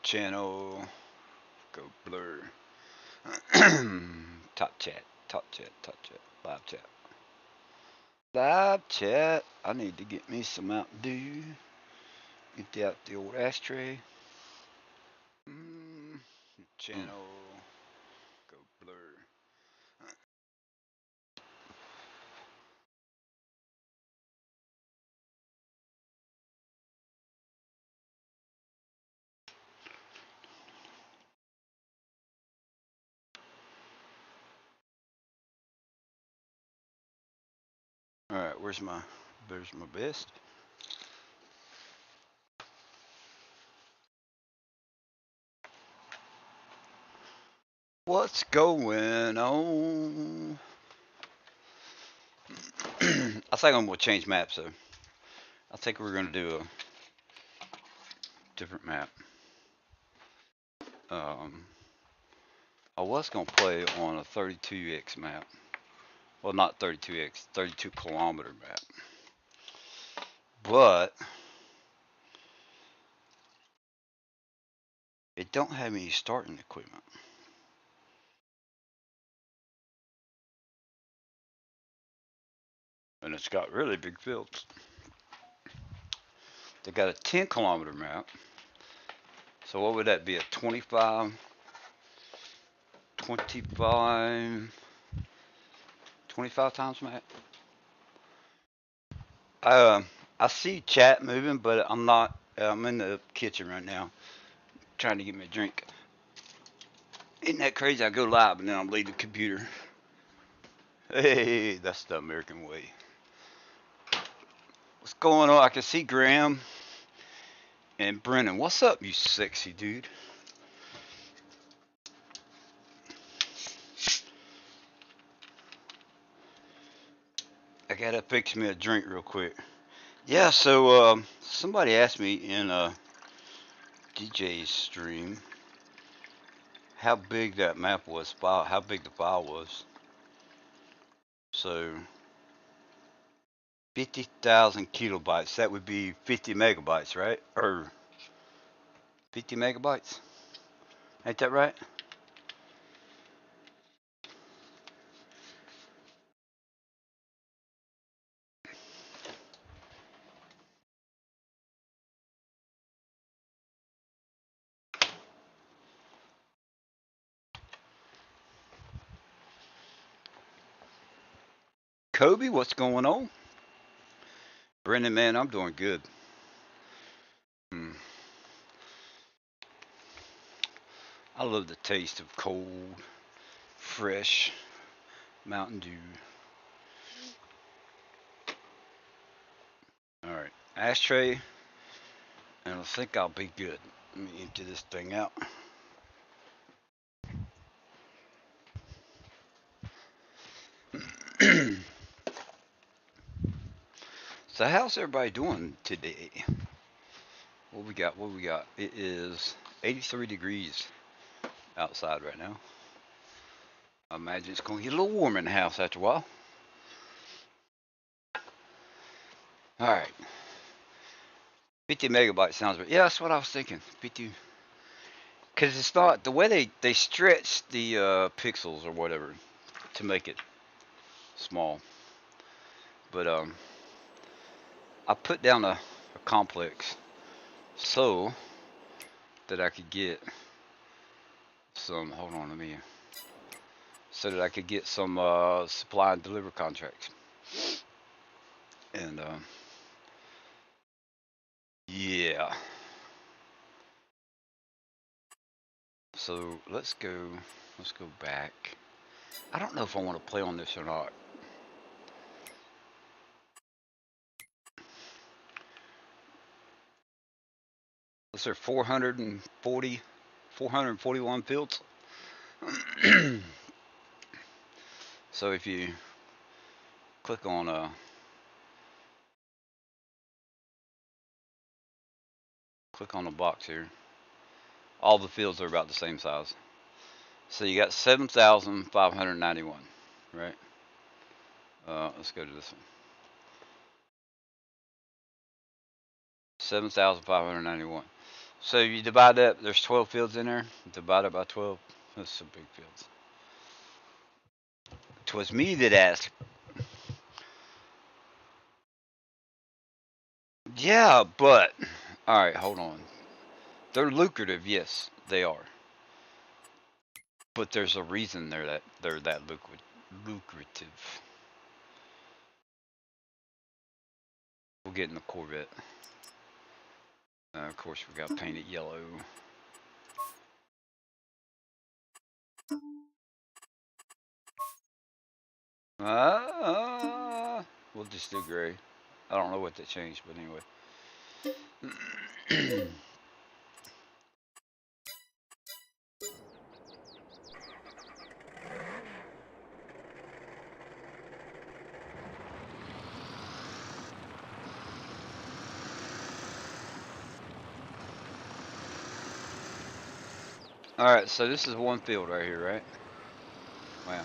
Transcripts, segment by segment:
Channel. Go blur. Top chat. Top chat. Top chat. Live chat. Live chat. I need to get me some Mountain Dew. Empty out the old ashtray. Channel. Go blur. All right, where's my best? What's going on? I think I'm gonna change maps though. I think we're gonna do a different map. Um, I was gonna play on a 32x map. Well, not 32x, 32-kilometer map. But it don't have any starting equipment. And it's got really big fields. They got a 10-kilometer map. So what would that be? A 25 times map? I see chat moving, but I'm not. I'm in the kitchen right now, trying to get me a drink. Isn't that crazy? I go live and then I leave the computer. Hey, that's the American way. What's going on? I can see Graham and Brennan. What's up, you sexy dude? I gotta fix me a drink real quick. Yeah, so somebody asked me in DJ's stream how big that map was, how big the file was. So 50,000 kilobytes. That would be 50 megabytes, right? Or 50 megabytes. Ain't that right? Kobe, what's going on? Brendan, man, I'm doing good. I love the taste of cold, fresh Mountain Dew. All right, ashtray, and I think I'll be good. Let me empty this thing out. So how's everybody doing today? What we got? What we got? It is 83 degrees outside right now. I imagine it's gonna get a little warmer in the house after a while. All right, 50 megabytes sounds right. Yeah, that's what I was thinking. 50, because it's not the way they stretch the pixels or whatever to make it small. But I put down a complex so that I could get some. Hold on, let me. So that I could get some supply and deliver contracts. And yeah. So let's go. Let's go back. I don't know if I want to play on this or not. Let's say 441 fields. So if you click on the box here, all the fields are about the same size. So you got 7,591, right? Let's go to this one. 7,591. So you divide that, there's 12 fields in there. Divide it by 12. That's some big fields. 'Twas me that asked. Yeah, but all right, hold on. They're lucrative, yes, they are. But there's a reason they're that lucrative. We'll get in the Corvette. Of course, we got painted yellow. We'll just do gray. I don't know what that changed, but anyway. All right, so this is one field right here, right? Wow.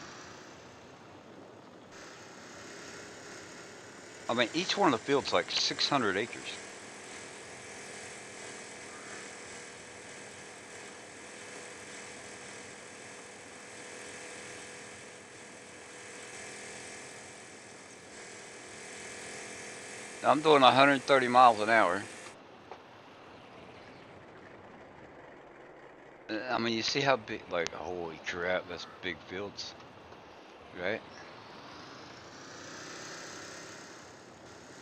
I mean, each one of the fields like 600 acres. I'm doing 130 miles an hour. I mean, you see how big, like, holy crap, that's big fields, right?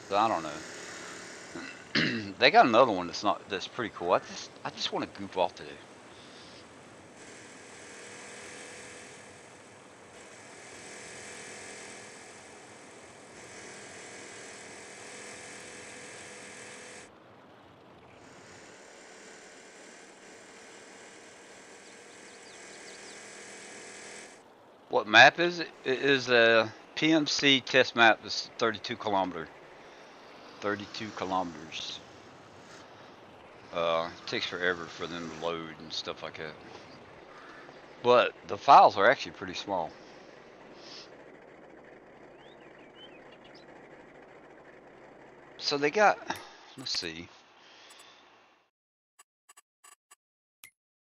So I don't know. They got another one that's pretty cool. I just want to goof off today. What map is it? It is a PMC test map. It's 32 kilometer. 32 kilometers. It takes forever for them to load and stuff like that. But the files are actually pretty small. So they got, let's see.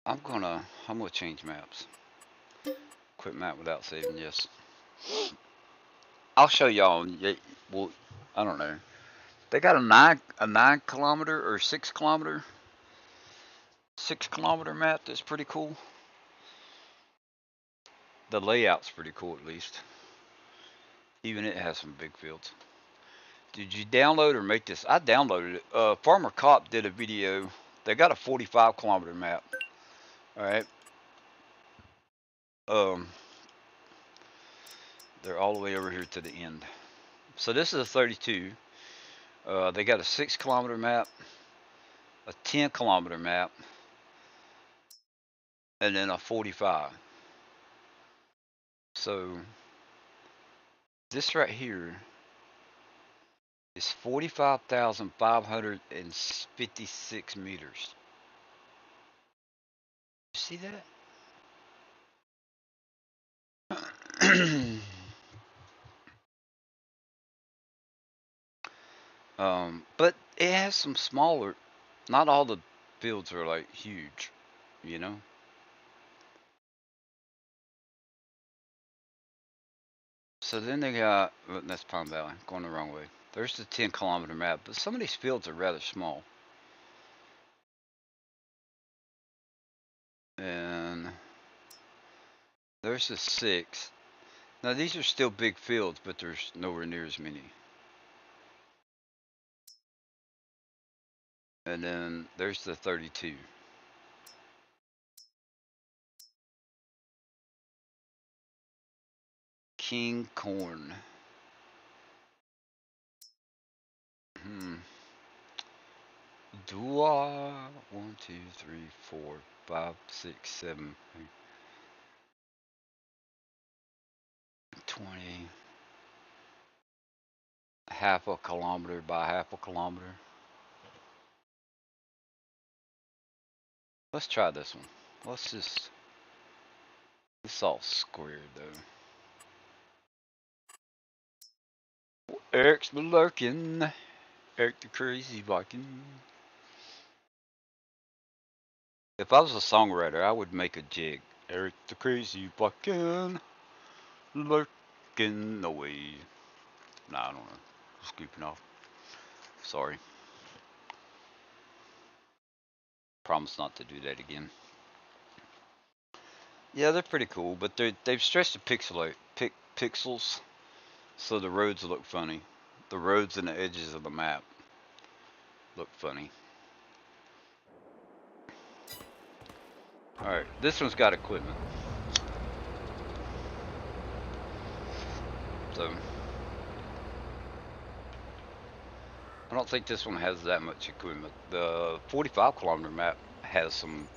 I'm gonna change maps. Quit map without saving. Yes. I'll show y'all. Well, I don't know. They got a 9 kilometer or 6 kilometer 6 kilometer map that's pretty cool. The layout's pretty cool at least. Even it has some big fields. Did you download or make this? I downloaded it. Farmer Cop did a video. They got a 45 kilometer map. All right. Um, they're all the way over here to the end. So this is a 32. They got a 6 kilometer map, a 10 kilometer map, and then a 45. So this right here is 45,556 meters. You see that? But it has some smaller. Not all the fields are like huge, you know. So then they got well, that's Palm Valley, going the wrong way. There's the 10 kilometer map, but some of these fields are rather small. And there's the 6. Now these are still big fields, but there's nowhere near as many. And then there's the 32. King Corn. Hmm. Dua 1, 2, 3, 4, 5, 6, 7, 20. Half a kilometer by half a kilometer. Let's try this one. Let's just. It's all squared though. Eric's lurking. Eric the crazy Viking. If I was a songwriter, I would make a jig. Eric the crazy bucking, lurking away. Nah, I don't know. Just goofing off. Sorry. Promise not to do that again. Yeah, they're pretty cool, but they've stretched the pixels so the roads look funny. The roads and the edges of the map look funny. Alright, this one's got equipment. So, I don't think this one has that much equipment. The 45-kilometer map has some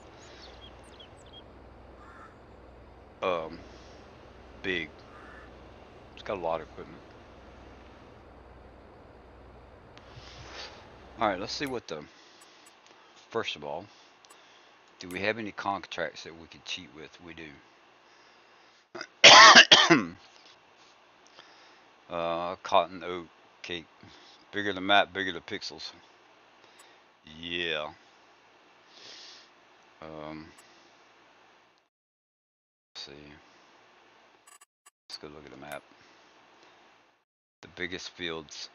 big. It's got a lot of equipment. Alright, let's see what the. First of all, do we have any contracts that we can cheat with? We do. Cotton oak cake. Bigger the map, bigger the pixels. Yeah. Let's see. Let's go look at the map. The biggest fields.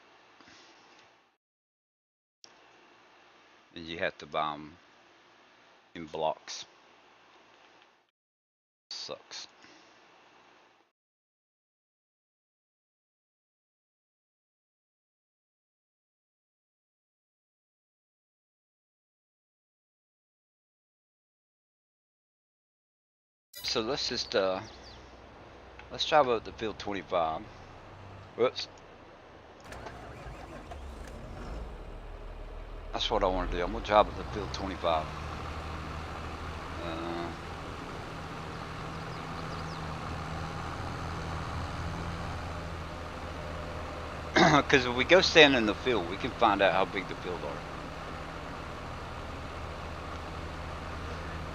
And you have to buy them in blocks. Sucks. So let's just let's try about the field 25. Whoops. That's what I want to do. I'm gonna drive at the field 25. Because if we go stand in the field, we can find out how big the field are.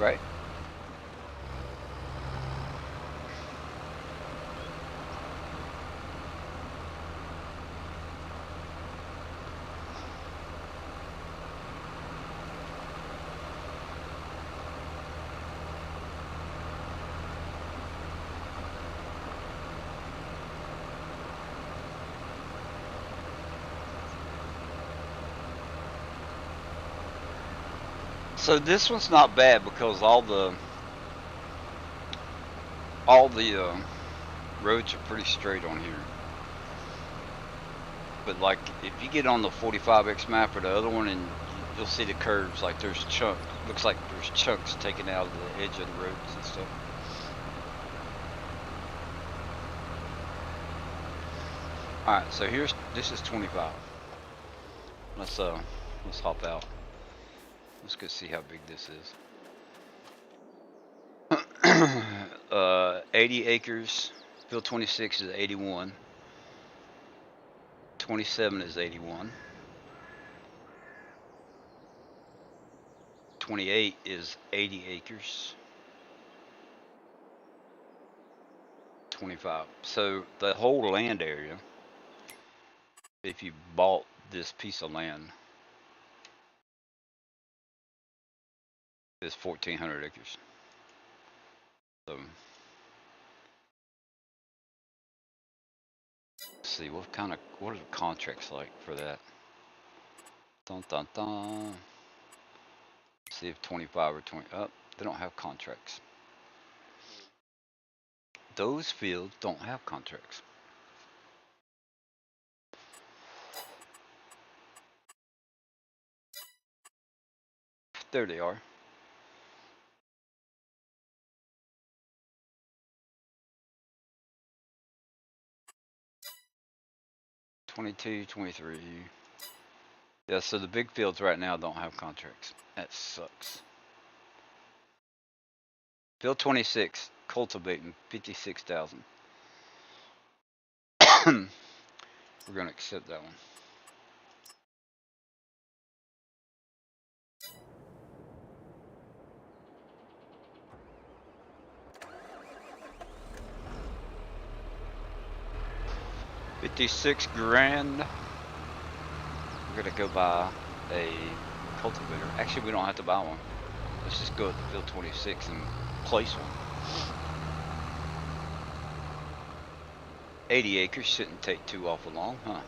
Right? So this one's not bad because all the roads are pretty straight on here. But like if you get on the 45X map or the other one, and you'll see the curves, like there's chunks. Looks like there's chunks taken out of the edge of the roads and stuff. All right, so this is 25. Let's hop out. Let's go see how big this is. 80 acres. Field 26 is 81. 27 is 81. 28 is 80 acres. 25. So the whole land area, if you bought this piece of land, is 1,400 acres. So let's see what are the contracts like for that. Dun dun dun. See if 25 or 20. Oh, they don't have contracts. Those fields don't have contracts. There they are. '22, '23. Yeah, so the big fields right now don't have contracts. That sucks. Field 26, cultivating 56,000. We're gonna accept that one. $56 grand. We're gonna go buy a cultivator. Actually, we don't have to buy one. Let's just go at the field 26 and place one. 80 acres shouldn't take too awful long, huh?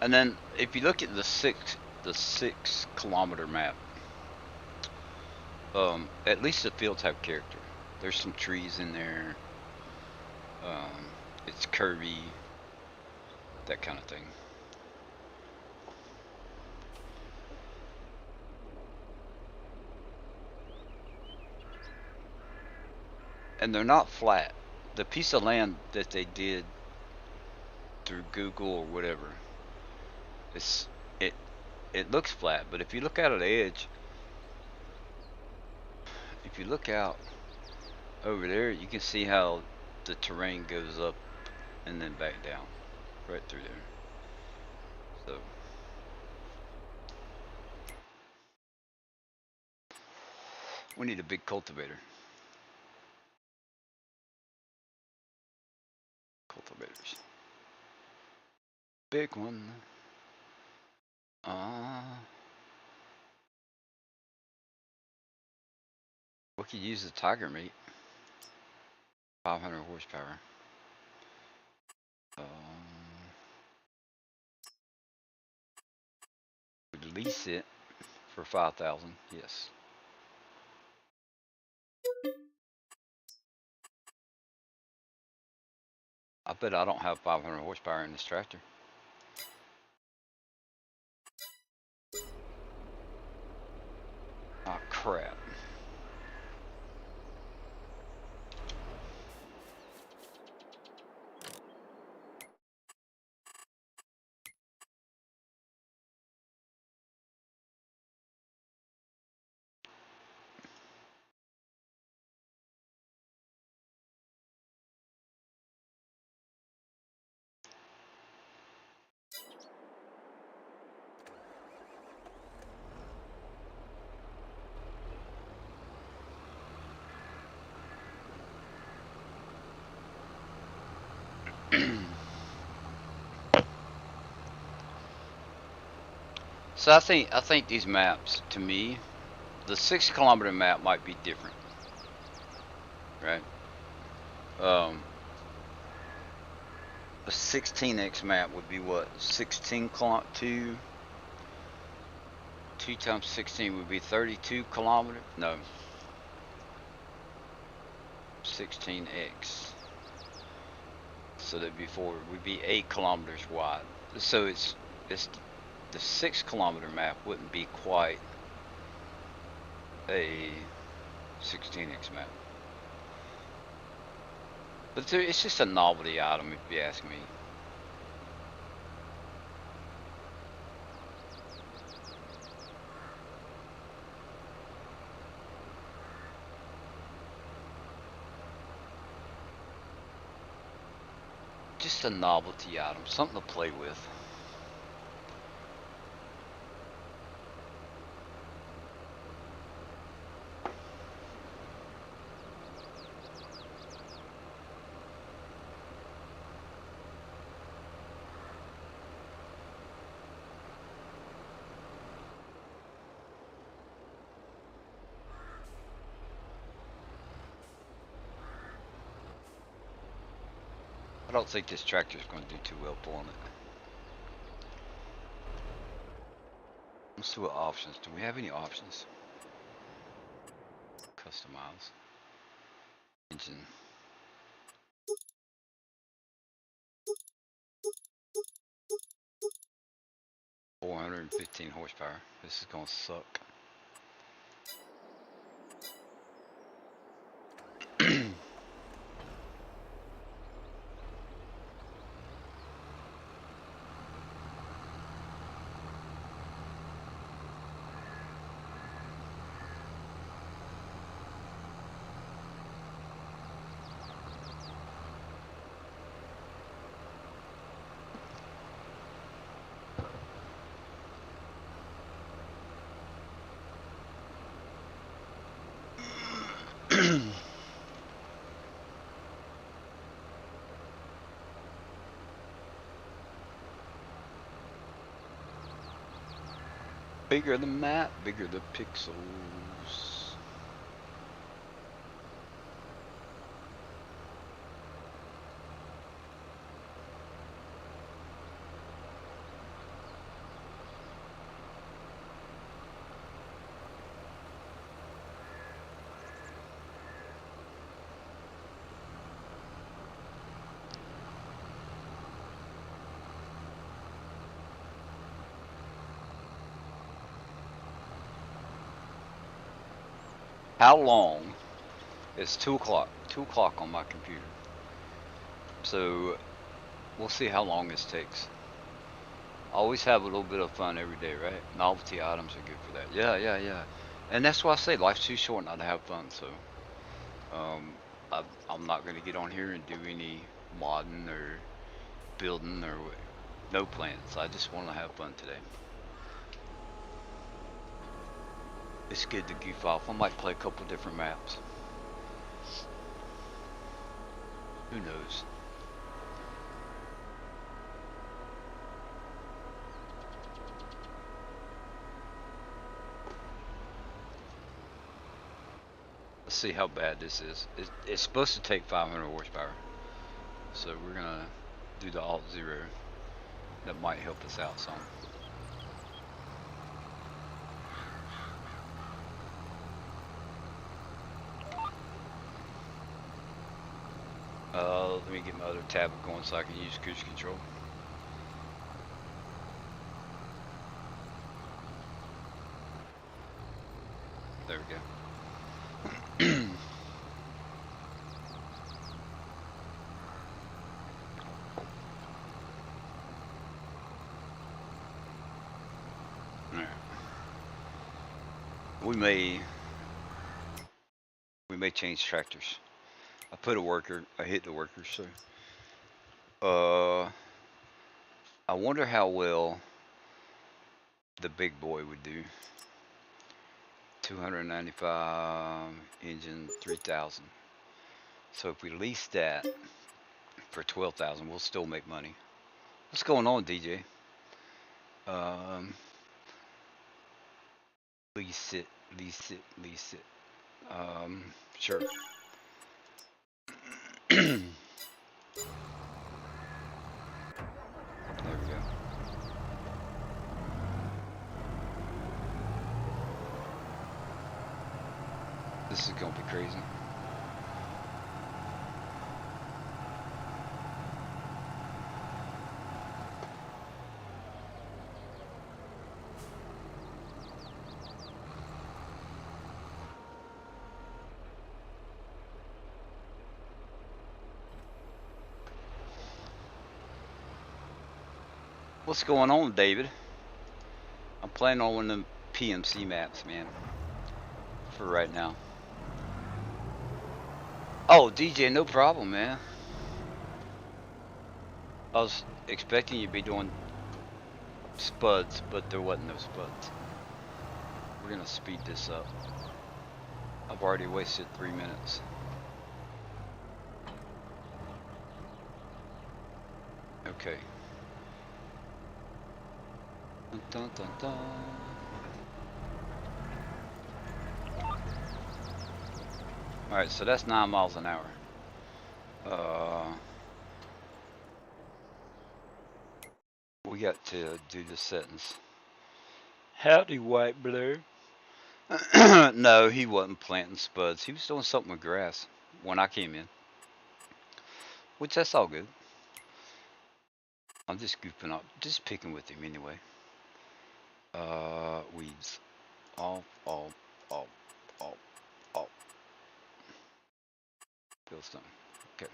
And then if you look at the 6 kilometer map, at least the fields have character. There's some trees in there. It's curvy, that kind of thing. And they're not flat. The piece of land that they did through Google or whatever, it's it it looks flat, but if you look out at the edge, if you look out over there, you can see how the terrain goes up and then back down, right through there. So we need a big cultivator. Cultivators. Big one. We could use the tiger meat. 500 horsepower. We'd lease it for 5,000. Yes. I bet I don't have 500 horsepower in this tractor. Oh crap. So I think these maps, to me, the 6 kilometer map might be different, right? A 16x map would be what? 16 2 times 16 would be 32 kilometers. No, 16x. So that'd be 4. Would be 8 kilometers wide. So it's the 6 kilometer map wouldn't be quite a 16x map. But it's just a novelty item, if you ask me. Just a novelty item, something to play with. I don't think this tractor is going to do too well pulling it. Let's see what options. Do we have any options? Customize. Engine. 415 horsepower. This is going to suck. Bigger the map, bigger the pixels. How long? It's 2 o'clock. 2 o'clock on my computer. So we'll see how long this takes. Always have a little bit of fun every day, right? Novelty items are good for that. Yeah, yeah, yeah. And that's why I say life's too short not to have fun. So um, I'm not going to get on here and do any modding or building or no plans. I just want to have fun today. It's good to goof off. I might play a couple different maps. Who knows? Let's see how bad this is. It's supposed to take 500 horsepower. So we're going to do the Alt Zero. That might help us out some. Let me get my other tablet going so I can use cruise control. There we go. Alright. We may change tractors. I put a worker, I hit the worker, so I wonder how well the big boy would do. 295 engine, 3,000. So if we lease that for 12,000, we'll still make money. What's going on, DJ? Lease it, lease it, lease it. Sure. There we go. This is gonna be crazy. What's going on, David? I'm playing on one of them PMC maps, man. For right now. Oh, DJ, no problem, man. I was expecting you to be doing spuds, but there wasn't no spuds. We're gonna speed this up. I've already wasted 3 minutes. Okay. Dun, dun, dun, dun. Alright, so that's 9 miles an hour. We got to do the settings. Howdy, white blur. No, he wasn't planting spuds. He was doing something with grass when I came in. Which that's all good. I'm just goofing up, just picking with him anyway. Weeds. Off. Fieldstone. Okay.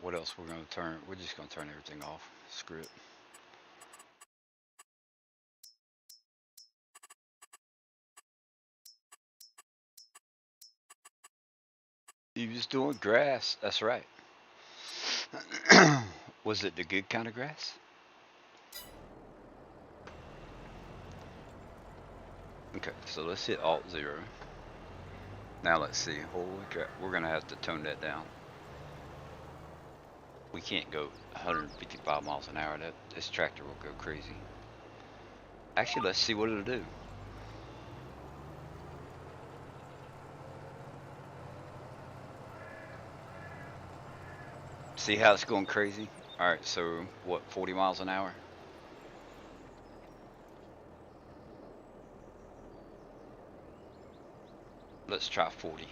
What else we're gonna turn? We're just gonna turn everything off. Screw it. He was doing grass. That's right. Was it the good kind of grass? Okay, so let's hit Alt 0. Now let's see. Holy crap, we're gonna have to tone that down. We can't go 155 miles an hour. That this tractor will go crazy. Actually, let's see what it'll do. See how it's going crazy? All right, so what, 40 miles an hour? Let's try 40.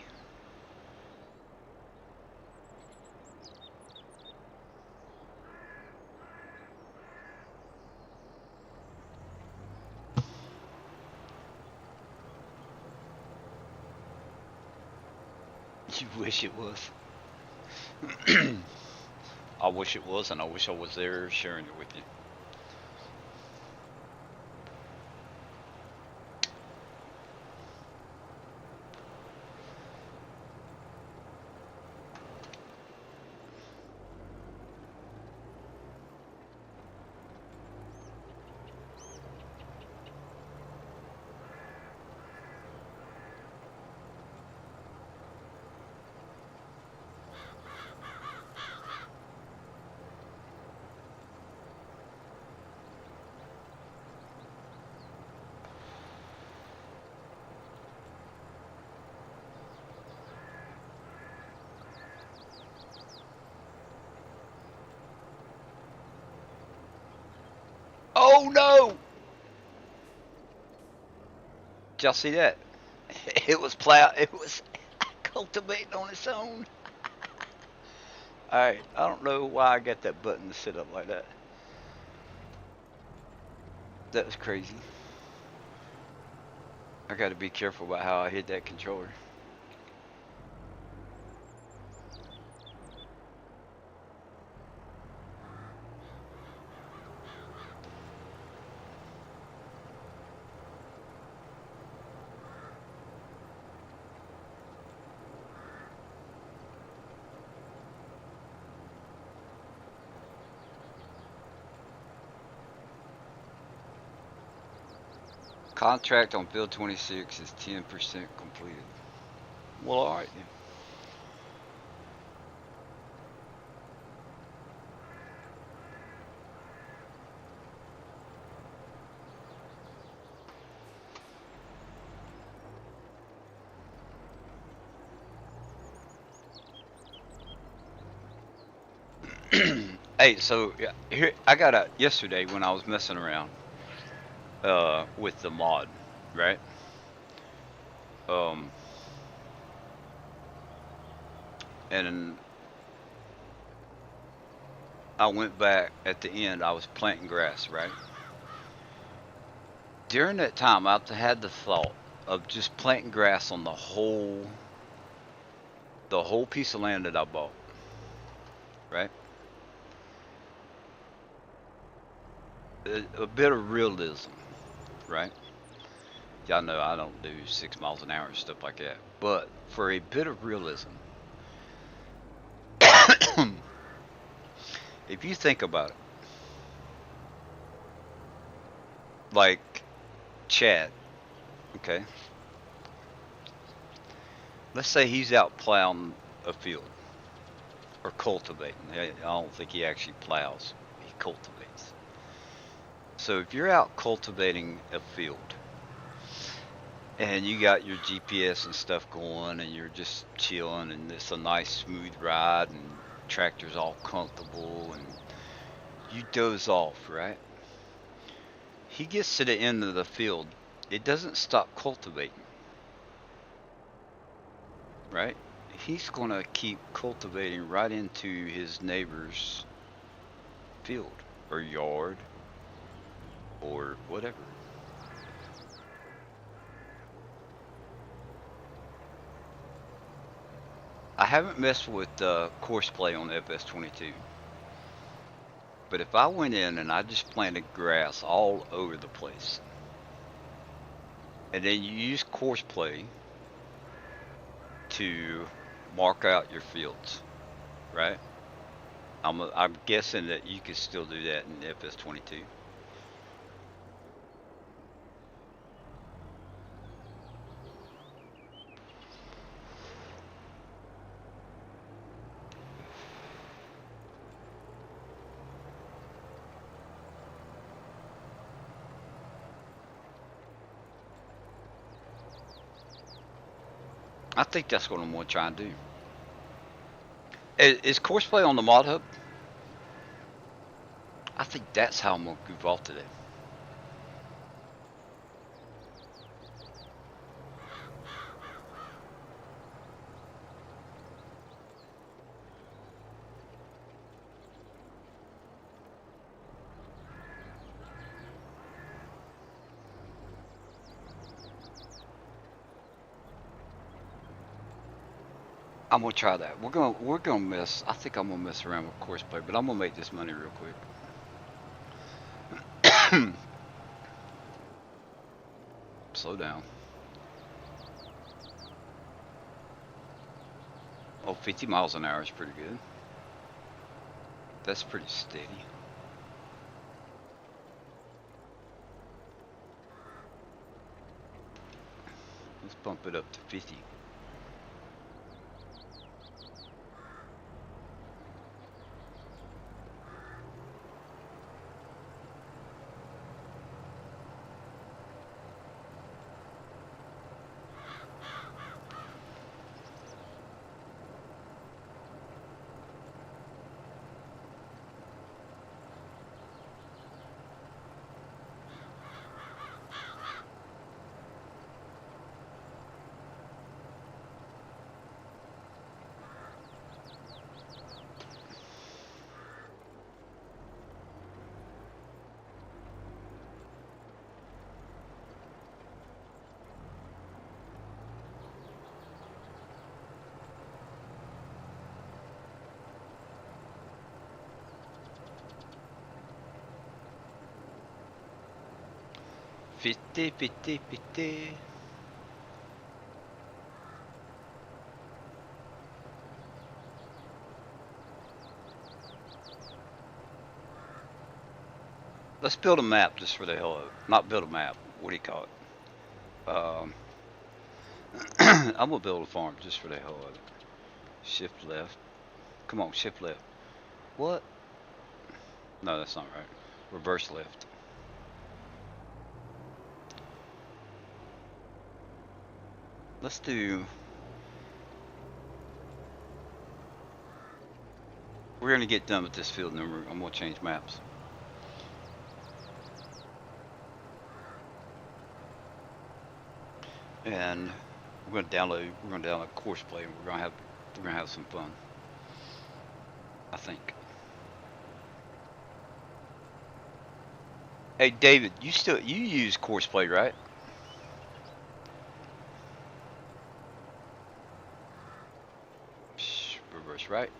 You wish it was. I wish it was, and I wish I was there sharing it with you. Oh no! Did y'all see that? It was plow. It was cultivating on its own. All right, I don't know why I got that button to sit up like that. That was crazy. I got to be careful about how I hit that controller. Contract on Bill 26 is 10% completed. Well, all right then. Hey, so yeah, here I got a yesterday when I was messing around with the mod, right? Um, and I went back at the end. I was planting grass, right? During that time, I had the thought of just planting grass on the whole piece of land that I bought, right? A bit of realism, right? Y'all know I don't do 6 miles an hour and stuff like that. But for a bit of realism, if you think about it, like Chad, okay? Let's say he's out plowing a field or cultivating. I don't think he actually plows, he cultivates. So if you're out cultivating a field and you got your GPS and stuff going and you're just chilling and it's a nice smooth ride and tractor's all comfortable and you doze off, right? He gets to the end of the field, it doesn't stop cultivating, right? He's gonna keep cultivating right into his neighbor's field or yard or whatever. I haven't messed with course play on FS22, but if I went in and I just planted grass all over the place, and then you use course play to mark out your fields, right? I'm guessing that you could still do that in FS22. I think that's what I'm gonna try and do. Is Courseplay on the Mod Hub? I think that's how I'm gonna goof off today. I'm gonna try that. We're gonna mess. I think I'm gonna mess around with Courseplay, but I'm gonna make this money real quick. Slow down. Oh, 50 miles an hour is pretty good. That's pretty steady. Let's bump it up to 50. Fifty, 50, 50. Let's build a map just for the hell of it. Not build a map. What do you call it? I'm gonna build a farm just for the hell of it. Shift left. Come on, shift left. What? No, that's not right. Reverse left. Let's do. We're gonna get done with this field, and then I'm gonna change maps. And we're gonna download Courseplay, and we're gonna have some fun. I think. Hey David, you use Courseplay, right? Reverse right.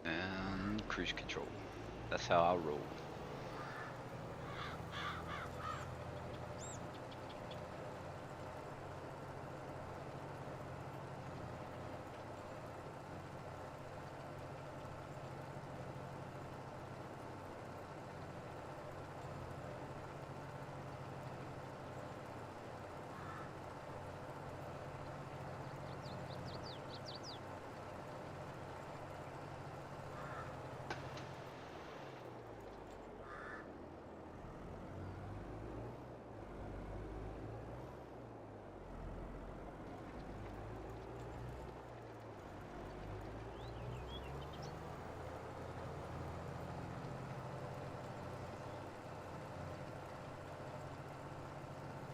And cruise control. That's how I roll.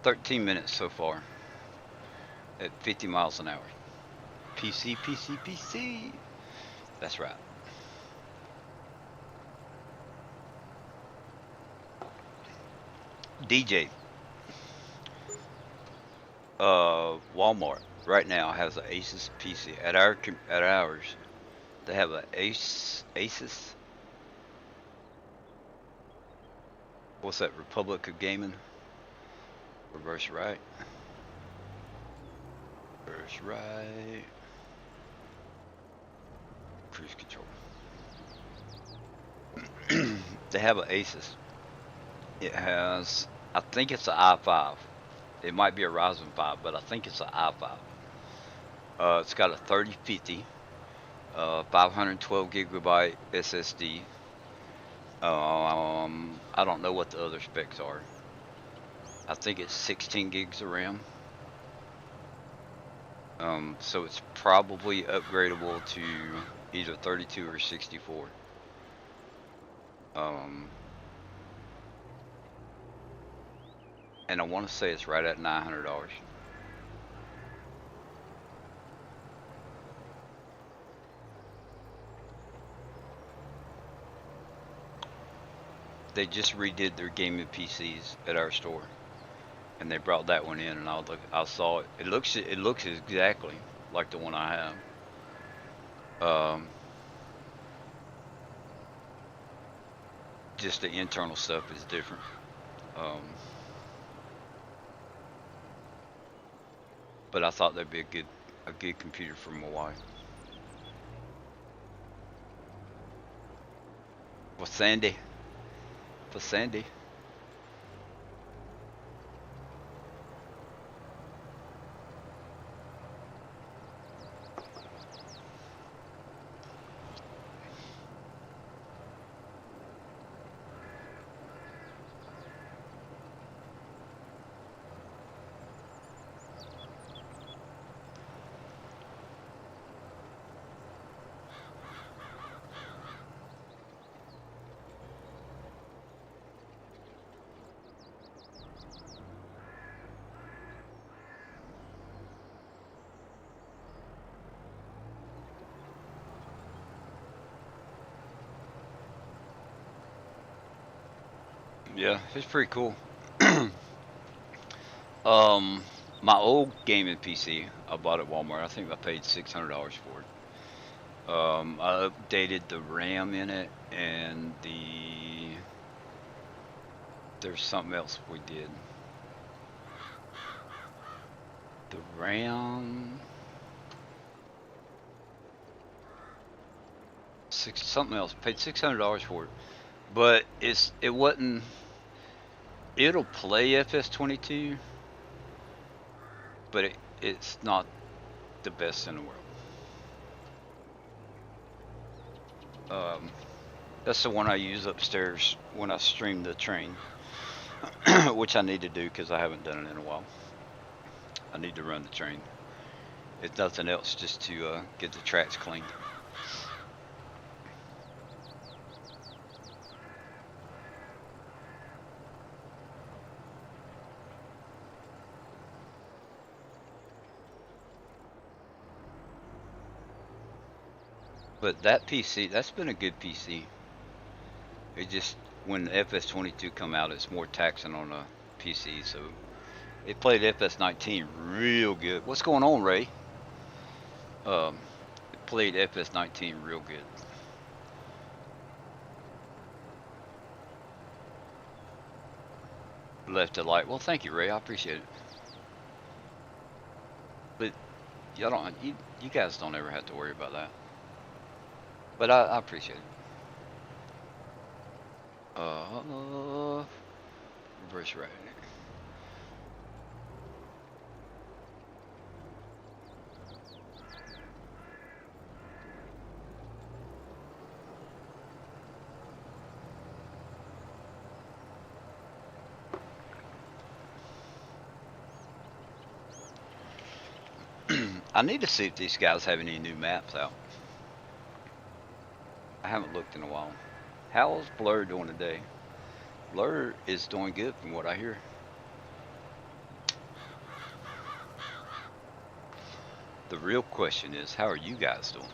$13 so far at 50 miles an hour. PC, PC, PC. That's right. DJ. Walmart right now has an Asus PC. At ours, they have an Asus. What's that? Republic of Gaming. Reverse right. Reverse right. Cruise control. They have an Asus. It has, I think it's an i5. It might be a Ryzen 5, but I think it's an i5. It's got a 3050, 512 gigabyte SSD. I don't know what the other specs are. I think it's 16 gigs of RAM. So it's probably upgradable to either 32 or 64. Um, and I want to say it's right at $900. They just redid their gaming PCs at our store, and they brought that one in, and I saw it. It looks exactly like the one I have. Just the internal stuff is different. Um, but I thought that'd be a good computer for my wife. For Sandy, for Sandy. Yeah, it's pretty cool. um, my old gaming PC, I bought at Walmart. I think I paid $600 for it. I updated the RAM in it, and there's something else we did. The RAM, something else. Paid $600 for it, but it wasn't. It'll play FS22, but it's not the best in the world. Um, that's the one I use upstairs when I stream the train, which I need to do because I haven't done it in a while. I need to run the train. If nothing else, just to get the tracks cleaned. But that PC, that's been a good PC. It just when the FS22 come out, it's more taxing on a PC. So it played FS19 real good. What's going on, Ray? It played FS19 real good. Left it light. Well, thank you, Ray. I appreciate it. But y'all don't. You guys don't ever have to worry about that. But I appreciate it. Reverse right. I need to see if these guys have any new maps out. I haven't looked in a while. How's Blur doing today? Blur is doing good from what I hear. The real question is, how are you guys doing?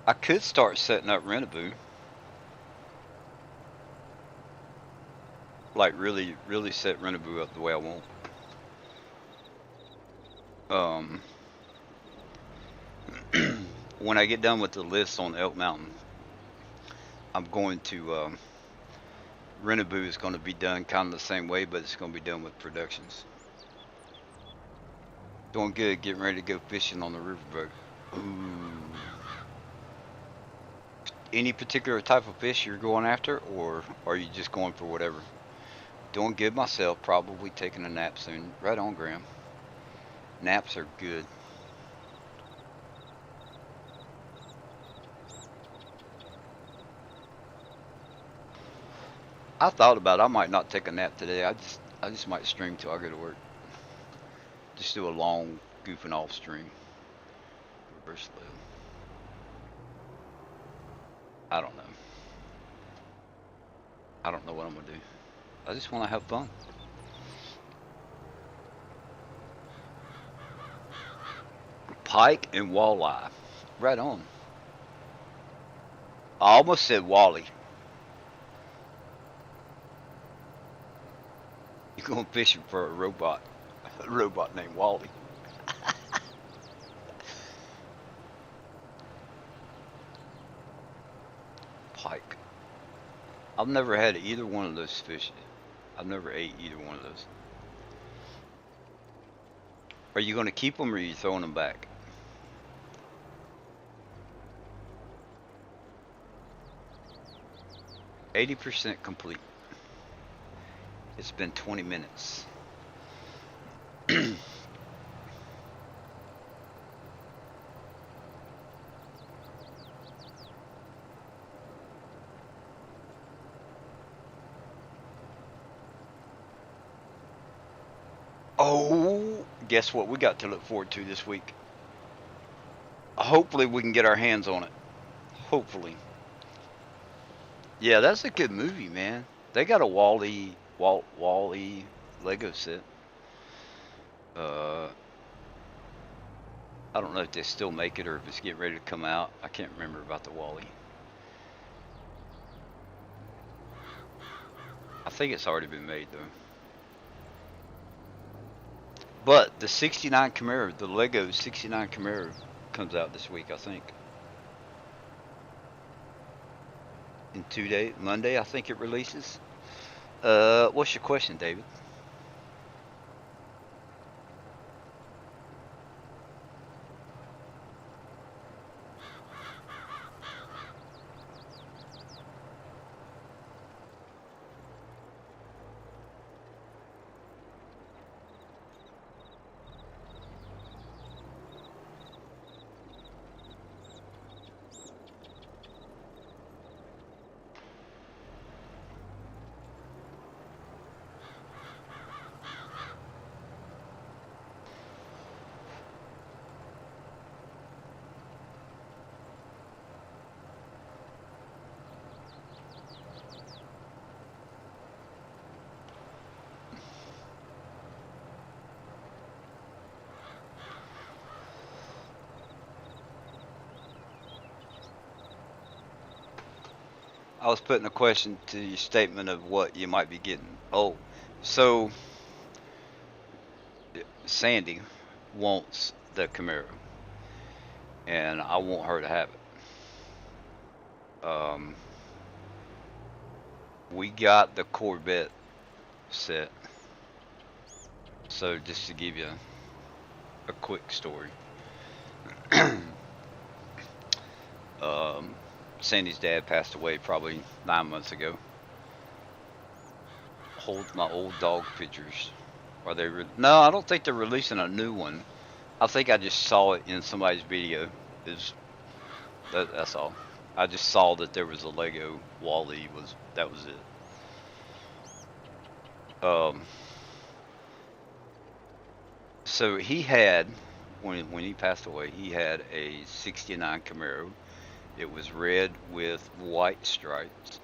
I could start setting up Renaboo. Like really, really set Renaboo up the way I want. Um, when I get done with the list on Elk Mountain, I'm going to Renaboo is going to be done kind of the same way, but it's going to be done with productions. Doing good, getting ready to go fishing on the riverboat. Ooh. Any particular type of fish you're going after, or are you just going for whatever? Doing good myself, probably taking a nap soon. Right on, Graham. Naps are good. I thought about it. I might not take a nap today. I just might stream till I go to work. Just do a long goofing off stream. Reverse load. I don't know. I don't know what I'm gonna do. I just want to have fun. Pike and walleye. Right on. I almost said Wally. You're going fishing for a robot. A robot named Wally. Pike. I've never had either one of those fish. I've never ate either one of those. Are you going to keep them or are you throwing them back? %, complete. It's been 20 minutes. Oh, guess what we got to look forward to this week? Hopefully we can get our hands on it. Hopefully. Yeah, that's a good movie, man. They got a Wall-E Lego set. I don't know if they still make it or if it's getting ready to come out. I can't remember about the Wall-E. I think it's already been made though. But the 69 Camaro, the Lego 69 Camaro comes out this week, I think. In 2 days, Monday, I think it releases. What's your question, David? I was putting a question to your statement of what you might be getting. Oh, so Sandy wants the Camaro, and I want her to have it. We got the Corvette set. So just to give you a quick story, Sandy's dad passed away probably 9 months ago. Hold my old dog pictures. Are they? No, I don't think they're releasing a new one. I think I just saw it in somebody's video. That's all. I just saw that there was a Lego Wall-E. That was it. So he had, when he passed away, he had a 69 Camaro. It was red with white stripes.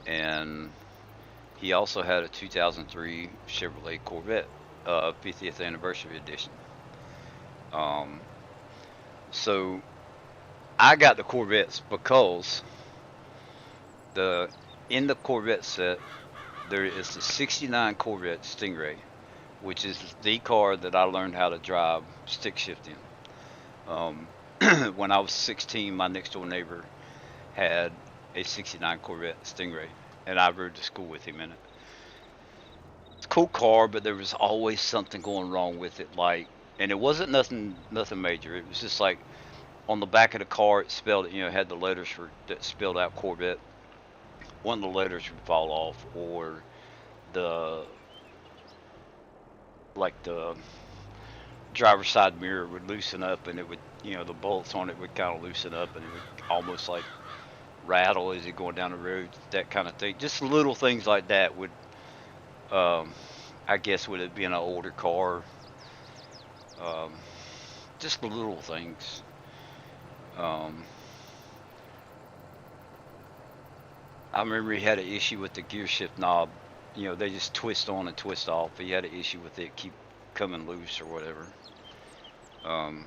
And he also had a 2003 Chevrolet Corvette, 50th anniversary edition. So I got the Corvettes because in the Corvette set, there is the 69 Corvette Stingray, which is the car that I learned how to drive stick shifting. When I was 16, my next door neighbor had a 69 Corvette Stingray, and I rode to school with him in it. It's a cool car, but there was always something going wrong with it. Like, and it wasn't nothing major. It was just like on the back of the car, it spelled, you know, had the letters for that spelled out Corvette. One of the letters would fall off, or the like the driver's side mirror would loosen up, and it would, you know, the bolts on it would kind of loosen up, and it would almost like rattle as you're going down the road. That kind of thing. Just little things like that would, um, I guess, with it being an older car, um, just the little things. Um, I remember he had an issue with the gear shift knob. You know, they just twist on and twist off. He had an issue with it keep coming loose or whatever. Um,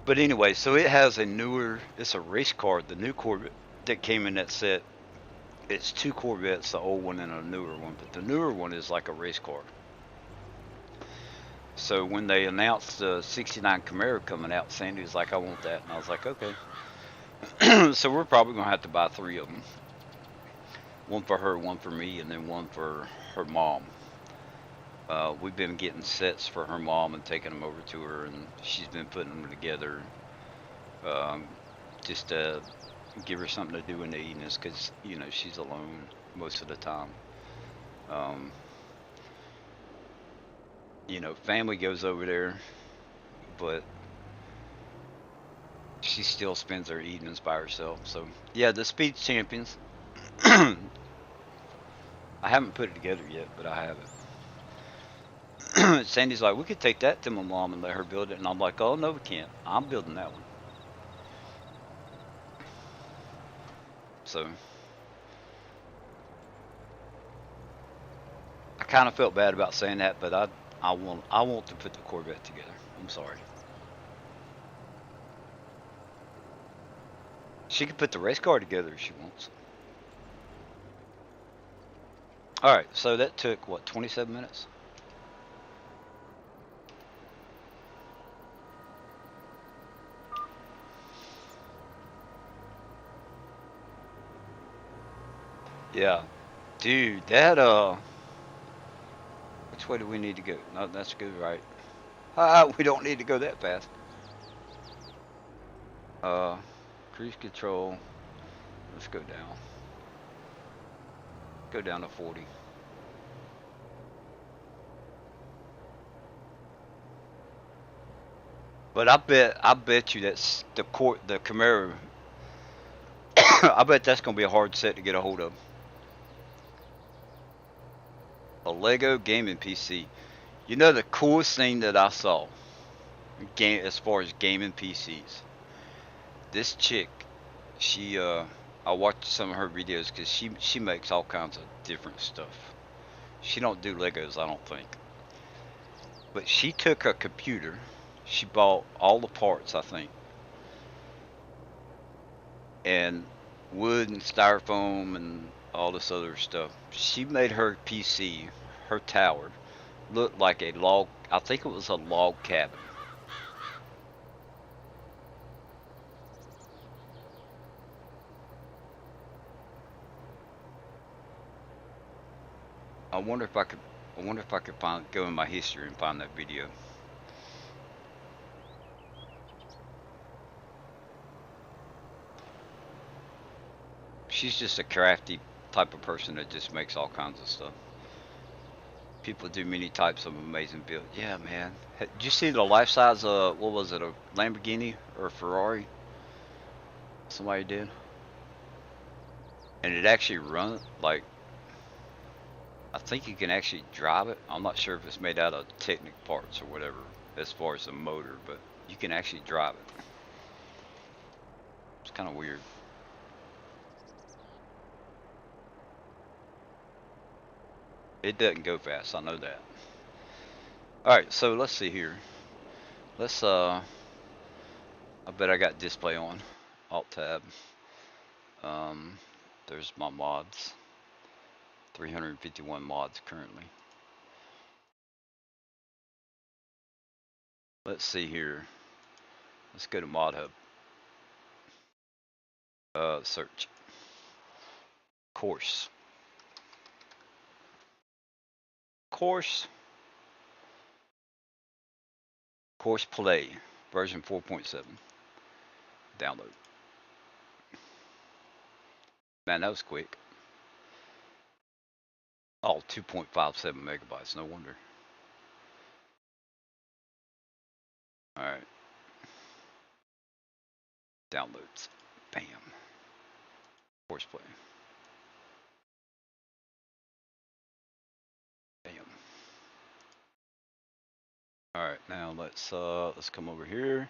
but anyway, so it has a newer. It's a race car. The new Corvette that came in that set. It's two Corvettes, the old one and a newer one. But the newer one is like a race car. So when they announced the '69 Camaro coming out, Sandy was like, "I want that," and I was like, "Okay." So we're probably gonna have to buy three of them. One for her, one for me, and then one for her mom. We've been getting sets for her mom and taking them over to her, and she's been putting them together, um, just to give her something to do in the evenings, because you know she's alone most of the time. Um, you know, family goes over there, but she still spends her evenings by herself. So yeah, the Speed Champions. I haven't put it together yet, but I have it. Sandy's like, we could take that to my mom and let her build it, and I'm like, oh no, we can't. I'm building that one. So I kind of felt bad about saying that, but I want to put the Corvette together. I'm sorry. She could put the race car together if she wants. All right, so that took what, 27 minutes? Yeah, dude, that which way do we need to go? No, that's good, right? We don't need to go that fast. Uh, Cruise control. Let's go down. Go down to 40. But I bet you that's the Camaro. I bet that's gonna be a hard set to get a hold of. A Lego gaming PC. You know the coolest thing that I saw, game as far as gaming PCs. This chick, she I watched some of her videos because she makes all kinds of different stuff. She don't do Legos, I don't think. But she took a computer. She bought all the parts, I think, and wood and styrofoam and all this other stuff. She made her PC, her tower, look like a log. I think it was a log cabin. I wonder if I could. I wonder if I could go in my history and find that video. She's just a crafty type of person that just makes all kinds of stuff. People do many types of amazing builds. Yeah, man. Did you see the life size? What was it? A Lamborghini or a Ferrari? Somebody did, and it actually run like. I think you can actually drive it. I'm not sure if it's made out of Technic parts or whatever, as far as the motor, but you can actually drive it. It's kind of weird. It doesn't go fast. I know that. All right, so let's see here. Let's I bet I got display on. Alt tab. Um, there's my mods. 351 mods currently. Let's see here. Let's go to Mod Hub. Search. Course. Course. Course Play. Version 4.7. Download. Man, that was quick. Oh, 2.57 megabytes. No wonder. Alright. Downloads. Bam. Course Play. Bam. Alright, now let's come over here.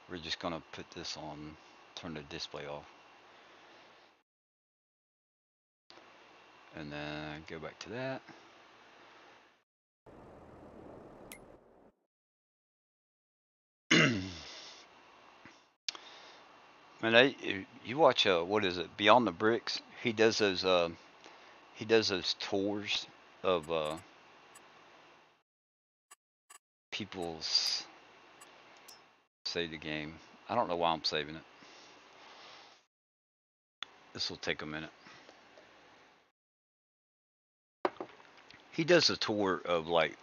We're just gonna put this on, turn the display off. And then go back to that. And you watch what is it? Beyond the Bricks. He does those tours of people's save the game. I don't know why I'm saving it. This will take a minute. He does a tour of like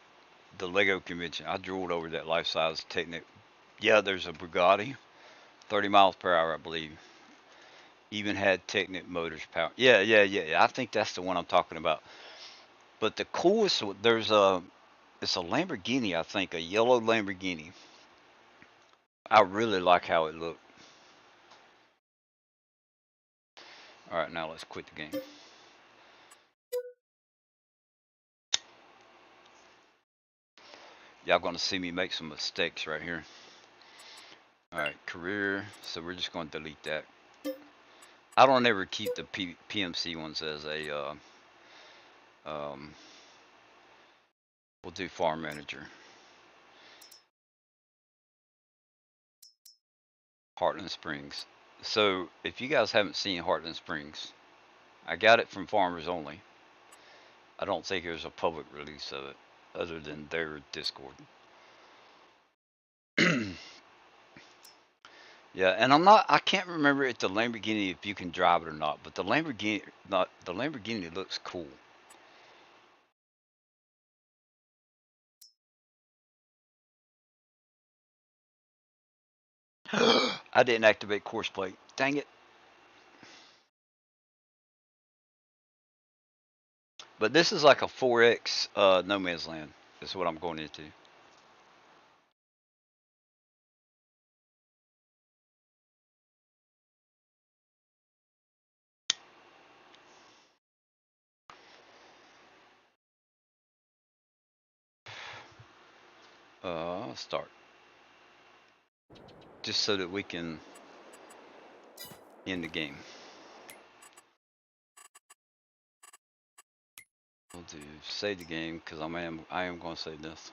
the Lego convention. I drooled over that life size Technic. Yeah, there's a Bugatti, 30 miles per hour, I believe. Even had Technic Motors power. Yeah. I think that's the one I'm talking about. But the coolest, it's a Lamborghini, I think, a yellow Lamborghini. I really like how it looked. All right, now let's quit the game. Y'all gonna see me make some mistakes right here. All right, career. So we're just gonna delete that. I don't ever keep the PMC ones as a. Um, we'll do farm manager. Heartland Springs. So if you guys haven't seen Heartland Springs, I got it from Farmers Only. I don't think there's a public release of it other than their Discord. Yeah, and I can't remember if the Lamborghini if you can drive it or not, but the Lamborghini looks cool. I didn't activate course plate. Dang it. But this is like a 4X No Man's Land. Is what I'm going into. Start. Just so that we can end the game. We'll do save the game because I am going to save this.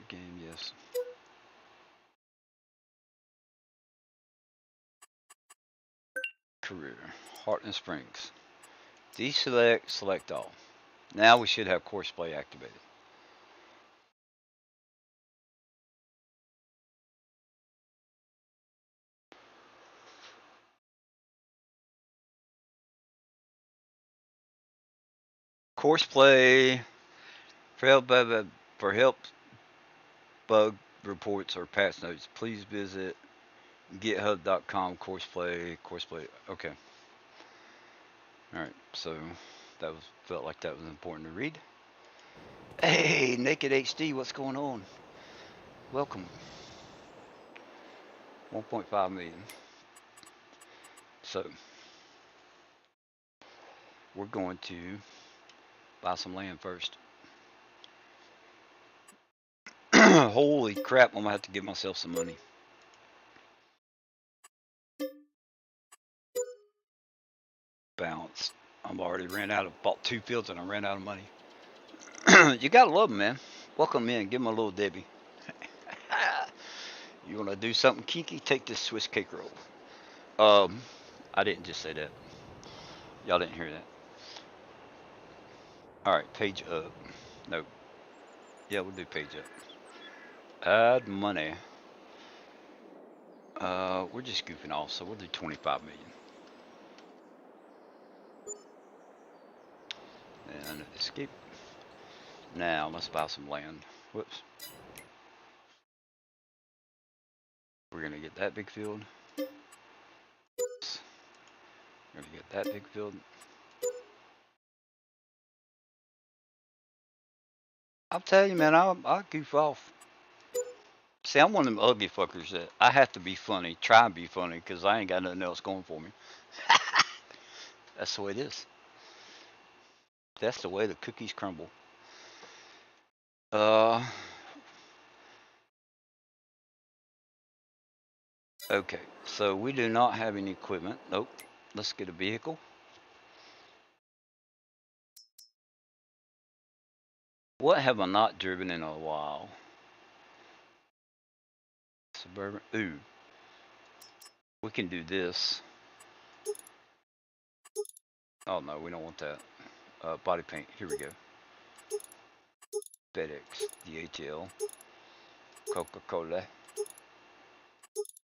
Game, yes. Career. Heartland Springs. Deselect, select all. Now we should have course play activated. Course play for help bug reports or patch notes. Please visit github.com course play. Okay. All right. So that felt like that was important to read. Hey, Naked HD, what's going on? Welcome. 1.5 million. So we're going to buy some land first. Holy crap, I'm gonna have to give myself some money. Balance. I'm already bought 2 fields and I ran out of money. You gotta love them, man. Welcome in, give them a little Debbie. You wanna do something kinky? Take this Swiss cake roll. I didn't just say that. Y'all didn't hear that. Alright, page up. No. Yeah, we'll do page up. Add money. We're just goofing off, so we'll do 25 million. And escape. Now let's buy some land. Whoops. We're gonna get that big field. We're gonna get that big field. I'll tell you, man, I'll goof off. See, I'm one of them ugly fuckers that I have to be funny, try and be funny, because I ain't got nothing else going for me. That's the way it is. That's the way the cookies crumble. Uh, okay. So we do not have any equipment. Nope. Let's get a vehicle. What have I not driven in a while? Suburban. Ooh, we can do this. Oh no, we don't want that. Body paint. Here we go. FedEx, DHL, Coca-Cola,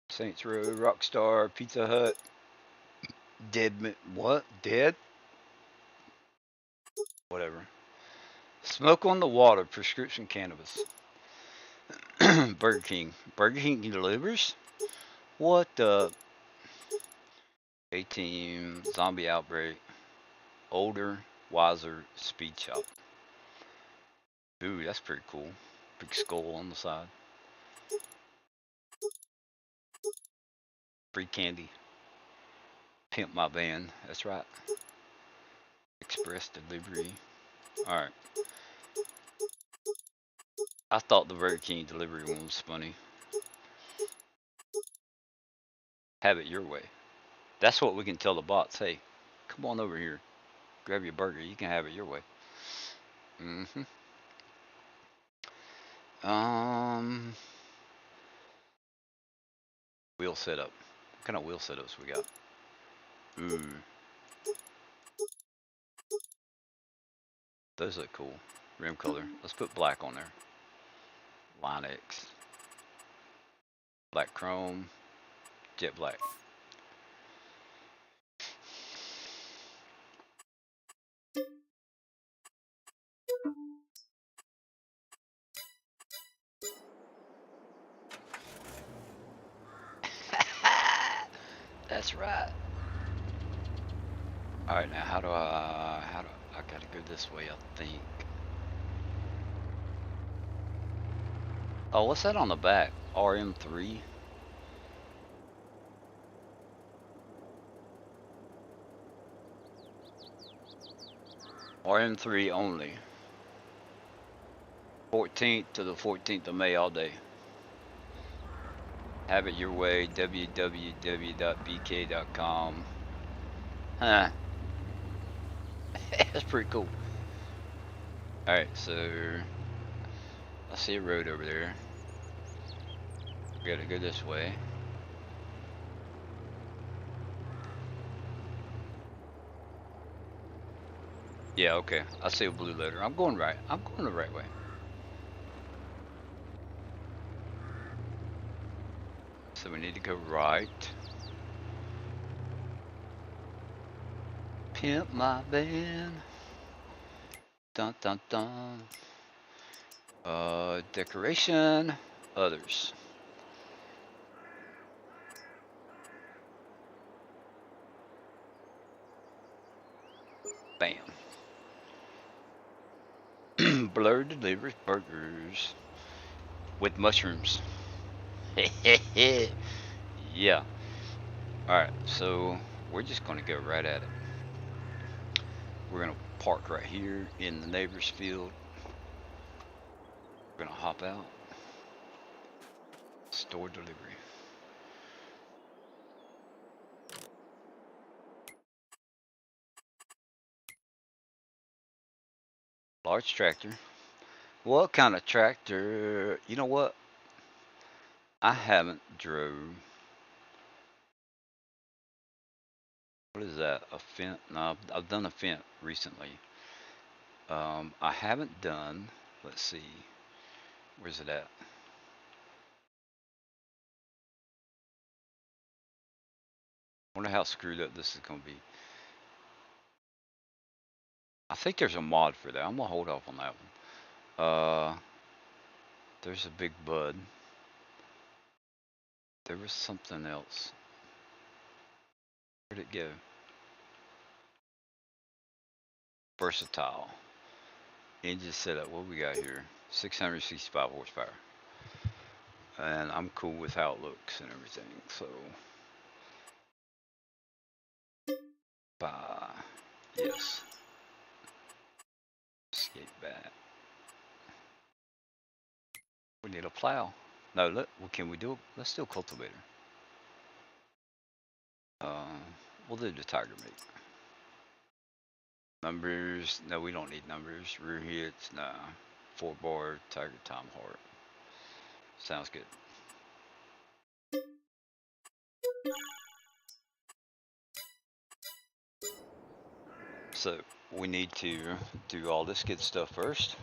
Saints Row, Rockstar, Pizza Hut, Dead. What? Dead? Whatever. Smoke on the Water, prescription cannabis. Burger King. Burger King delivers? What the? A-Team, Zombie Outbreak, Older, Wiser, Speed Shop. Ooh, that's pretty cool. Big skull on the side. Free candy. Pimp my van. That's right. Express delivery. Alright. I thought the Burger King delivery one was funny. Have it your way. That's what we can tell the bots. Hey, come on over here. Grab your burger. You can have it your way. Mm-hmm. Wheel setup. What kind of wheel setups we got? Ooh. Those look cool. Rim color. Let's put black on there. Line X. Black chrome. Jet black. That's right. Alright, now how do I gotta go this way, I think. Oh, what's that on the back? RM3? RM3 only. 14th to the 14th of May all day. Have it your way, www.bk.com. Huh. That's pretty cool. Alright, so I see a road over there. We gotta go this way. Yeah, okay. I see a blue letter. I'm going right. I'm going the right way. So we need to go right. Pimp my van. Dun dun dun. Decoration. Others. Bam. Blur delivers burgers with mushrooms. Yeah. Alright, so we're just gonna go right at it. We're gonna park right here in the neighbor's field. We're gonna hop out. Store delivery. Large tractor. What kind of tractor? You know what? I haven't drove. What is that? A Fent? No, I've done a Fent recently. I haven't done. Let's see. Where's it at? Wonder how screwed up this is gonna be. I think there's a mod for that. I'm gonna hold off on that one. There's a big bud. There was something else. Where'd it go? Versatile. Engine setup. What we got here? 665 horsepower. And I'm cool with how it looks and everything. So, yes. Escape back. We need a plow. No, what can we do? Let's do a cultivator. We'll do the tiger mate. Numbers. No, we don't need numbers. Rear hits. Nah. 4-bar tiger time heart. Sounds good. So we need to do all this good stuff first.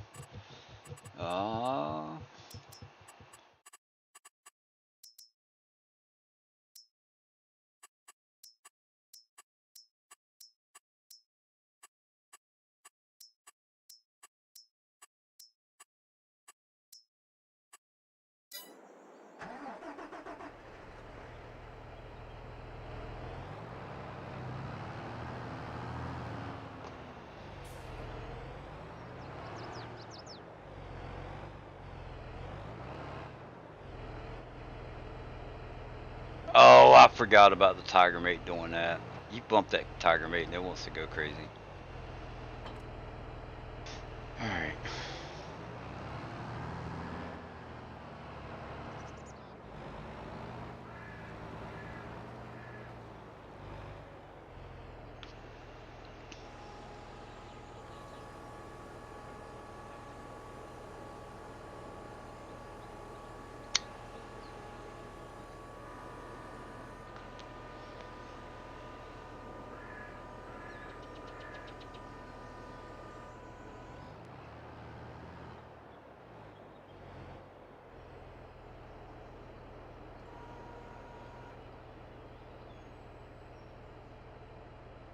Oh, I forgot about the tiger mate doing that. You bump that tiger mate and it wants to go crazy. Alright.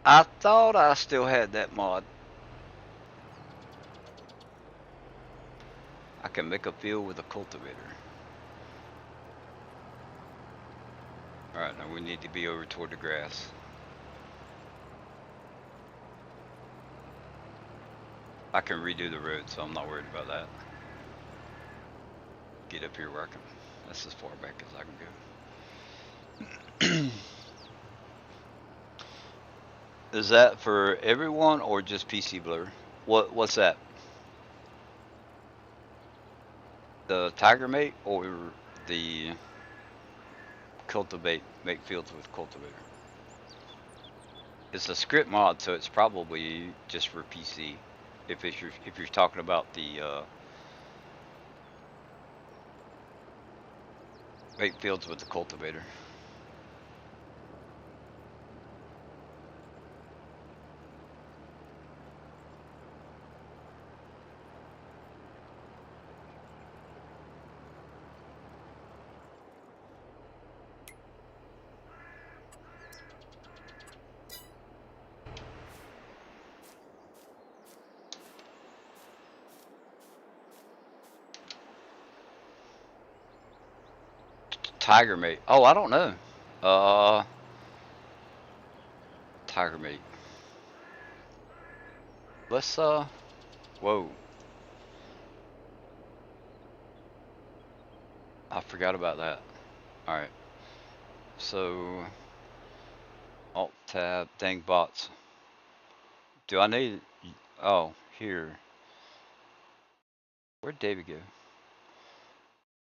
I thought I still had that mod. I can make a field with a cultivator. Alright, now we need to be over toward the grass. I can redo the road, so I'm not worried about that. Get up here where I can. That's as far back as I can go. Is that for everyone or just PC Blur? What's that? The tiger mate or the cultivate make fields with cultivator? It's a script mod, so it's probably just for PC. If you're talking about the make fields with the cultivator. Tiger mate. Oh, I don't know. Uh, tiger mate. Let's Whoa. I forgot about that. All right. So, Alt tab. Dang bots. Do I need? Oh, here. Where'd David go?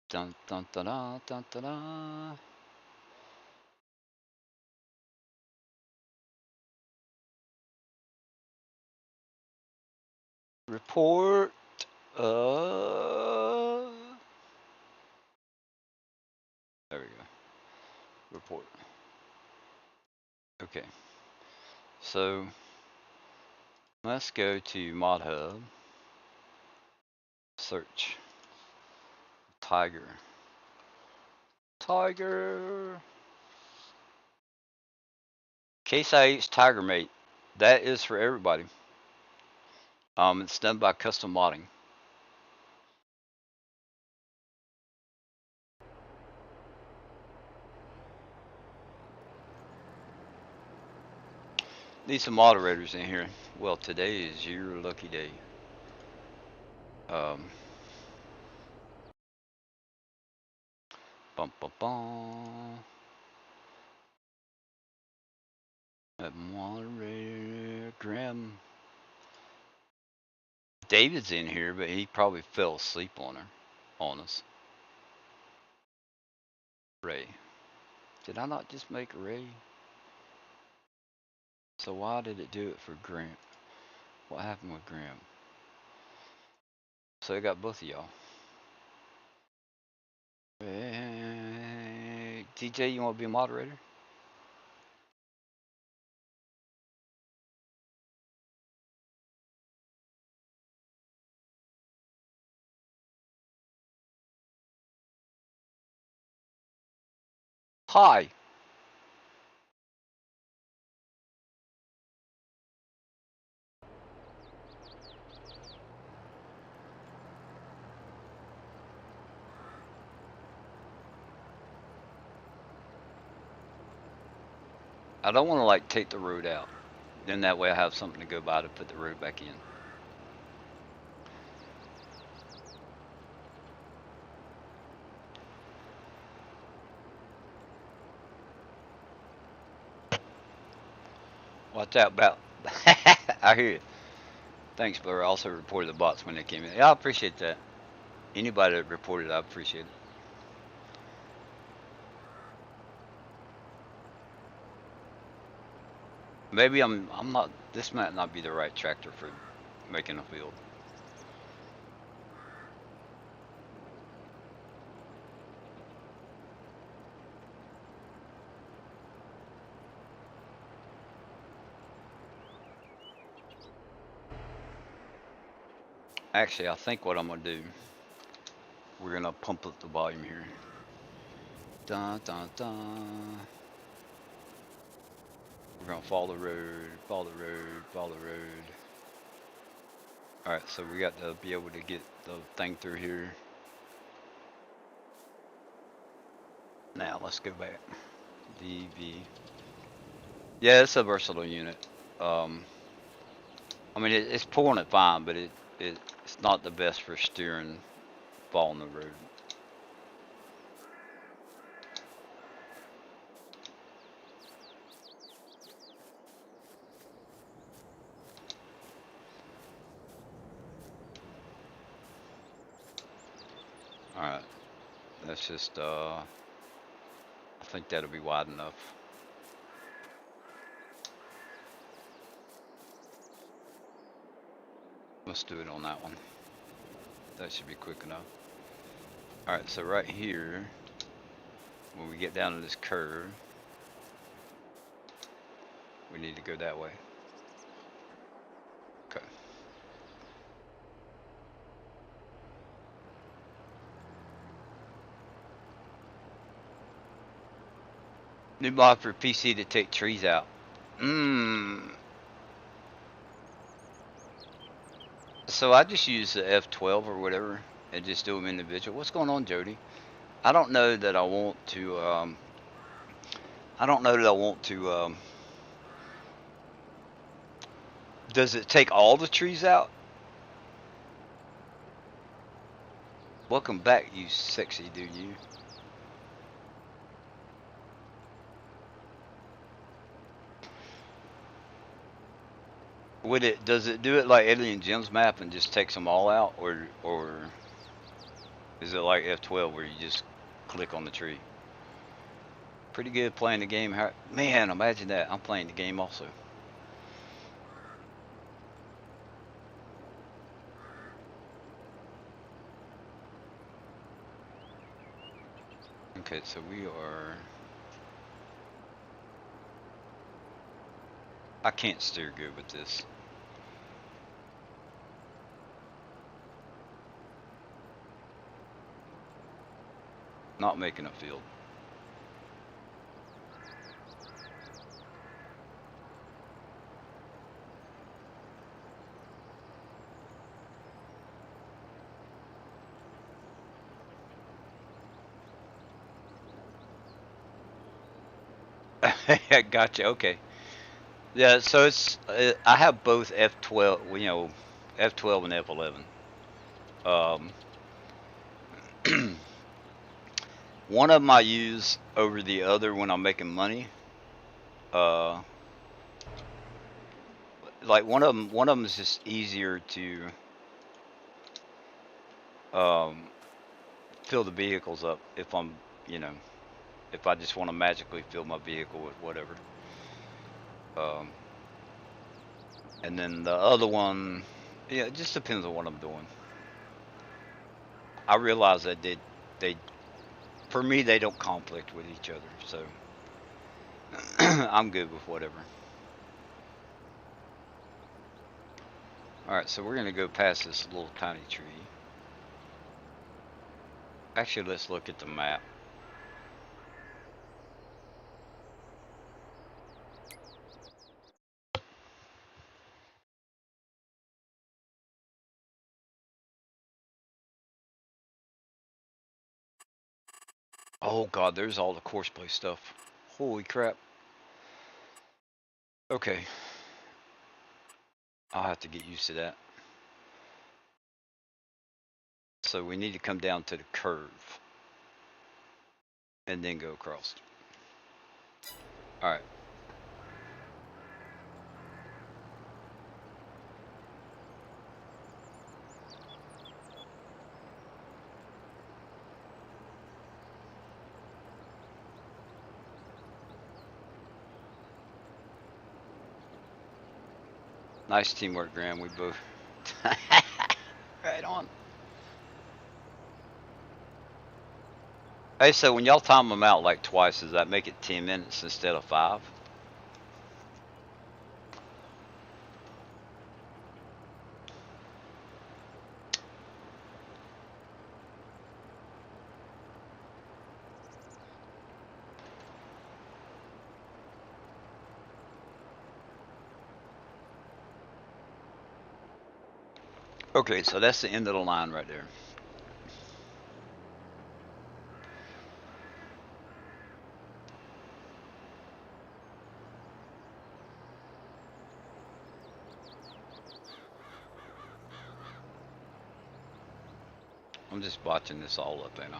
Dun dun dun dun dun dun. Dun. Report. There we go. Report. Okay. So let's go to Mod Hub. Search. Tiger. Tiger. Case IH Tiger Mate. That is for everybody. It's done by custom modding. Need some moderators in here. Well, today is your lucky day. Um, bum bum bum. That moderator, Graham. David's in here, but he probably fell asleep on us. Ray. Did I not just make Ray? So why did it do it for Graham? What happened with Graham? So I got both of y'all. Hey, DJ, you want to be a moderator? Hi. I don't want to like take the road out. Then that way I have something to go by to put the road back in. Watch out about. I hear you. Thanks, Blur. I also reported the bots when they came in. Yeah, I appreciate that. Anybody that reported, I appreciate it. Maybe I'm not. This might not be the right tractor for making a field. Actually, I think what I'm gonna do, we're gonna pump up the volume here. Dun dun dun. We're gonna follow the road, follow the road, follow the road. All right, so we got to be able to get the thing through here. Now let's go back. DV. Yeah, it's a versatile unit. I mean, it's pulling it fine, but it's not the best for steering following the road. All right, let's just. I think that'll be wide enough. Let's do it on that one. That should be quick enough. All right, so right here, when we get down to this curve, we need to go that way. Okay. New mod for PC to take trees out. So I just use the F12 or whatever and just do them individual. What's going on, Jody? I don't know that I want to. I don't know that I want to. Does it take all the trees out? Welcome back, you sexy dude, you. Would it? Does it do it like Alien Gems map and just takes them all out, or is it like F12 where you just click on the tree? Pretty good playing the game. Man, imagine that. I'm playing the game also. Okay, so we are. I can't steer good with this. Not making a field. Gotcha. Okay. Yeah. So it's I have both F12. F12 and F11. Um, one of them I use over the other when I'm making money. Uh, like one of them is just easier to um, fill the vehicles up if I'm, you know, if I just want to magically fill my vehicle with whatever. Um, and then the other one, yeah, it just depends on what I'm doing. I realize that they for me they don't conflict with each other, so I'm good with whatever. All right, so we're gonna go past this little tiny tree. Actually, let's look at the map. Oh God, there's all the course play stuff. Holy crap. Okay, I'll have to get used to that. So we need to come down to the curve and then go across. All right. Nice teamwork, Graham. We both. Right on. Hey, so when y'all time them out like twice, does that make it 10 minutes instead of 5? Okay, so that's the end of the line right there. I'm just watching this all up, ain't I?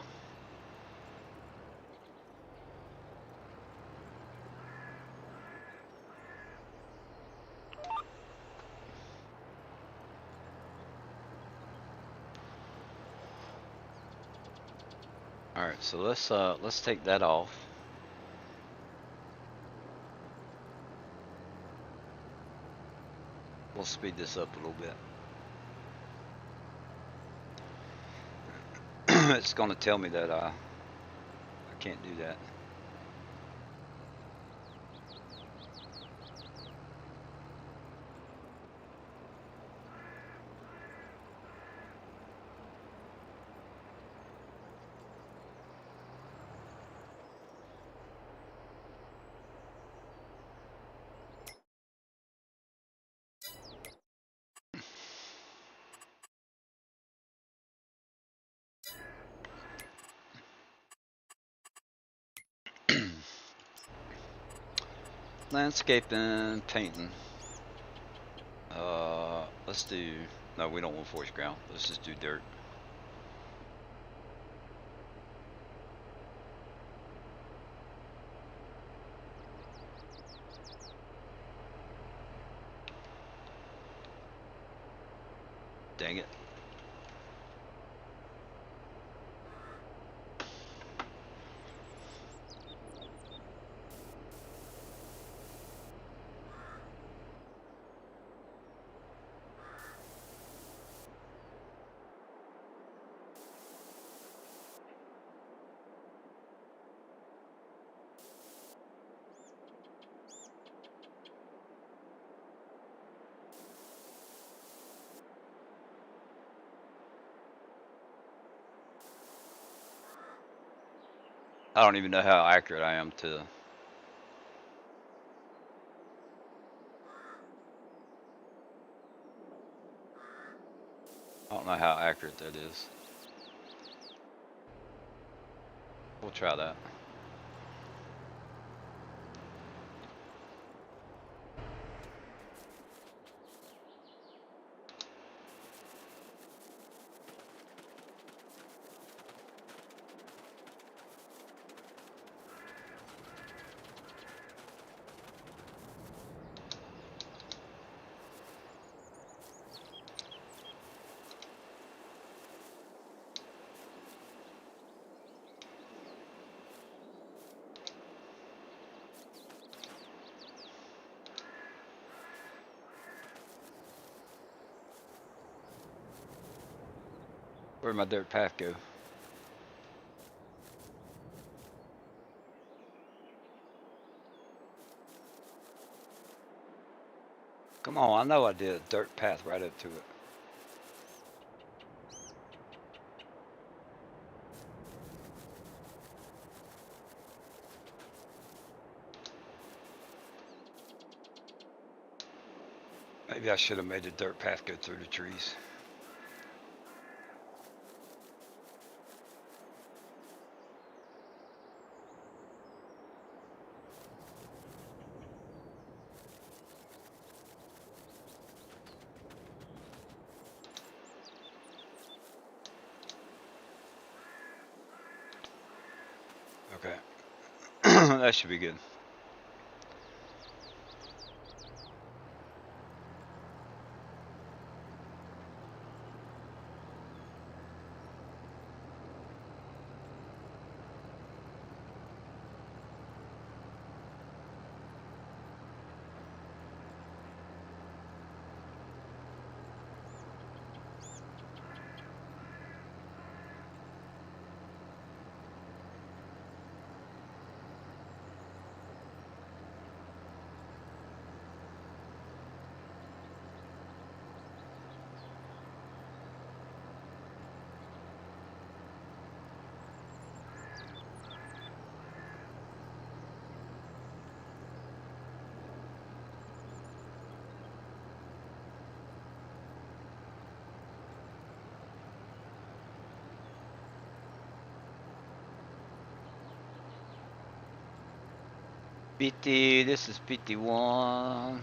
All right, so let's take that off. We'll speed this up a little bit. It's gonna tell me that I can't do that. Landscaping, painting. Let's do. No, we don't want forest ground. Let's just do dirt. Dang it. I don't even know how accurate I am to. I don't know how accurate that is. We'll try that. Where'd my dirt path go? Come on, I know I did a dirt path right up to it. Maybe I should have made the dirt path go through the trees. Okay. That should be good. PT, this is PT1.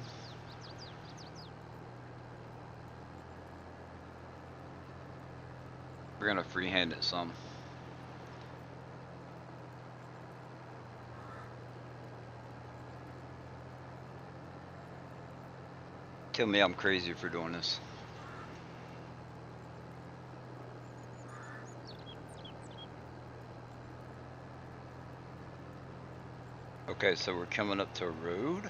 We're gonna freehand it some. Tell me I'm crazy for doing this. Okay, so we're coming up to a road.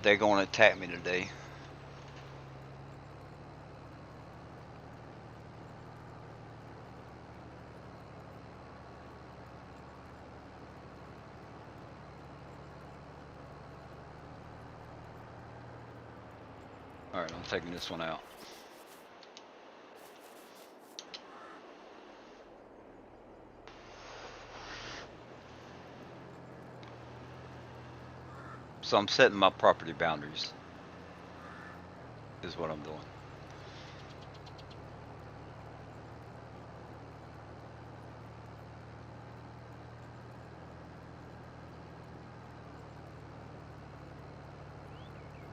They're gonna attack me today. Alright, I'm taking this one out. So I'm setting my property boundaries, is what I'm doing.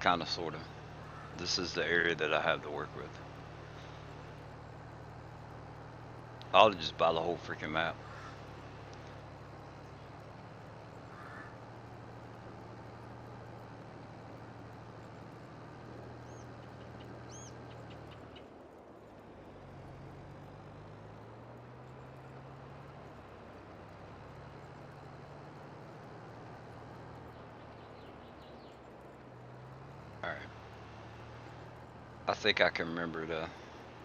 Kinda, sorta. This is the area that I have to work with. I'll just buy the whole freaking map. Alright. I think I can remember to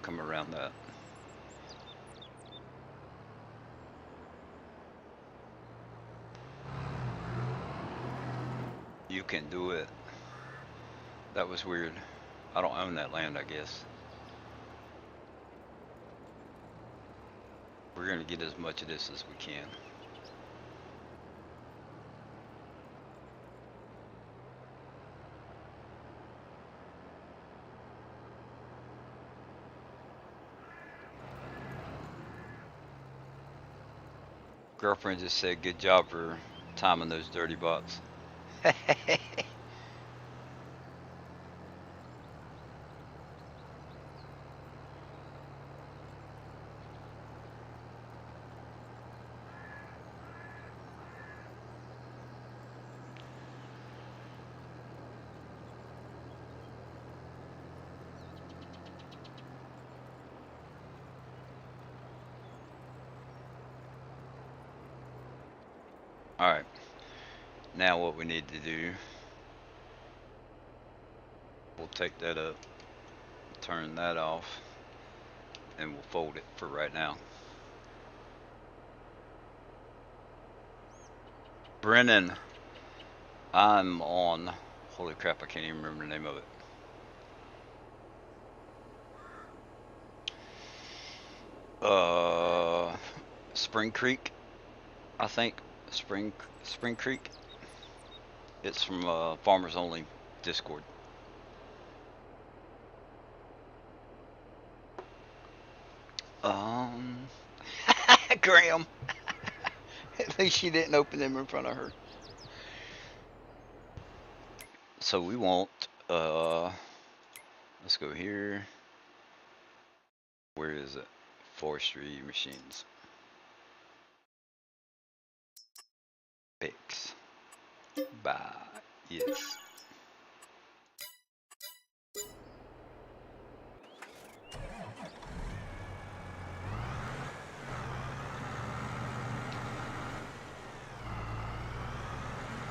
come around that. You can do it. That was weird. I don't own that land, I guess. We're gonna get as much of this as we can. Girlfriend just said good job for Timing those dirty bots. Alright, now what we need to do, we'll take that up, turn that off, and we'll fold it for right now. Brennan, I'm on, holy crap, I can't even remember the name of it. Spring Creek, I think. Spring Creek. It's from Farmers Only Discord. Graham. At least she didn't open them in front of her. So we want, let's go here. Where is it? Forestry machines. Fix. Buy. Yes.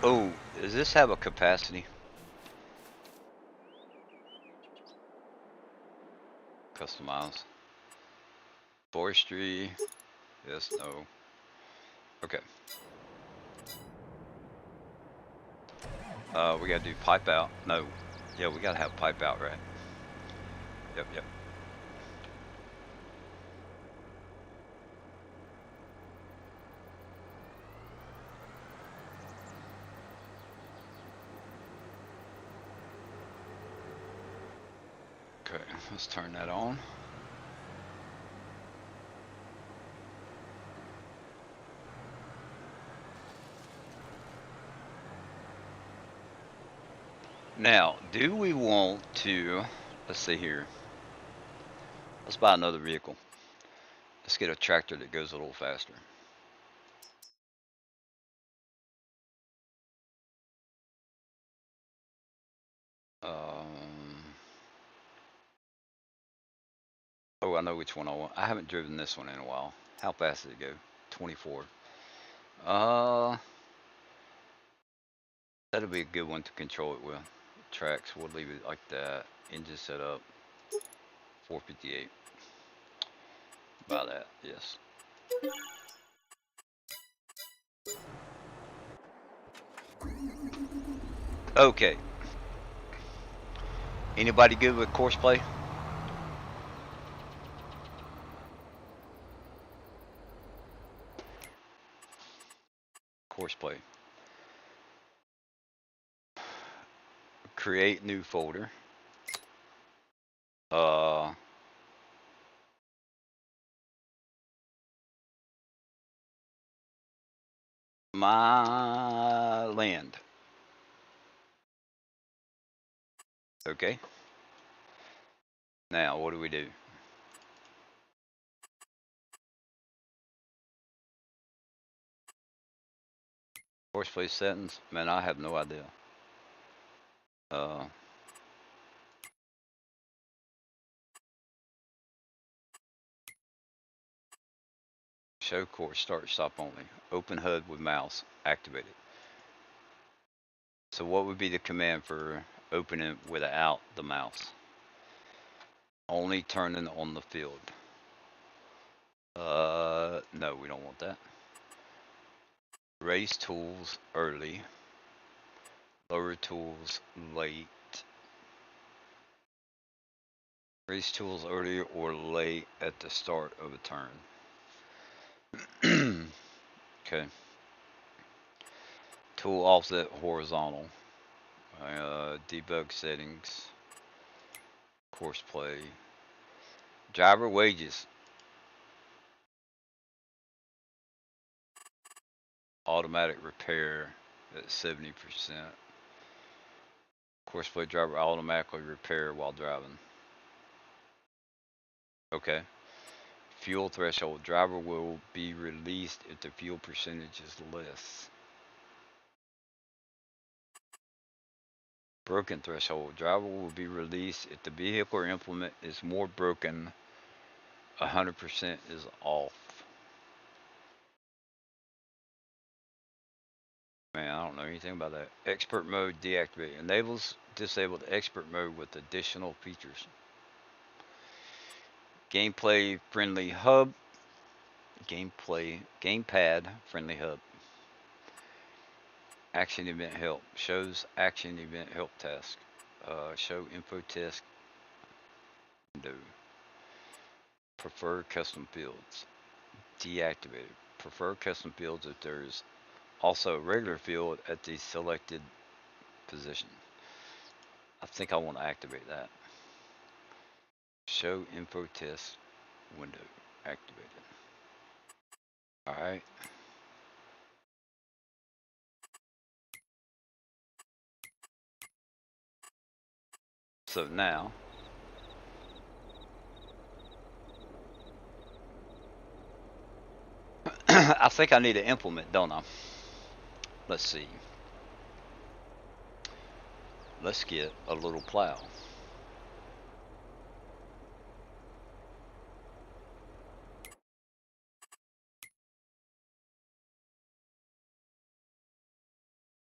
Oh, does this have a capacity? Customize. Forestry. Yes, no. Okay. We gotta do pipe out. No. Yeah, we gotta have pipe out, right? Yep, yep. Okay, let's turn that on. Now, do we want to, let's see here. Let's buy another vehicle. Let's get a tractor that goes a little faster. Oh, I know which one I want. I haven't driven this one in a while. How fast did it go? 24. That'll be a good one to control it with. Tracks, we'll leave it like that. Engine setup, 458. Buy that, yes. Okay. Anybody good with course play? Course play. Create new folder. My land. Okay. Now, what do we do? Course play settings? Man, I have no idea. Show course, start, stop only. Open HUD with mouse, activated. So what would be the command for opening without the mouse? Only turning on the field. No, we don't want that. Raise tools early. Lower tools late. Raise tools early or late at the start of a turn. Okay. Tool offset horizontal. Debug settings. Course play. Driver wages. automatic repair at 70%. Course play driver automatically repair while driving. Okay. Fuel threshold. Driver will be released if the fuel percentage is less. Broken threshold. Driver will be released if the vehicle or implement is more broken. 100% is off. Man, I don't know anything about that. Expert mode deactivate. Enables disabled expert mode with additional features. Gameplay friendly hub. Gamepad friendly hub. Action event help. Shows action event help task. Show info task window. Prefer custom fields. Deactivated. Prefer custom fields if there's also a regular field at the selected position. I think I want to activate that. Show info test window activated. Alright. So now I think I need to implement, don't I? Let's see. Let's get a little plow.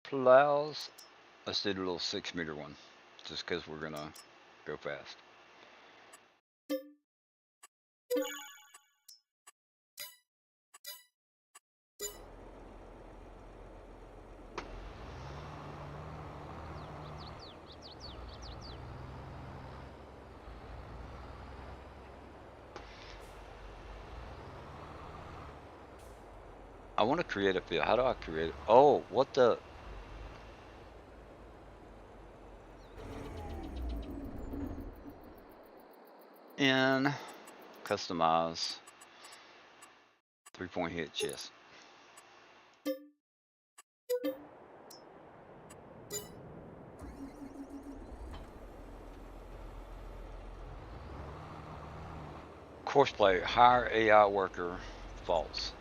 Plows. Let's do the little 6-meter one. Just because we're gonna go fast. I want to create a field. How do I create it? Oh, what the? In customize 3-point hit chest. Course play. Hire AI worker. False.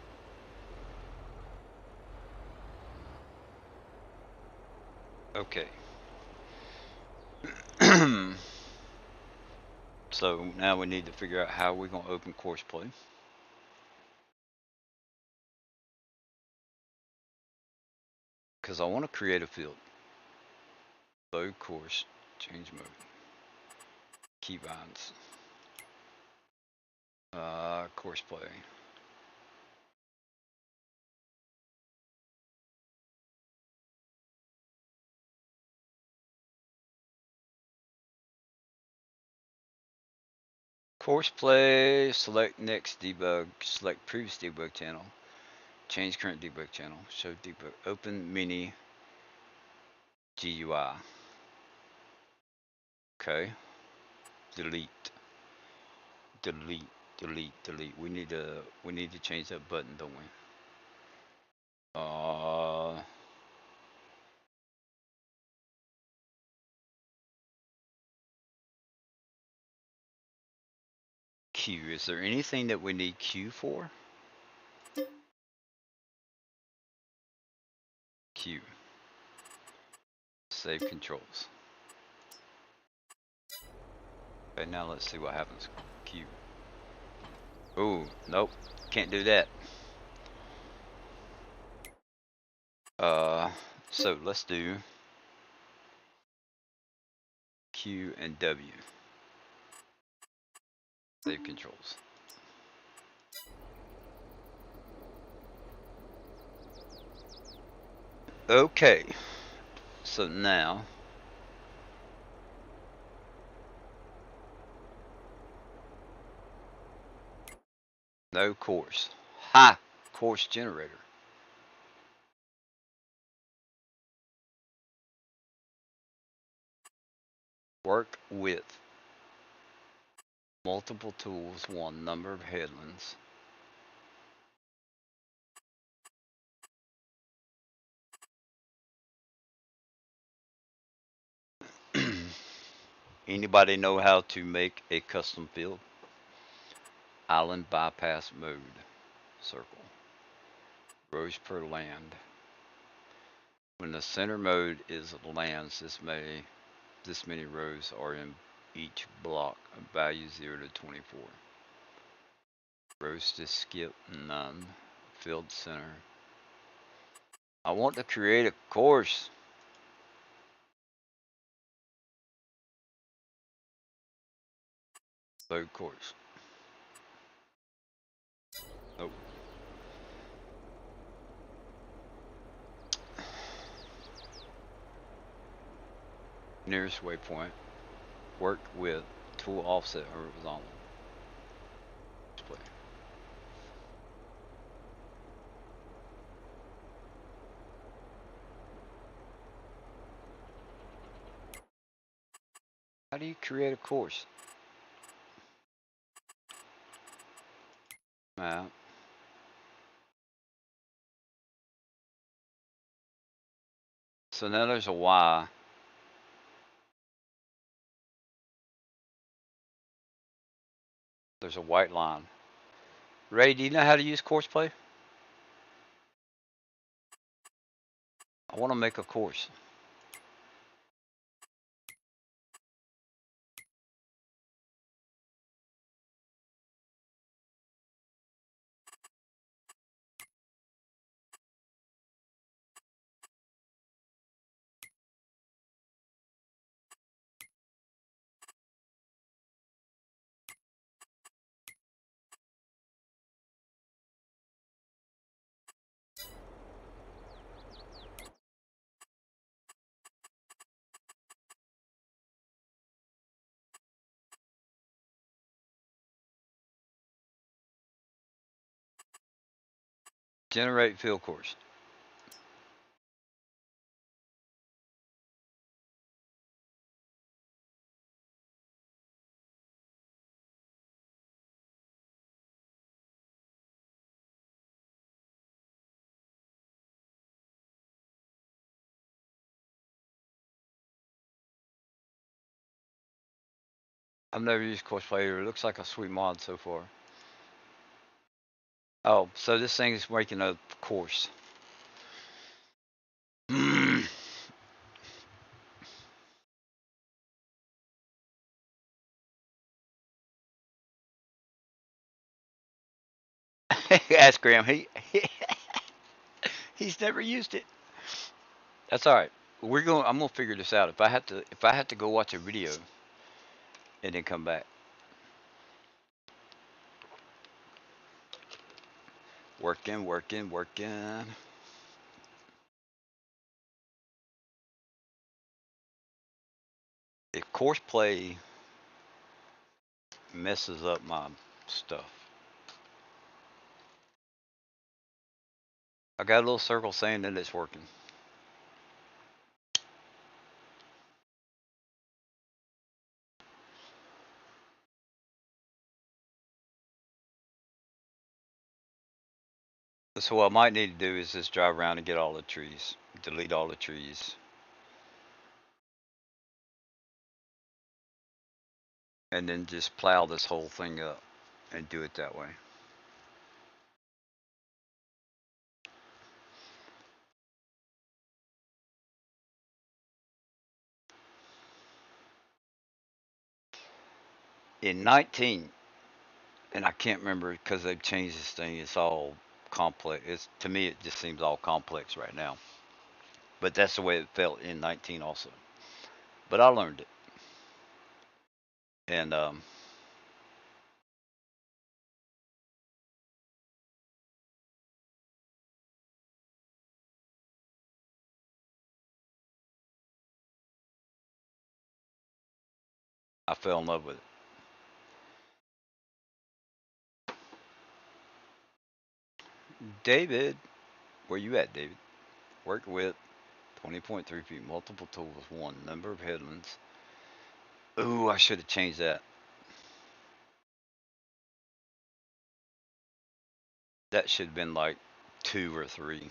Okay. So now we need to figure out how we're going to open course play. Because I want to create a field. Load course. Change mode. Keybinds. Course play. Course play. Select next debug. Select previous debug channel. Change current debug channel. Show debug. Open mini GUI. Okay. Delete. Delete. Delete. Delete. We need to change that button, don't we? Q. Is there anything that we need Q for? Q. Save controls. Okay, now let's see what happens. Q. Oh, nope. Can't do that. So let's do Q and W. Save controls. Okay. So now no course. Ha! Course generator. Work with multiple tools, one number of headlands. Anybody know how to make a custom field? Island bypass mode. Circle. Rows per land. When the center mode is lands, this many rows are in each block. Value 0 to 24. Rows to skip, none. Field center. I want to create a course. Load course. Nope. Nearest waypoint. Work with tool offset horizontal. Display. How do you create a course? Map. So now there's a Y. There's a white line. Ray, do you know how to use course play? I want to make a course. Generate field course. I've never used course play either. It looks like a sweet mod so far. Oh, so this thing is making a course. Ask Graham. He's never used it. That's all right. I'm gonna figure this out. If I had to go watch a video and then come back. Working, working, working. If course play messes up my stuff, I got a little circle saying that it's working. So what I might need to do is just drive around and get all the trees, delete all the trees, and then just plow this whole thing up and do it that way. In 19, and I can't remember because they've changed this thing. It's all complex. It's to me, it just seems all complex right now. But that's the way it felt in 19 also. But I learned it, and I fell in love with it. David, where you at, David? Work with 20.3 feet, multiple tools, one number of headlands. Ooh, I should have changed that. That should have been like 2 or 3.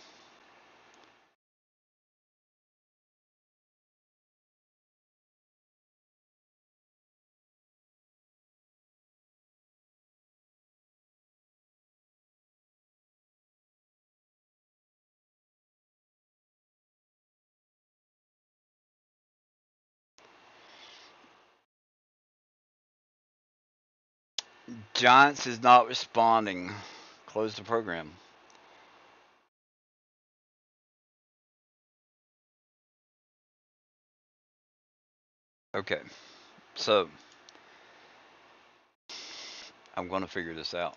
Giants is not responding. Close the program. Okay, so I'm gonna figure this out.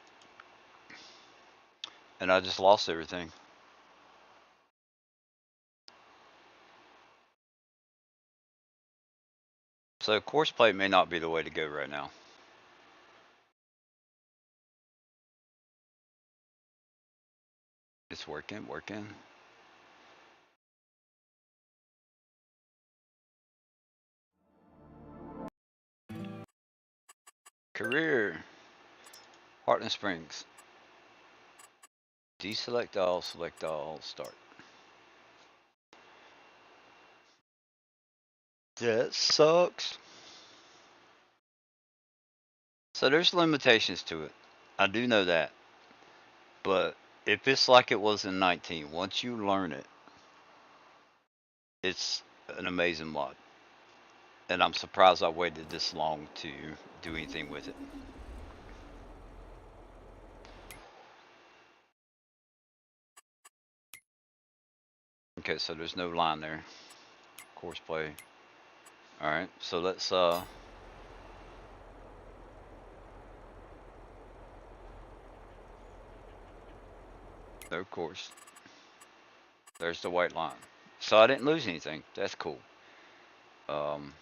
And I just lost everything. So course play may not be the way to go right now. It's working. Career, Heartland Springs. Deselect all, select all, start. That sucks. So there's limitations to it. I do know that. But if it's like it was in 19, once you learn it, it's an amazing mod. And I'm surprised I waited this long to do anything with it. Okay, so there's no line there. Course play. Alright, so let's no course. There's the white line. So I didn't lose anything. That's cool. Um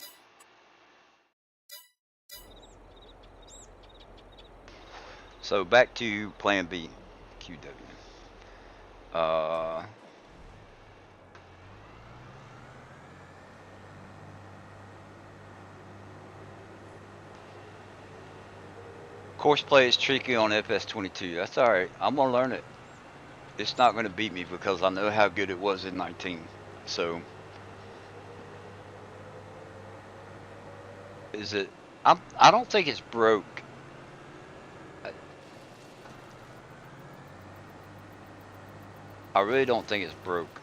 so back to plan B. QW. Uh Course play is tricky on FS22. That's alright. I'm gonna learn it. It's not gonna beat me because I know how good it was in 19. So is it I don't think it's broke. I really don't think it's broke.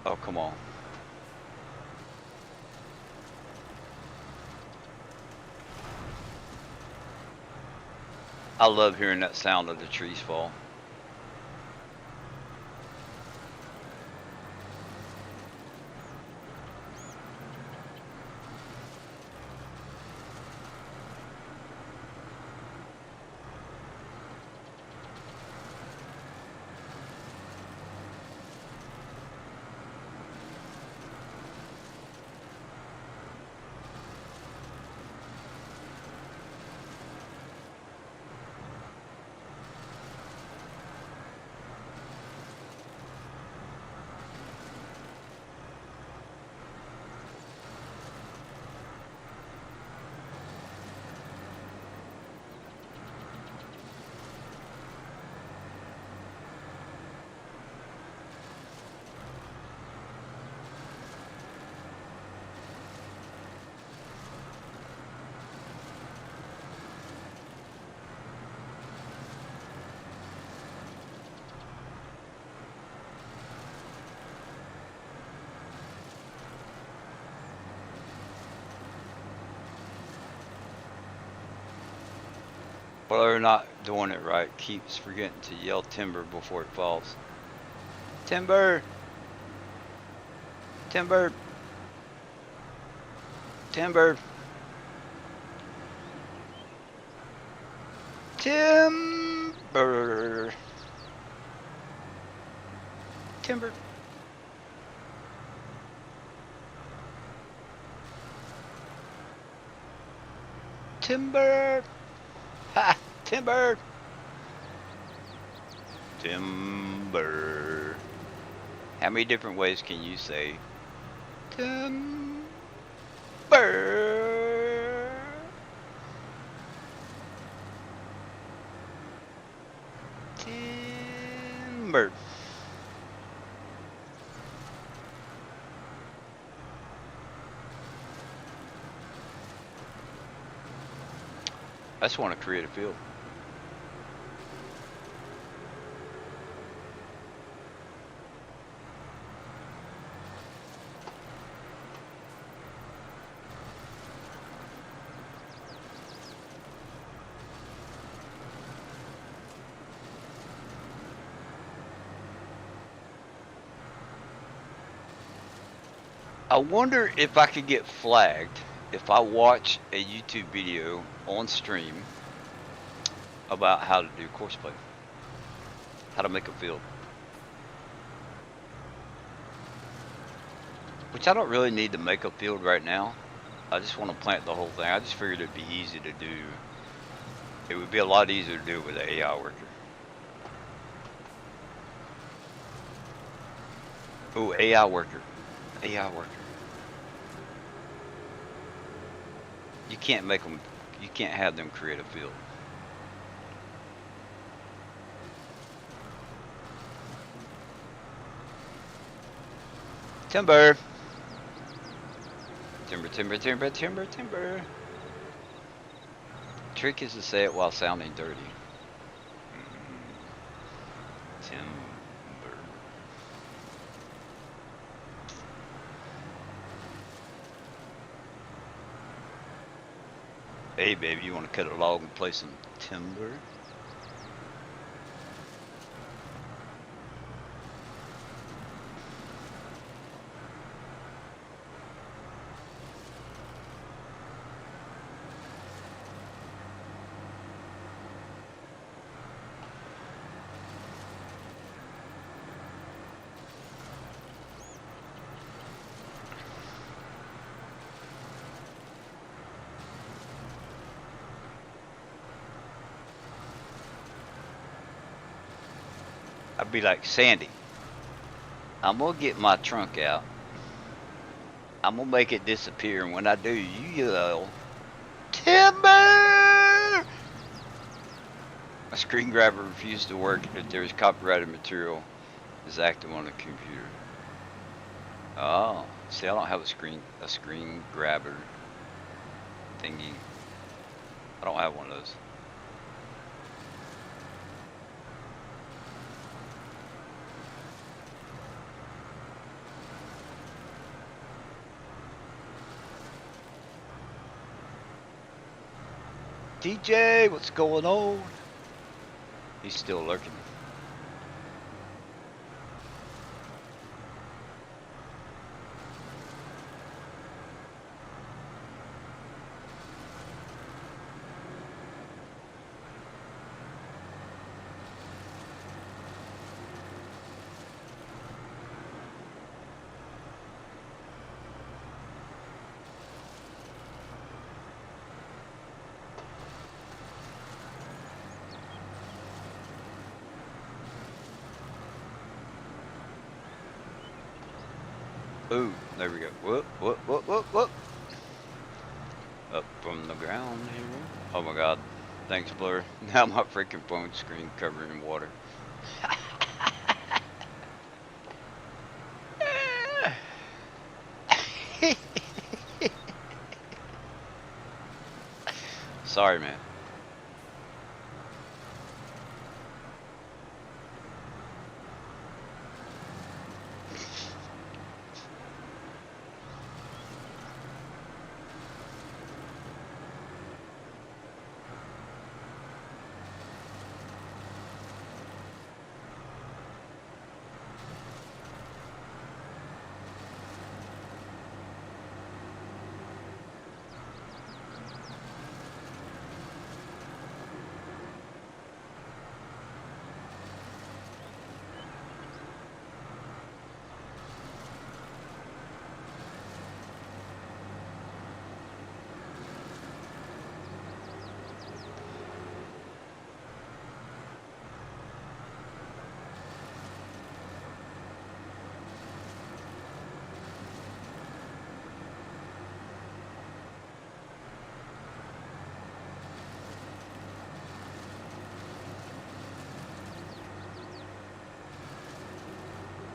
Oh, come on. I love hearing that sound of the trees fall. Well, they're not doing it right. Keeps forgetting to yell timber before it falls. Timber! Timber! Timber! Timber! Timber! Timber! Ha! Timber! Timber. How many different ways can you say timber? Timber. I just want to create a field. I wonder if I could get flagged if I watch a YouTube video on stream about how to do course play, how to make a field. Which I don't really need to make a field right now. I just want to plant the whole thing. I just figured it'd be easy to do. It would be a lot easier to do with an AI worker. Oh, AI worker. AI worker. You can't make them, you can't have them create a field. Timber. Timber, timber, timber, timber, timber. Trick is to say it while sounding dirty. Timber. Hey, baby, you want to cut a log and play some timber? I'd be like, Sandy, I'm gonna get my trunk out. I'm gonna make it disappear, and when I do, you yell, Timber! My screen grabber refused to work if there is copyrighted material is active on the computer. Oh, see, I don't have a screen grabber thingy. I don't have one of those. DJ, what's going on? He's still lurking. Ooh, there we go. Whoop, whoop, whoop, whoop, whoop. Up from the ground here. Oh my god. Thanks, Blur. Now my freaking phone screen covered in water. Sorry, man.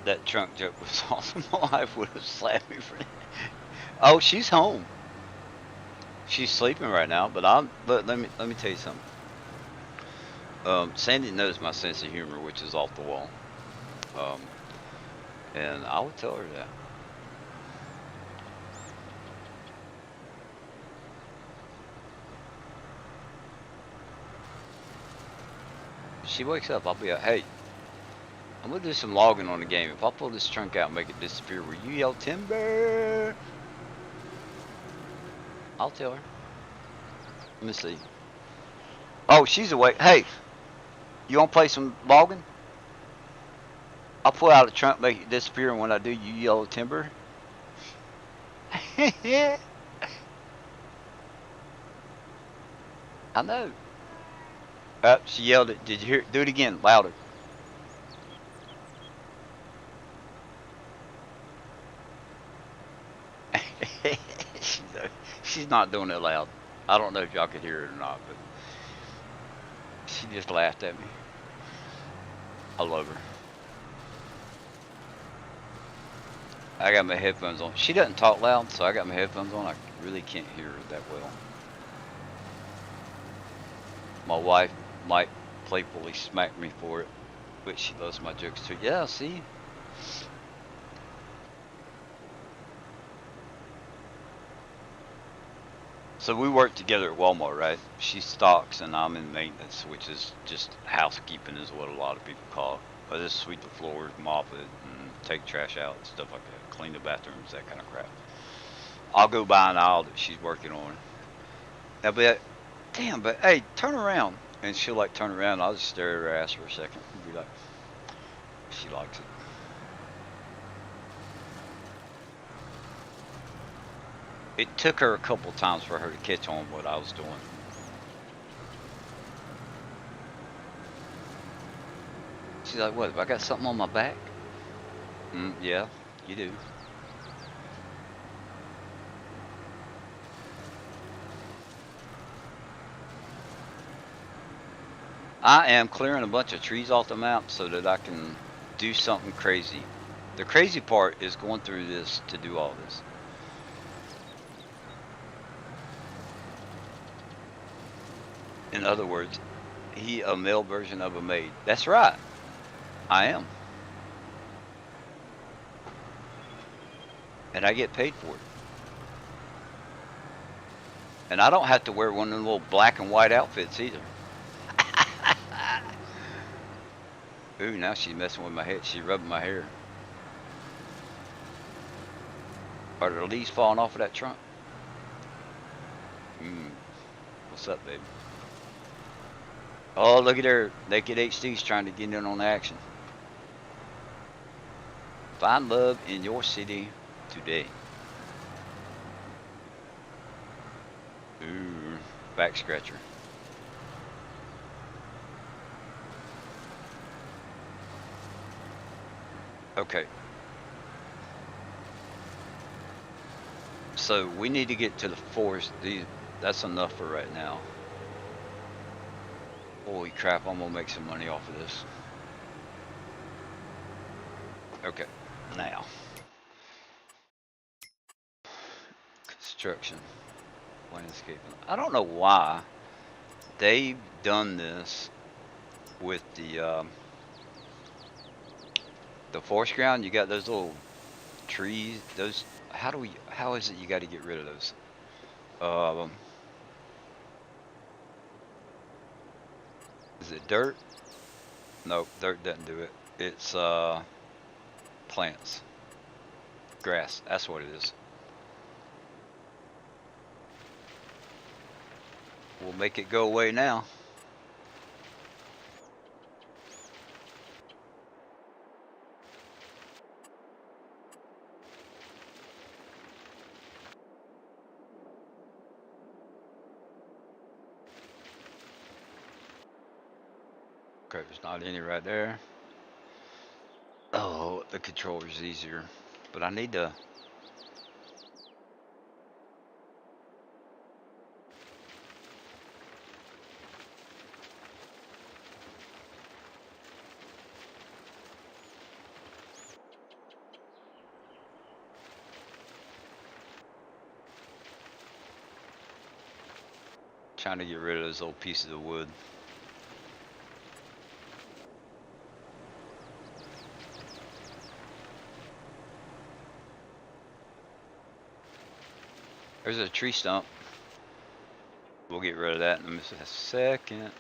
That trunk joke was awesome. My wife would have slapped me for that. Oh, she's home. She's sleeping right now, but let me tell you something. Sandy knows my sense of humor, which is off the wall. And I would tell her that. If she wakes up, I'll be like, hey, I'm gonna do some logging on the game. If I pull this trunk out and make it disappear, will you yell timber? I'll tell her. Let me see. Oh, she's awake. Hey, you wanna play some logging? I'll pull out the trunk, make it disappear, and when I do, you yell timber. I know. She yelled it. Did you hear it? Do it again, louder. she's, she's not doing it loud. I don't know if y'all could hear it or not, but she just laughed at me. I love her. I got my headphones on. She doesn't talk loud, so I got my headphones on. I really can't hear her that well. My wife might playfully smack me for it, but she loves my jokes too. Yeah, see? So we work together at Walmart, right? She stocks and I'm in maintenance, which is just housekeeping is what a lot of people call it. I just sweep the floors, mop it, and take trash out, stuff like that. Clean the bathrooms, that kind of crap. I'll go by an aisle that she's working on. I'll be like, damn, but hey, turn around. And she'll like turn around, and I'll just stare at her ass for a second and be like, she likes it. It took her a couple times for her to catch on what I was doing. She's like, what, have I got something on my back? Yeah, you do. I am clearing a bunch of trees off the map so that I can do something crazy. The crazy part is going through this to do all this. In other words, he a male version of a maid. That's right. I am. And I get paid for it. And I don't have to wear one of them little black and white outfits either. Ooh, now she's messing with my head. She's rubbing my hair. Are the leaves falling off of that trunk? What's up, baby? Oh, look at her. Naked HD's trying to get in on the action. Find love in your city today. Ooh, back scratcher. Okay. So we need to get to the forest. That's enough for right now. Holy crap, I'm gonna make some money off of this. Okay, now. Construction. Landscaping. I don't know why they've done this with the forest ground. You got those little trees. Those. How is it you got to get rid of those? Um, is it dirt? No, dirt doesn't do it. It's plants, grass. That's what it is. We'll make it go away now. Okay, there's not any right there. Oh, the controller's easier, but I need to. Trying to get rid of those old pieces of wood. There's a tree stump. We'll get rid of that in a second.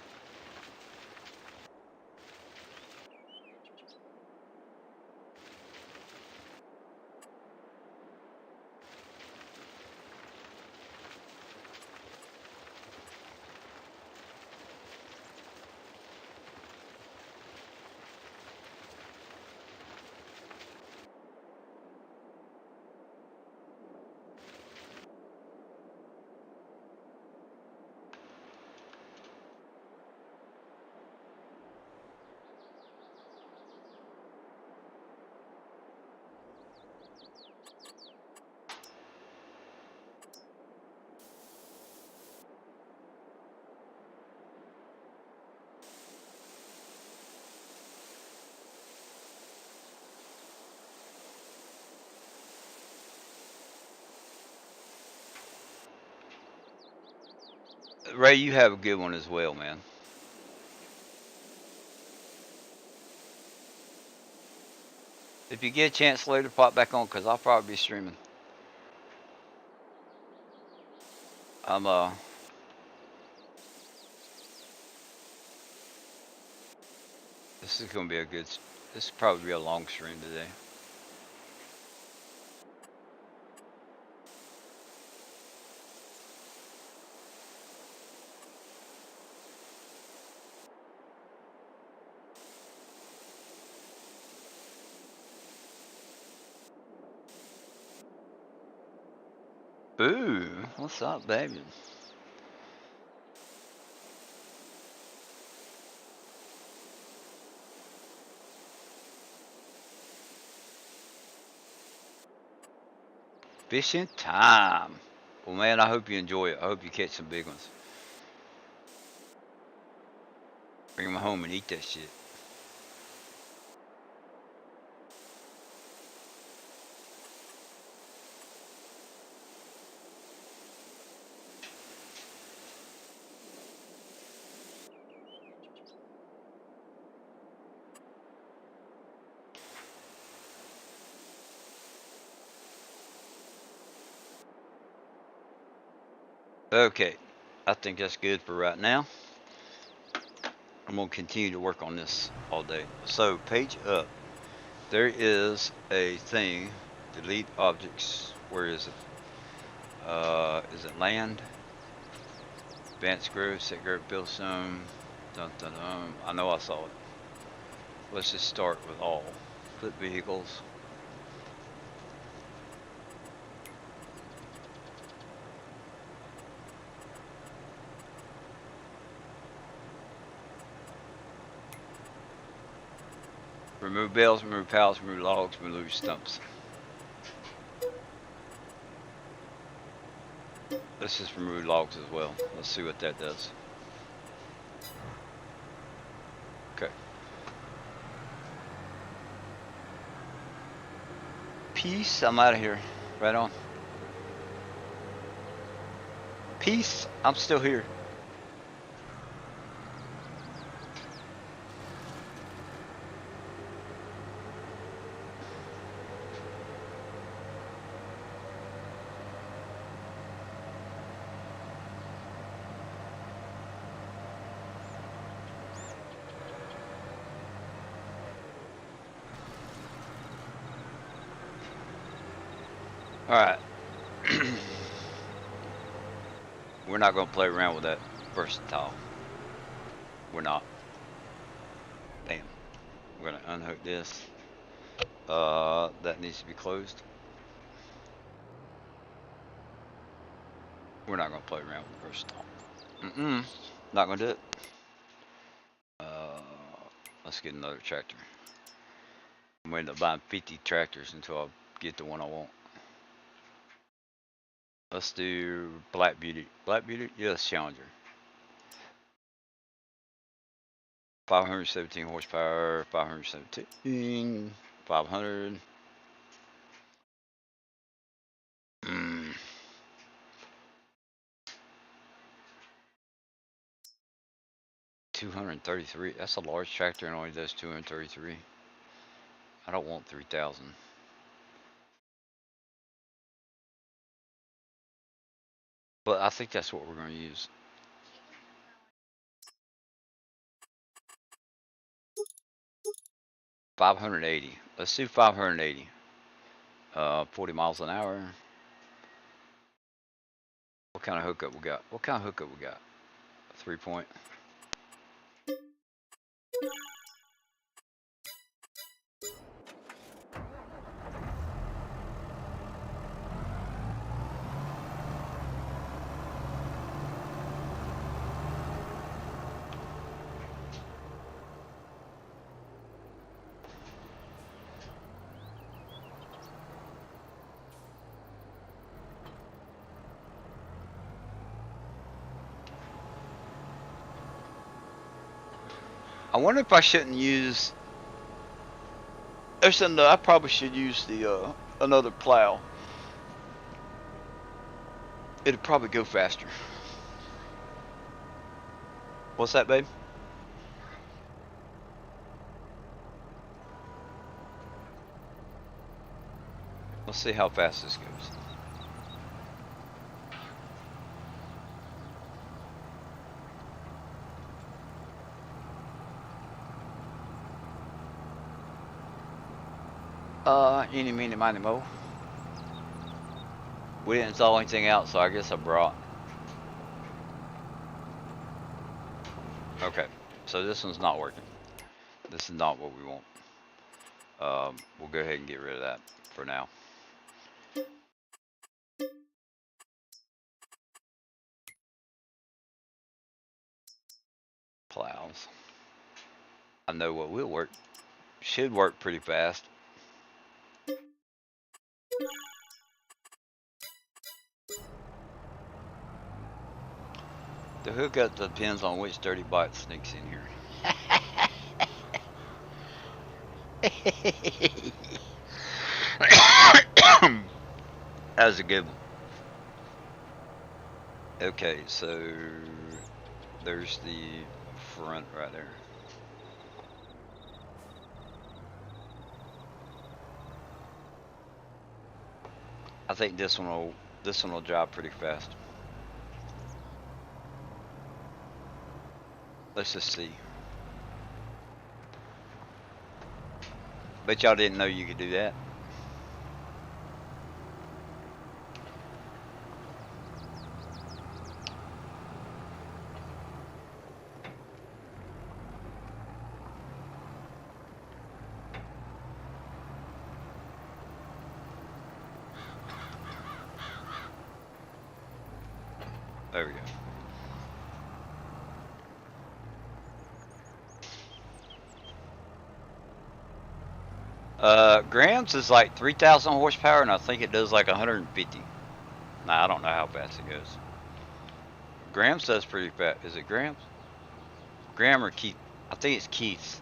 Ray, you have a good one as well, man. If you get a chance later, pop back on because I'll probably be streaming. I'm This is gonna be a good. This is probably a long stream today. Boo! What's up, baby? Fishing time. Well, man, I hope you enjoy it. I hope you catch some big ones. Bring them home and eat that shit. Okay, I think that's good for right now. I'm gonna continue to work on this all day. So, page up. There is a thing. Delete objects. Where is it? Is it land? Advanced growth, set growth, build some. Dun, dun, dun. I know I saw it. Let's just start with all. Flip vehicles. Remove bales, remove pallets, remove logs, remove stumps. Let's just remove logs as well. Let's see what that does. Okay. Peace, I'm out of here. Right on. Peace, I'm still here. Alright. We're not going to play around with that versatile. We're not. Damn. We're going to unhook this. That needs to be closed. We're not going to play around with versatile. Not going to do it. Let's get another tractor. I'm going to end up buying 50 tractors until I get the one I want. Let's do Black Beauty. Black Beauty? Yes, Challenger. 517 horsepower, 517, 500. 233. That's a large tractor and only does 233. I don't want 3,000. But I think that's what we're going to use. $580. Let's do 580. 40 miles an hour. What kind of hookup we got? What kind of hookup we got? 3-point. I wonder if I shouldn't use. I probably should use the another plow. It'd probably go faster. What's that, babe? Let's see how fast this goes. Eeny, meeny, miny, mo. We didn't install anything out, so I guess I brought. Okay, so this one's not working. This is not what we want. We'll go ahead and get rid of that for now. Plows. I know what will work. Should work pretty fast. The hookup depends on which dirty bot sneaks in here. That was a good one. Okay, so there's the front right there. I think this one will drive pretty fast. Let's just see. Bet y'all didn't know you could do that. There we go. Grams is like 3,000 horsepower, and I think it does like 150. Nah, I don't know how fast it goes. Grams does pretty fast. Is it Grams? Graham or Keith? I think it's Keith's.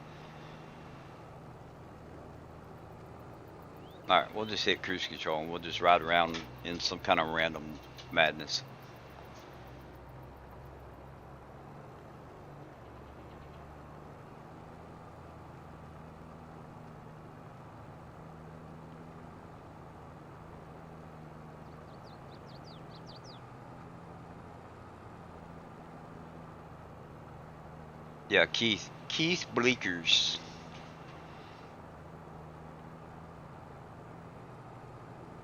Alright, we'll just hit cruise control and we'll just ride around in some kind of random madness. Yeah, Keith Bleekers.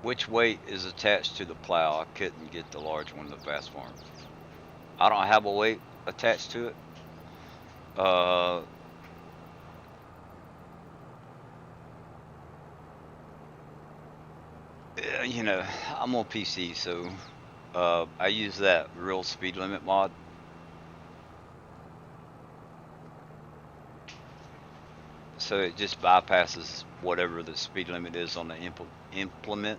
Which weight is attached to the plow? I couldn't get the large one, the fast farm. I don't have a weight attached to it. You know, I'm on PC, so I use that real speed limit mod. So it just bypasses whatever the speed limit is on the implement,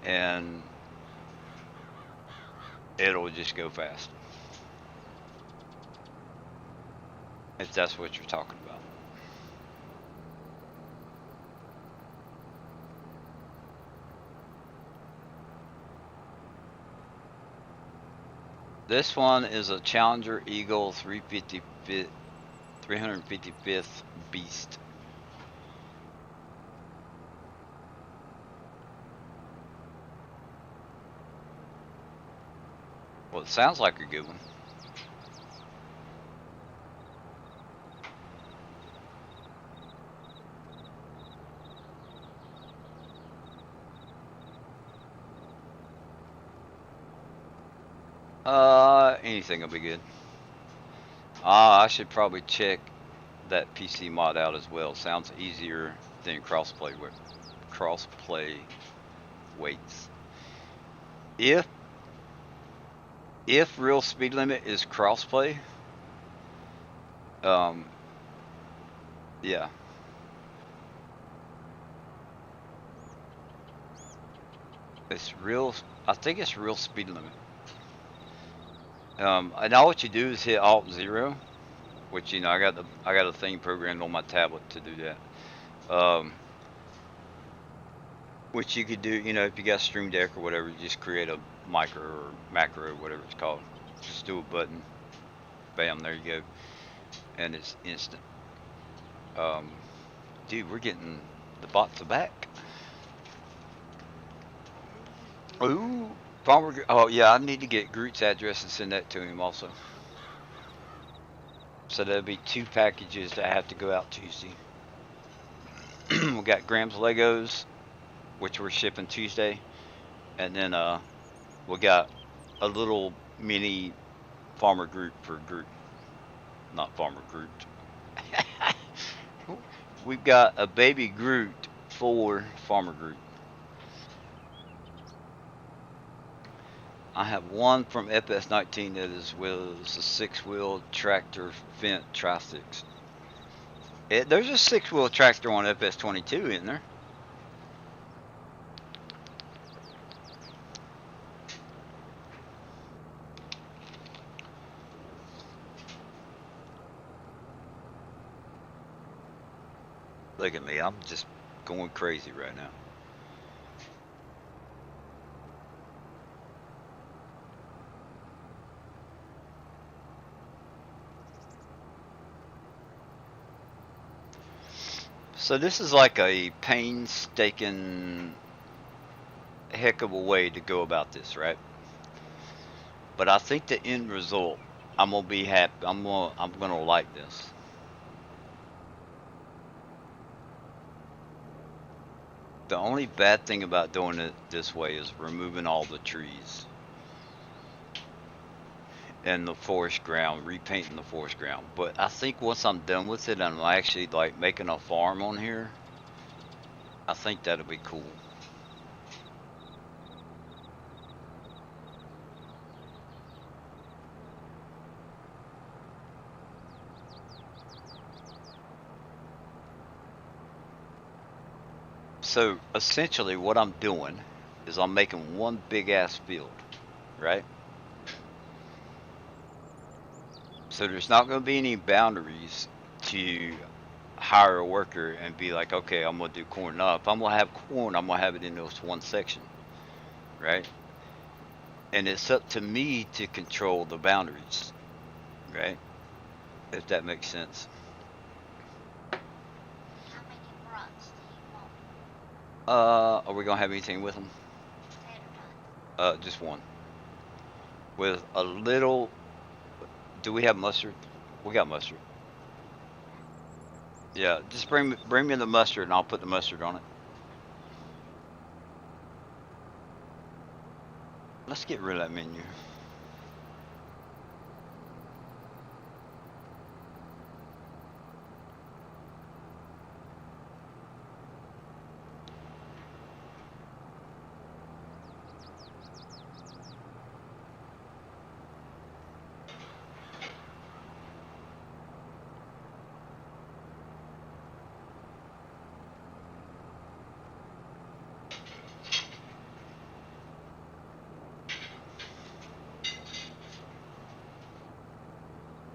and it'll just go fast. If that's what you're talking about. This one is a Challenger Eagle 355th Beast. Well, it sounds like a good one. Anything will be good. I should probably check that PC mod out as well. Sounds easier than crossplay weights. If real speed limit is crossplay, yeah. It's real. I think it's real speed limit. And all what you do is hit Alt 0, which, you know, I got a thing programmed on my tablet to do that. Which you could do, you know, if you got Stream Deck or whatever, you just create a micro or macro, whatever it's called. Just do a button. Bam, there you go. And it's instant. Um, dude, we're getting the bots are back. Ooh, Farmer. Oh yeah, I need to get Groot's address and send that to him also. So there'll be two packages that have to go out Tuesday. We got Graham's Legos, which we're shipping Tuesday, and then we got a little mini Farmer Groot for Groot, not Farmer Groot. We've got a baby Groot for Farmer Groot. I have one from FS19 that is with a six-wheel tractor Fendt Tri-Six. There's a six-wheel tractor on FS22, isn't there? Look at me, I'm just going crazy right now. So this is like a painstaking heck of a way to go about this, right? But I think the end result, I'm gonna be happy. I'm gonna like this. The only bad thing about doing it this way is removing all the trees and the forest ground, repainting the forest ground. But I think once I'm done with it and I'm actually like making a farm on here, I think that'll be cool. So essentially what I'm doing is I'm making one big ass field, right? So there's not going to be any boundaries to hire a worker and be like, okay, I'm gonna do corn. No, if I'm gonna have corn, I'm gonna have it in this one section, right? And it's up to me to control the boundaries, right? If that makes sense. Are we gonna have anything with them? Just one. With a little. Do we have mustard? We got mustard. Yeah, just bring me the mustard and I'll put the mustard on it. Let's get rid of that menu.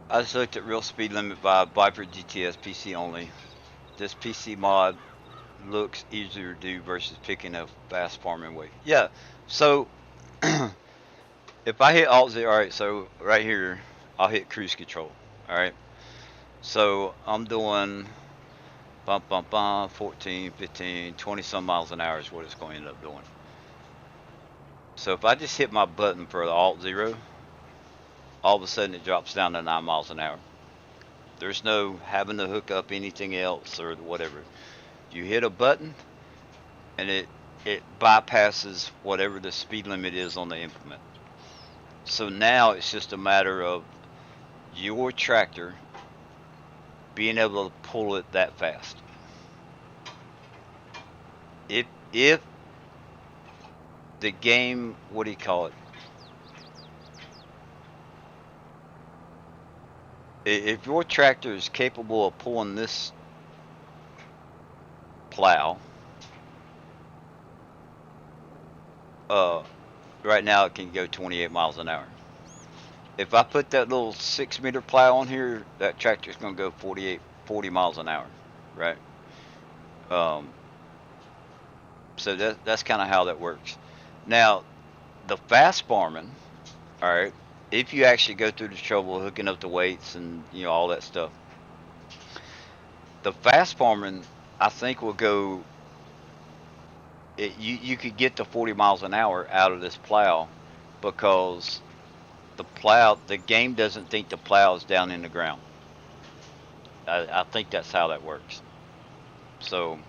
I just looked at real speed limit by Viper GTS PC only. This PC mod looks easier to do versus picking a fast farming way. Yeah, so if I hit Alt Z, alright, so right here, I'll hit cruise control. Alright, so I'm doing bump, bump, bump, 14, 15, 20 some miles an hour is what it's going to end up doing. So if I just hit my button for the Alt 0, all of a sudden it drops down to 9 miles an hour. There's no having to hook up anything else or whatever. You hit a button and it bypasses whatever the speed limit is on the implement. So now it's just a matter of your tractor being able to pull it that fast. If the game, what do you call it? If your tractor is capable of pulling this plow, right now it can go 28 miles an hour. If I put that little 6 meter plow on here, that tractor is going to go 40 miles an hour, right? Um, so that's kind of how that works. Now, the fast farming, all right. if you actually go through the trouble of hooking up the weights and all that stuff, the fast farming I think will go. You could get to 40 miles an hour out of this plow because the game doesn't think the plow is down in the ground. I think that's how that works. So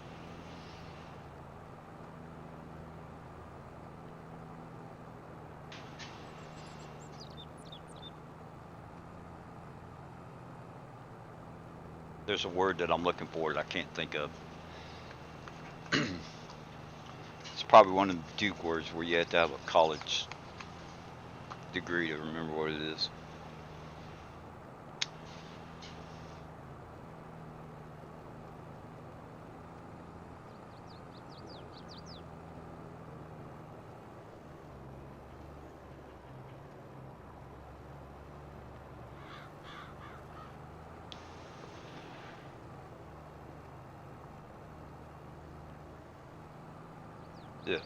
there's a word that I'm looking for that I can't think of. It's probably one of the Duke words where you have to have a college degree to remember what it is. Yeah.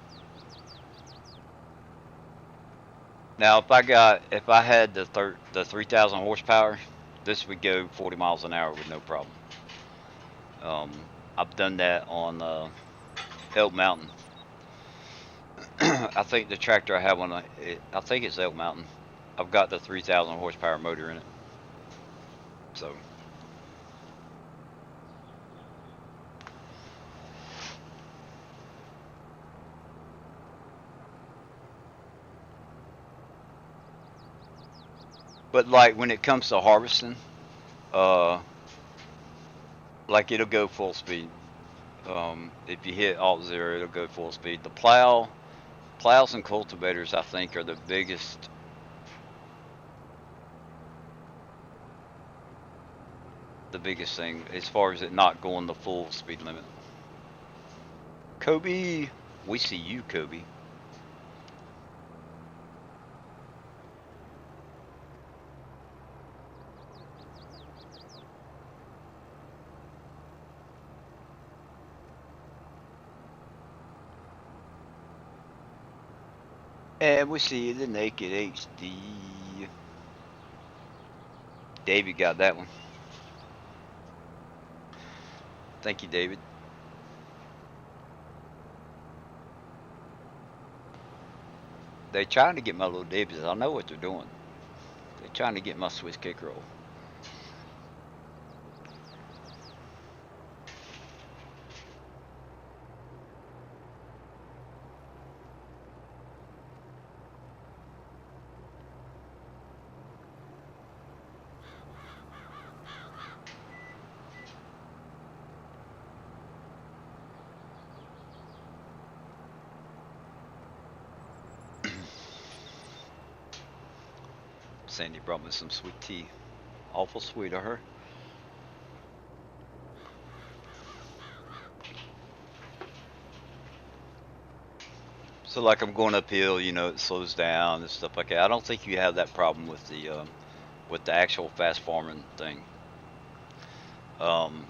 Now, if I had the 3,000 horsepower, this would go 40 miles an hour with no problem. I've done that on Elk Mountain. I think the tractor I have I think it's Elk Mountain. I've got the 3,000 horsepower motor in it. So, but like when it comes to harvesting, uh, like it'll go full speed. If you hit alt zero, it'll go full speed. Plows and cultivators, I think, are the biggest thing as far as it not going the full speed limit. Kobe, we see you, Kobe. And we see the naked HD. David got that one. Thank you, David. They trying to get my little Davies. I know what they're doing. They're trying to get my Swiss cake roll. Sandy brought me some sweet tea. Awful sweet of her. So like I'm going uphill, it slows down and stuff like that. I don't think you have that problem with the actual fast farming thing. Um,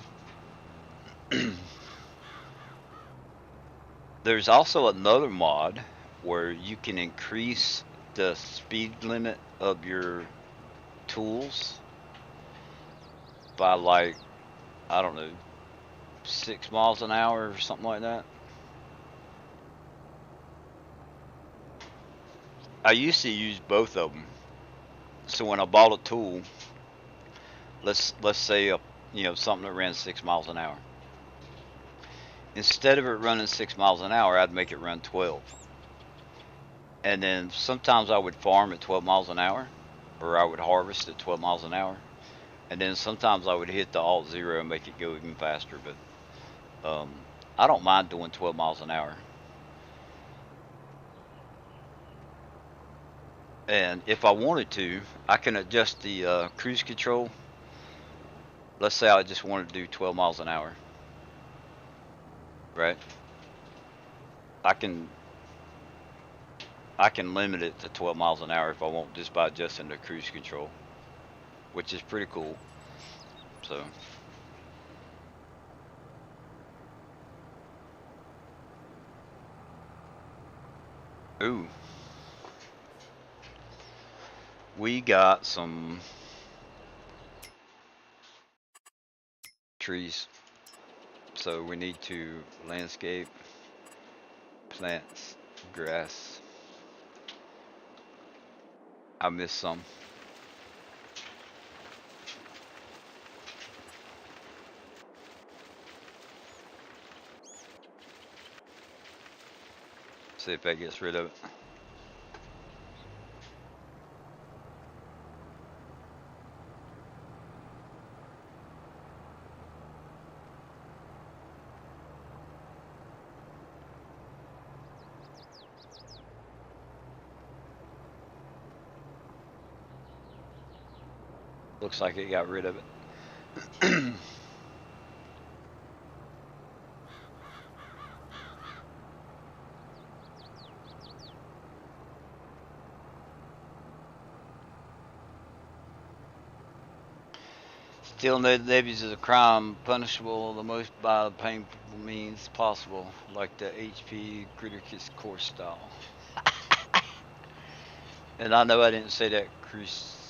there's also another mod where you can increase the speed limit of your tools by like, I don't know, 6 miles an hour or something like that. I used to use both of them. So when I bought a tool, let's say something that ran 6 miles an hour. Instead of it running 6 miles an hour, I'd make it run 12. And then sometimes I would farm at 12 miles an hour, or I would harvest at 12 miles an hour. And then sometimes I would hit the alt zero and make it go even faster. But I don't mind doing 12 miles an hour. And if I wanted to, I can adjust the cruise control. Let's say I just wanted to do 12 miles an hour, right? I can limit it to 12 miles an hour if I want, just by adjusting the cruise control, which is pretty cool. So ooh, we got some trees, so we need to landscape, plants, grass. I missed some. See if that gets rid of it. Looks like it got rid of it. Still, navies is a crime punishable the most by the painful means possible, like the HP Criticus course style. And I know I didn't say that, Chris.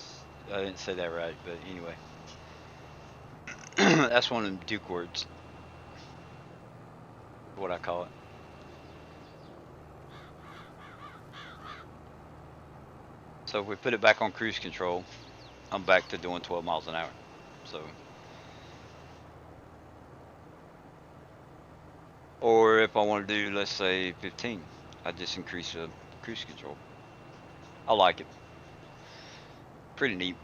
I didn't say that right, but anyway. That's one of them Duke words. What I call it. So if we put it back on cruise control, I'm back to doing 12 miles an hour. So, or if I want to do, let's say 15, I just increase the cruise control. I like it. Pretty neat.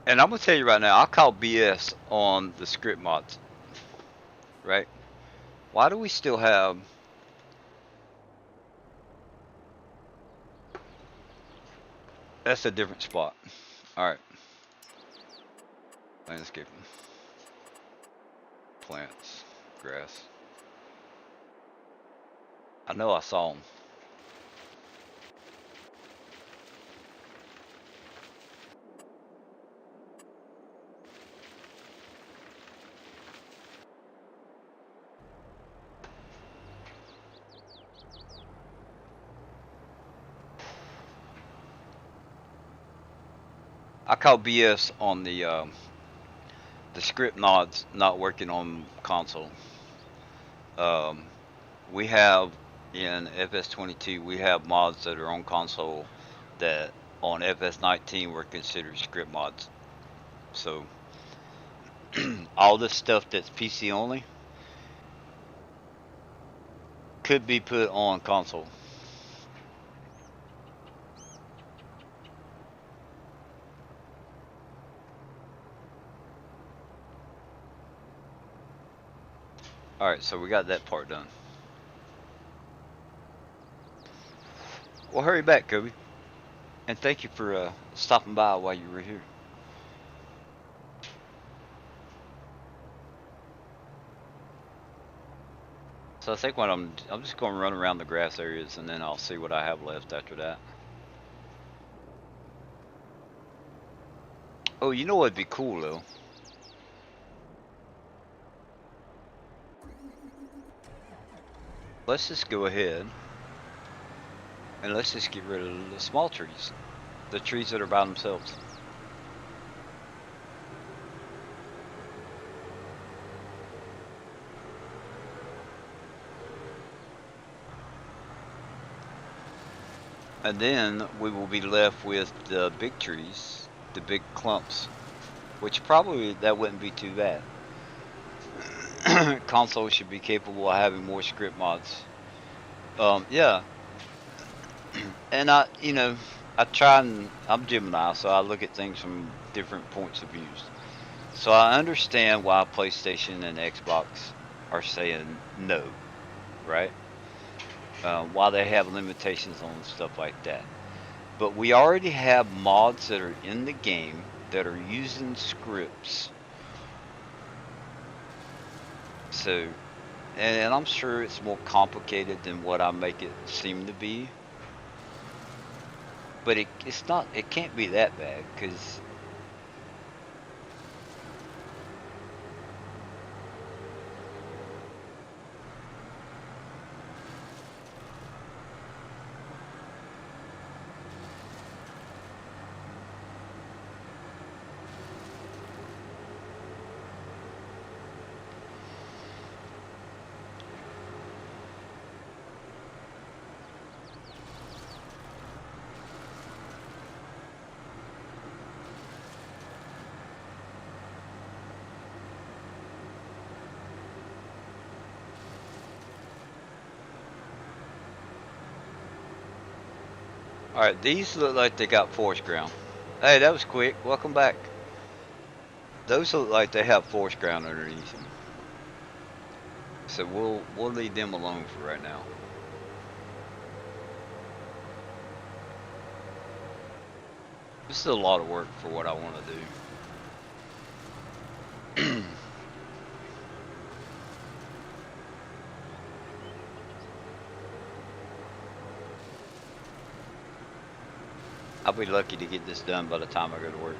And I'm gonna tell you right now, I call BS on the script mods. Right? Why do we still have? That's a different spot. All right. Landscaping, plants, grass. I know I saw them. I call BS on the script mods not working on console. Um, we have in FS22 we have mods that are on console that on FS19 were considered script mods. So all this stuff that's PC only could be put on console. Alright, so we got that part done. Well, hurry back, Kobe. And thank you for stopping by while you were here. So I think what I'm just going to run around the grass areas and then I'll see what I have left after that. Oh, you know what'd be cool though? Let's just go ahead and let's just get rid of the small trees. The trees that are by themselves. And then we will be left with the big trees, the big clumps, which probably that wouldn't be too bad. Console should be capable of having more script mods. Yeah. And I try and I'm Gemini, so I look at things from different points of views. So I understand why PlayStation and Xbox are saying no, right? Why they have limitations on stuff like that. But we already have mods that are in the game that are using scripts. So and I'm sure it's more complicated than what I make it seem to be. But it's not. It can't be that bad because. All right, these look like they got forest ground. Hey, that was quick. Welcome back. Those look like they have forest ground underneath them. So we'll leave them alone for right now. This is a lot of work for what I want to do. I'll be lucky to get this done by the time I go to work.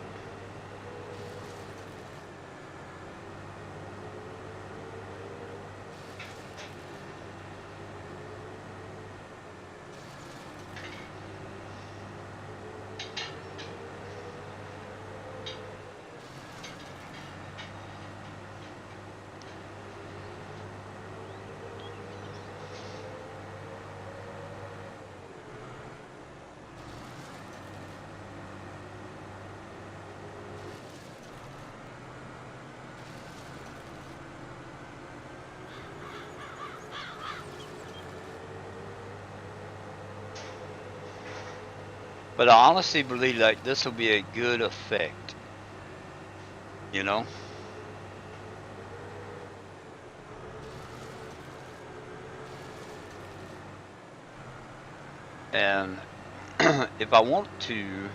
But I honestly believe like this will be a good effect, you know? And if I want to,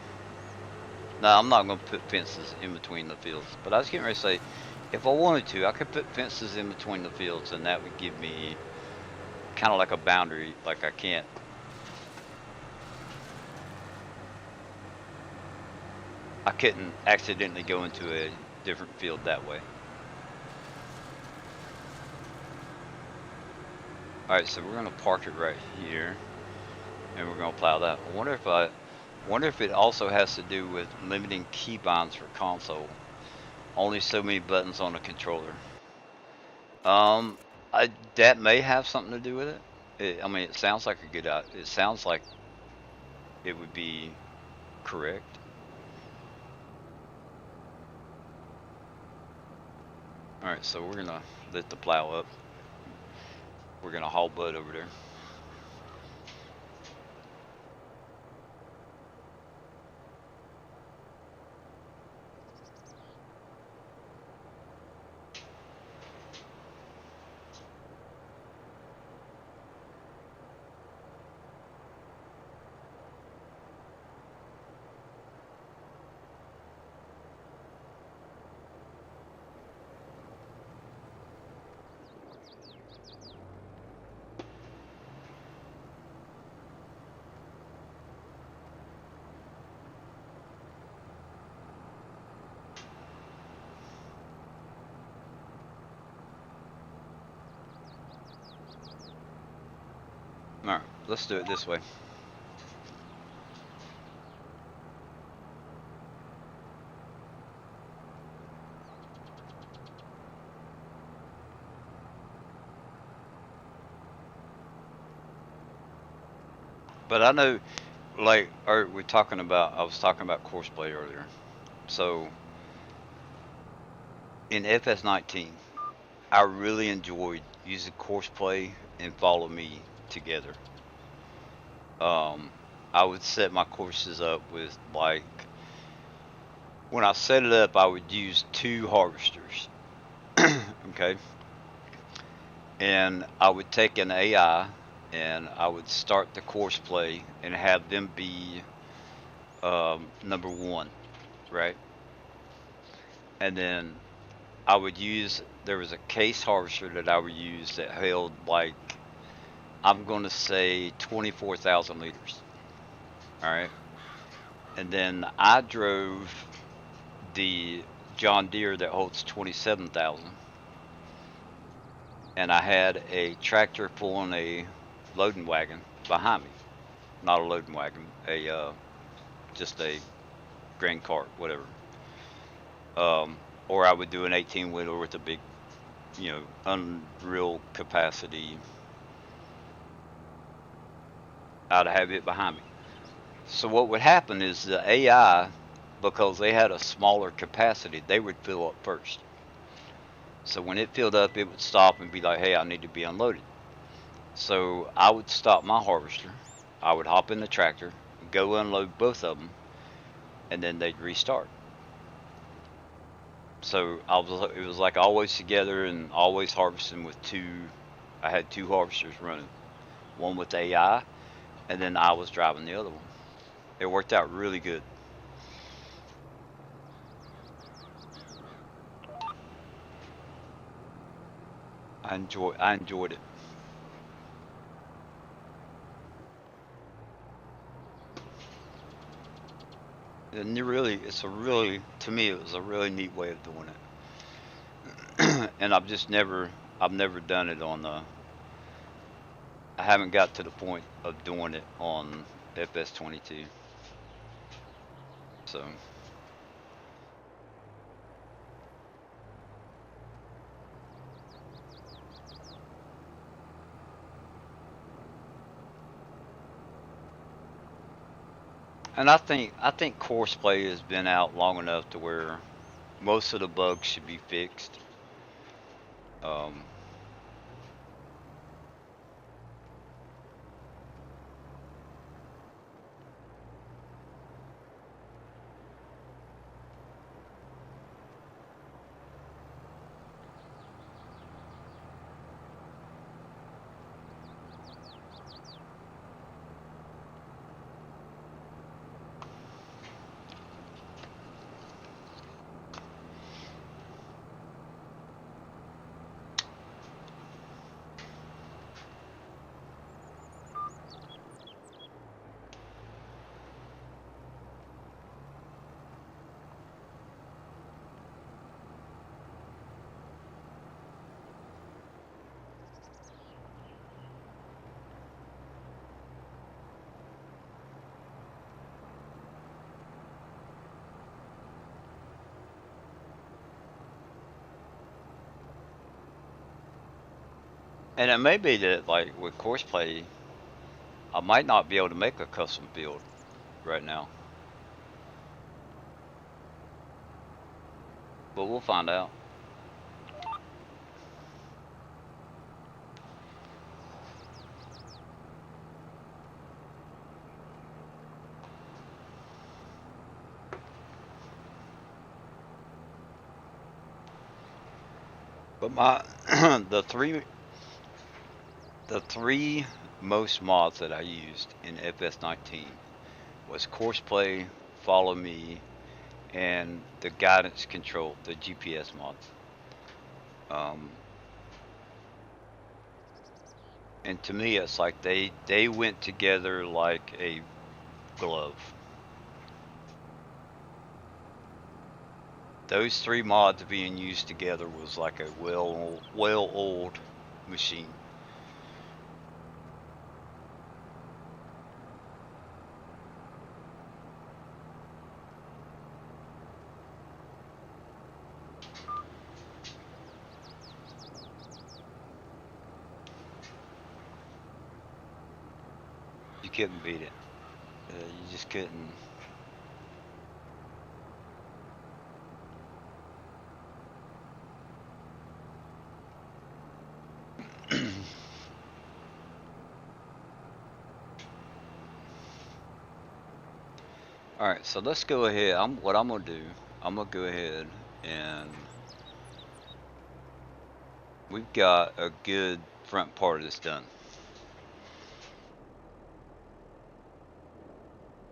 no, I'm not going to put fences in between the fields. But I was getting ready to say, if I wanted to, I could put fences in between the fields, and that would give me kind of like a boundary. Like I couldn't accidentally go into a different field that way. All right, so we're going to park it right here, and we're going to plow that. Wonder if it also has to do with limiting keybinds for console. Only so many buttons on a controller. Um, that may have something to do with it. I mean, it sounds like a good. It sounds like it would be correct. All right, so we're gonna let the plow up. We're gonna haul Bud over there. All right, let's do it this way. But I know, like, or we're talking about. I was talking about courseplay earlier. So in FS19, I really enjoyed using courseplay and follow me together. Um, I would set my courses up with like when I set it up, I would use two harvesters. Okay, and I would take an AI and I would start the course play and have them be number one, right? And then I would use, there was a case harvester that I would use that held like, I'm going to say 24,000 liters. All right. And then I drove the John Deere that holds 27,000. And I had a tractor pulling a loading wagon behind me. Not a loading wagon, just a grain cart, whatever. Or I would do an 18 wheeler with a big, unreal capacity. I'd have it behind me. So what would happen is the AI, because they had a smaller capacity, they would fill up first. So when it filled up, it would stop and be like, "Hey, I need to be unloaded." So I would stop my harvester. I would hop in the tractor, go unload both of them, and then they'd restart. So it was like always together and always harvesting with two. I had two harvesters running, one with AI, and then I was driving the other one. It worked out really good. I enjoyed it. And it's a really, to me, it was a really neat way of doing it. And I've never done it on I haven't got to the point of doing it on FS22. So, and I think course play has been out long enough to where most of the bugs should be fixed. Um, and it may be that like with course play, I might not be able to make a custom build right now, but we'll find out. But my the three the three most mods that I used in FS19 was course play, follow me, and the guidance control, the GPS mods. Um, and to me, it's like they went together like a glove. Those three mods being used together was like a well oiled machine. You couldn't beat it. You just couldn't. All right, so let's go ahead. What I'm gonna do. I'm gonna go ahead and we've got a good front part of this done.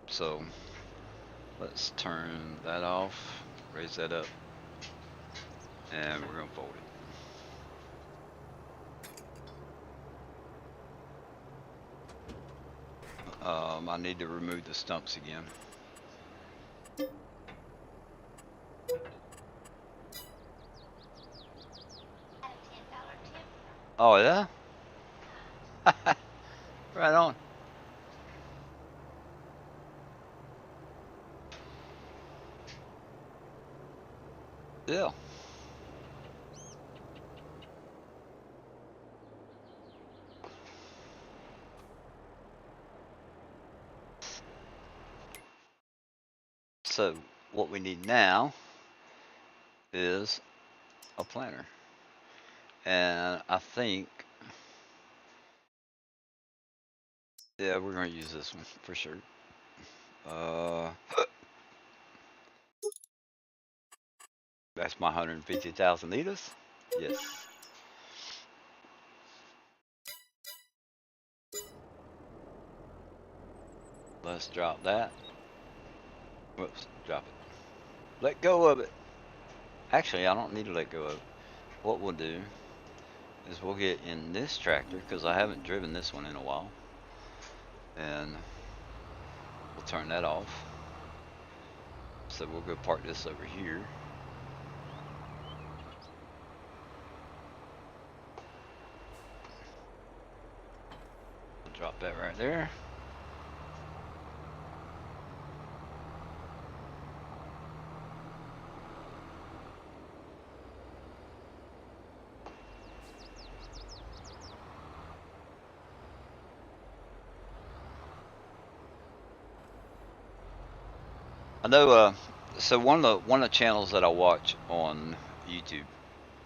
So let's turn that off. Raise that up. And we're gonna fold it. I need to remove the stumps again. Oh yeah? Right on. Yeah. So what we need now is a planter. And I think, yeah, we're gonna use this one for sure. Uh, that's my 150,000 liters. Yes. Let's drop that. Whoops, drop it. Let go of it. Actually, I don't need to let go of it. What we'll do is we'll get in this tractor because I haven't driven this one in a while. And we'll turn that off. So we'll go park this over here. We'll drop that right there. I know. So one of the channels that I watch on YouTube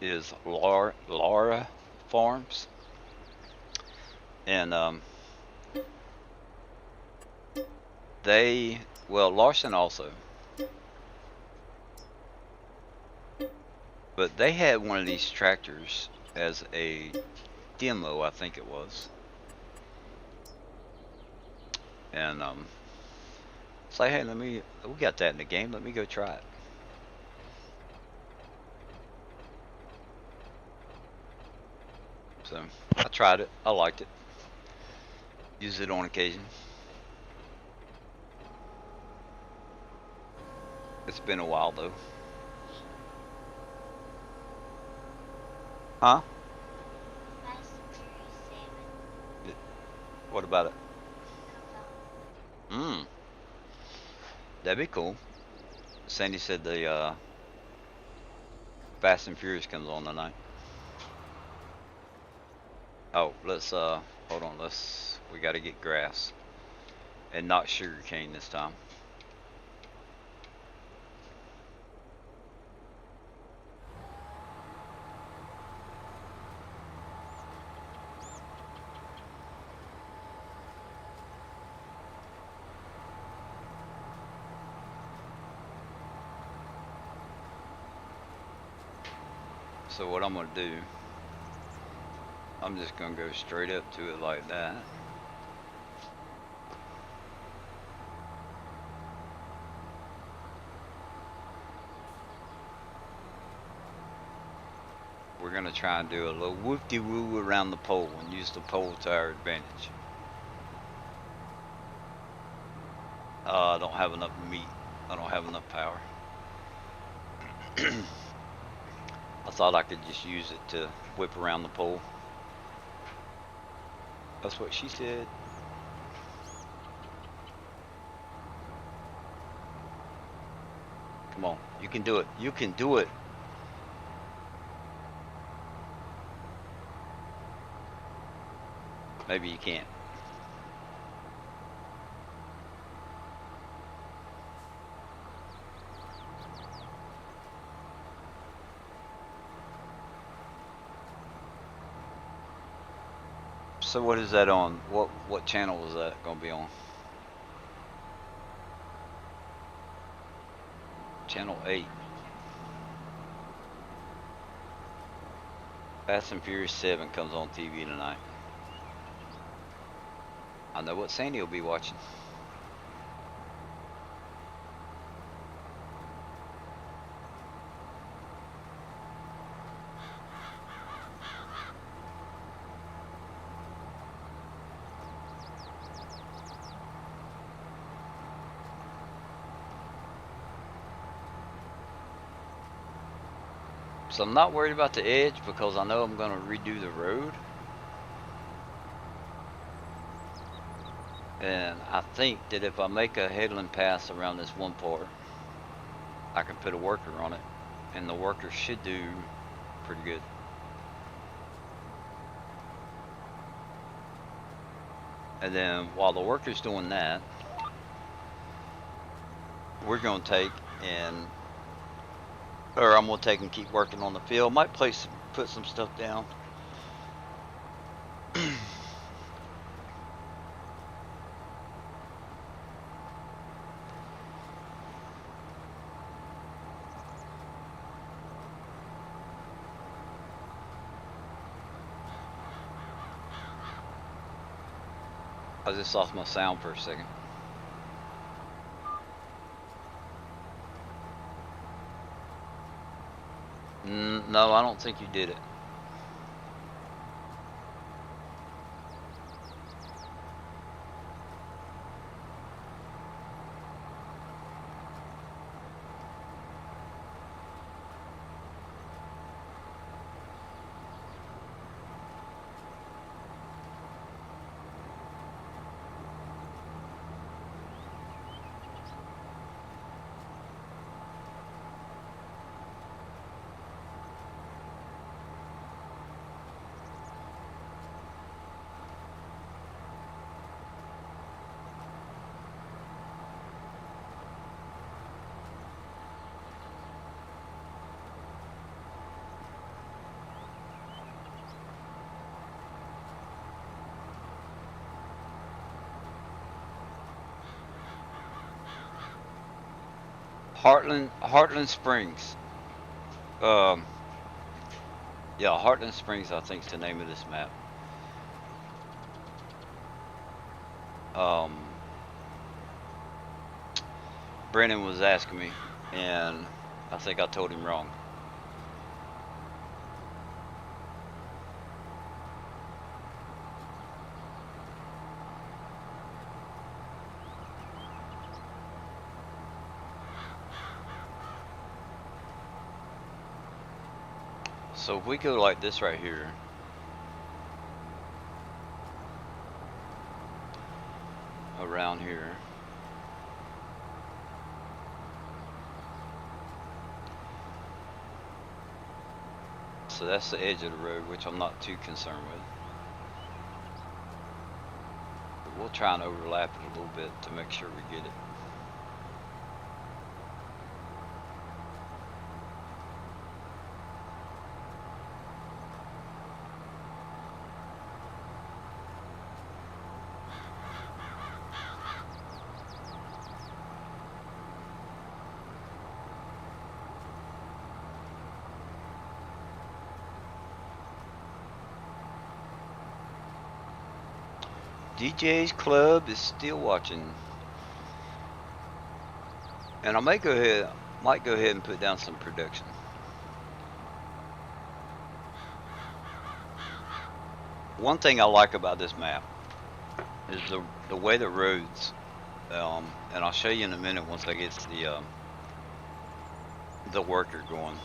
is Laura Farms, and they well Larson also, but they had one of these tractors as a demo, I think it was, and say, hey, we got that in the game. Let me go try it. So I tried it. I liked it. Use it on occasion. It's been a while though. Huh? What about it? Hmm. That'd be cool. Sandy said the Fast and Furious comes on tonight. Oh, let's hold on. We got to get grass and not sugar cane this time. So what I'm gonna do, I'm just gonna go straight up to it like that. We're gonna try and do a little whoop-de-woo around the pole and use the pole to our advantage. I don't have enough meat. I don't have enough power. I thought I could just use it to whip around the pole. That's what she said. Come on, you can do it. You can do it. Maybe you can't. So what is that on? What channel is that gonna be on? Channel 8. Fast and Furious 7 comes on TV tonight. I know what Sandy will be watching. So I'm not worried about the edge because I know I'm going to redo the road. And I think that if I make a headland pass around this one part, I can put a worker on it. And the worker should do pretty good. And then while the worker's doing that, we're going to take and, or I'm going to take and keep working on the field. Might put some stuff down. I just lost my sound for a second. No, I don't think you did it. Heartland Springs. Um, yeah, Heartland Springs, I think is the name of this map. Um, Brennan was asking me, and I think I told him wrong. So if we go like this right here, around here, so that's the edge of the road, which I'm not too concerned with. But we'll try and overlap it a little bit to make sure we get it. DJ's Club is still watching. And I might go ahead and put down some production. One thing I like about this map is the way the roads, and I'll show you in a minute once I get the worker going.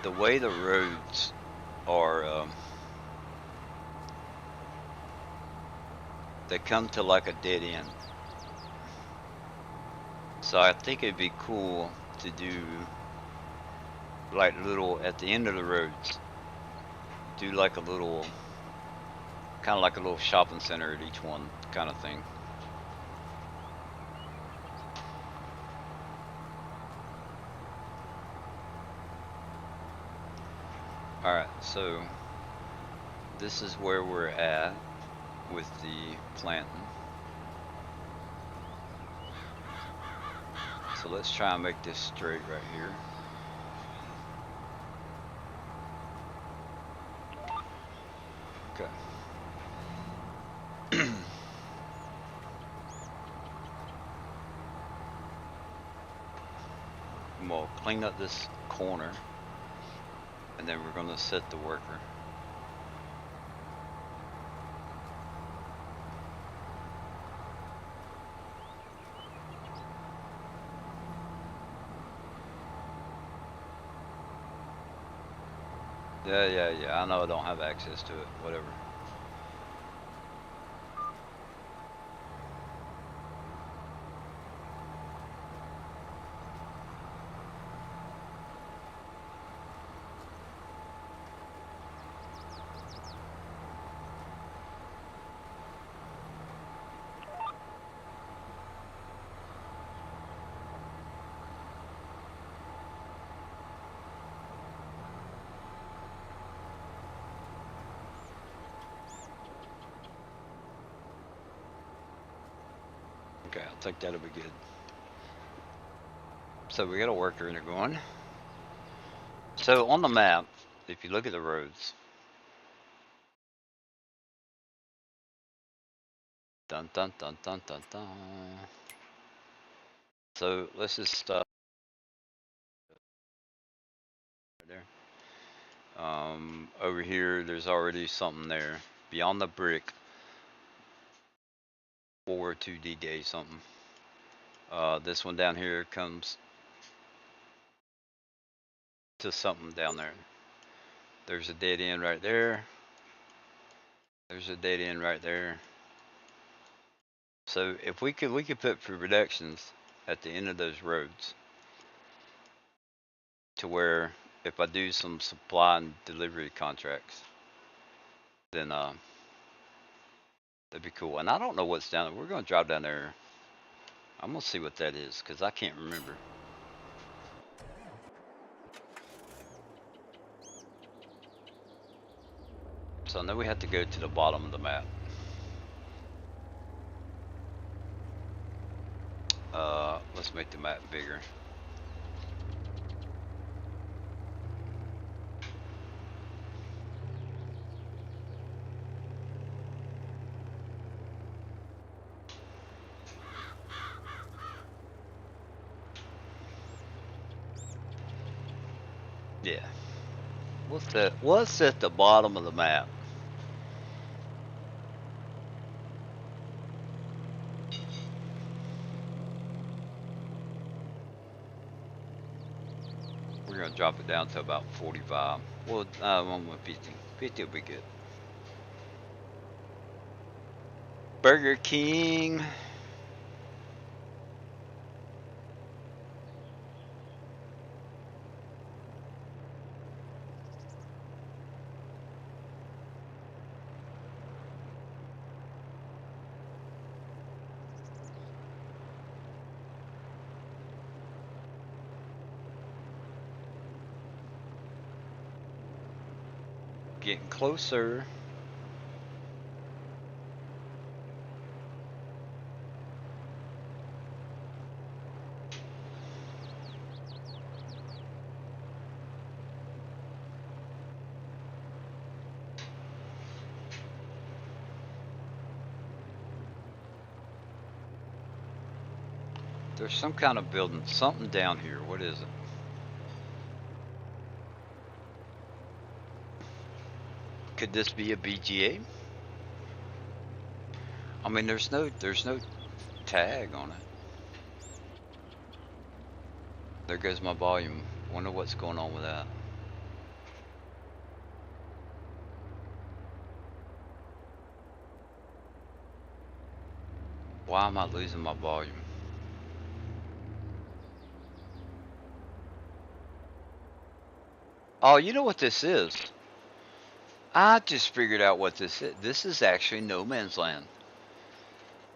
The way the roads are, they come to like a dead end. So I think it'd be cool to do like little, at the end of the roads, do like a little, kind of like a little shopping center at each one kind of thing. Alright, so this is where we're at with the planting. So let's try and make this straight right here. Okay. We'll clean up this corner, and then we're going to set the worker. Yeah. I know I don't have access to it. Whatever. Okay, I'll think that'll be good. So we got a worker in it going. So on the map, if you look at the roads, dun dun dun dun dun dun. So let's just stop there. Over here, there's already something there. Beyond the brick, 402D something. This one down here comes to something down there. There's a dead end right there. There's a dead end right there. So if we could put reductions at the end of those roads to where if I do some supply and delivery contracts, then that'd be cool. And I don't know what's down there. We're gonna drive down there. I'm gonna see what that is because I can't remember. So I know we have to go to the bottom of the map. Let's make the map bigger. Yeah. What's at the bottom of the map? We're gonna drop it down to about 45. Well, 150. 50 will be good. Burger King. Getting closer. There's some kind of building, something down here. What is it? Could this be a BGA? I mean, there's no tag on it. There goes my volume. Wonder what's going on with that. Why am I losing my volume? Oh, you know what this is? I just figured out what this is. This is actually no man's land,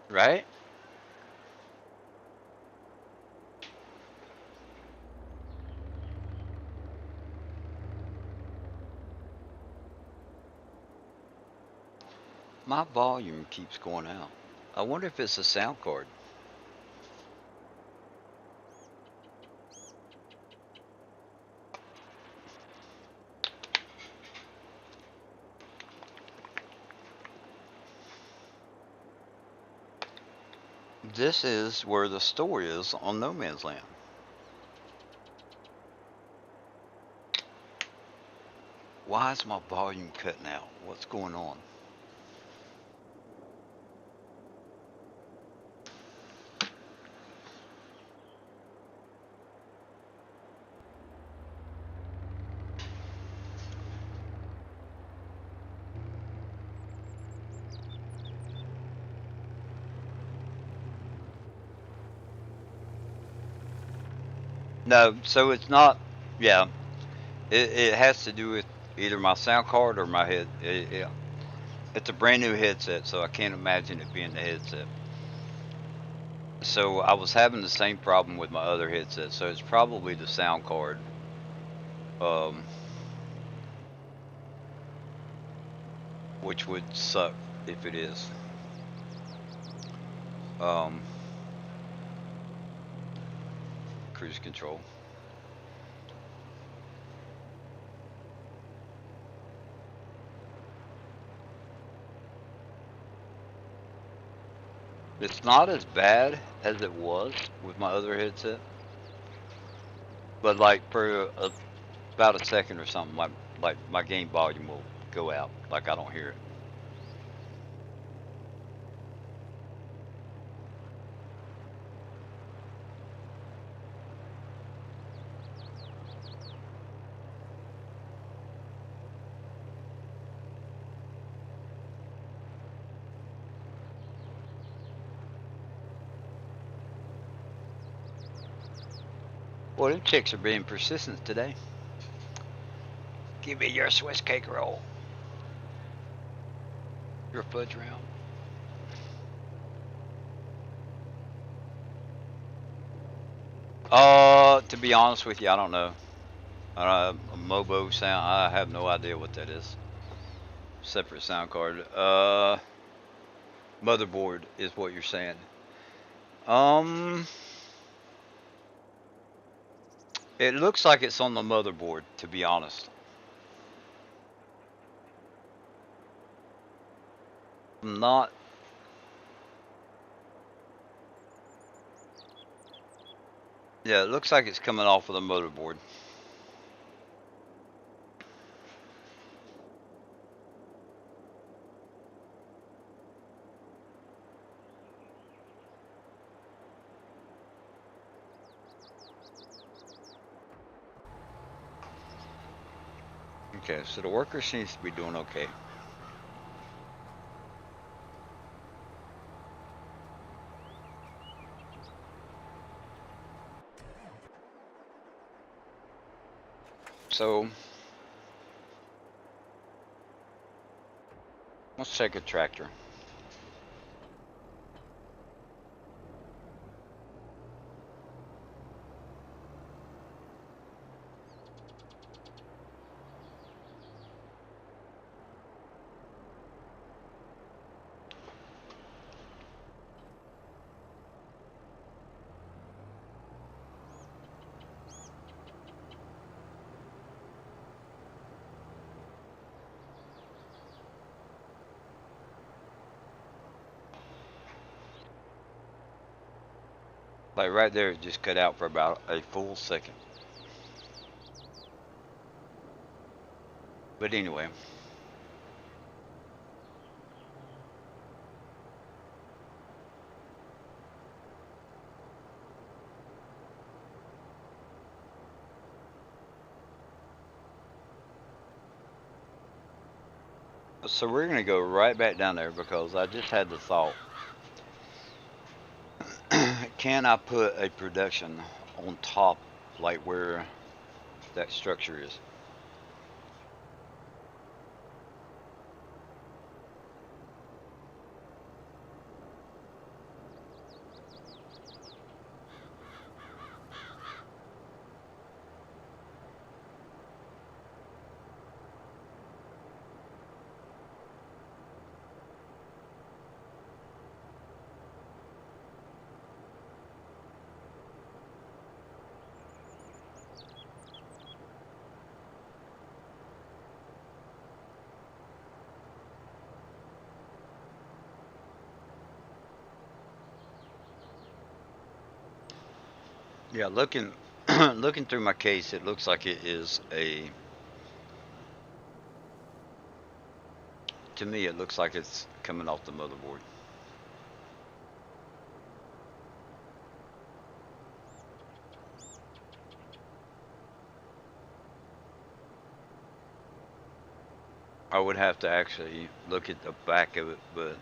right? My volume keeps going out. I wonder if it's a sound card. This is where the store is on no man's land. Why is my volume cutting out? What's going on? No, so it's not. Yeah, it has to do with either my sound card or my head. It's a brand new headset, so I can't imagine it being the headset. So I was having the same problem with my other headset, so it's probably the sound card, um, which would suck if it is. Um, Cruise control. It's not as bad as it was with my other headset, but like for about a second or something, like my game volume will go out, like I don't hear it. Well, them chicks are being persistent today. Give me your Swiss cake roll, your fudge round. To be honest with you, I don't know. A Mobo sound, I have no idea what that is. Separate sound card. Motherboard is what you're saying. Um, it looks like it's on the motherboard, to be honest. I'm not. Yeah, it looks like it's coming off of the motherboard. Okay, so the worker seems to be doing okay. So let's check a tractor. Like right there, it just cut out for about a full second. But anyway, so we're gonna go right back down there because I just had the thought. Can I put a production on top, like where that structure is? Yeah, looking looking through my case, it looks like it is a. To me, it looks like it's coming off the motherboard. I would have to actually look at the back of it, but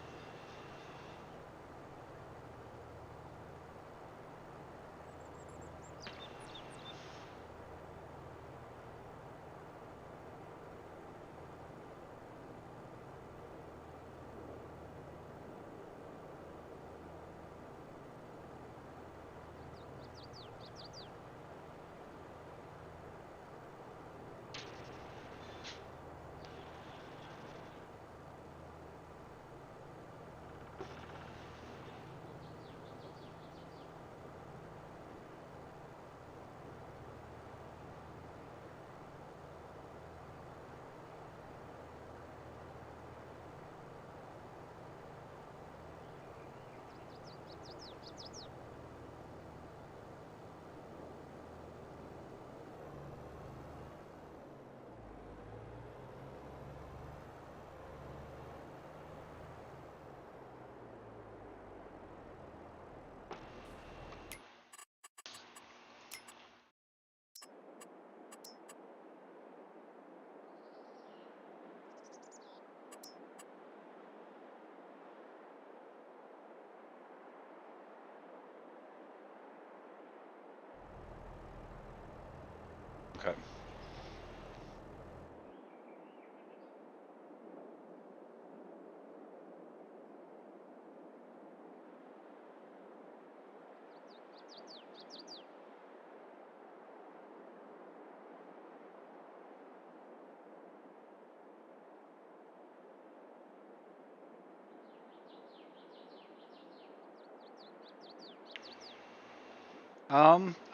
Okay.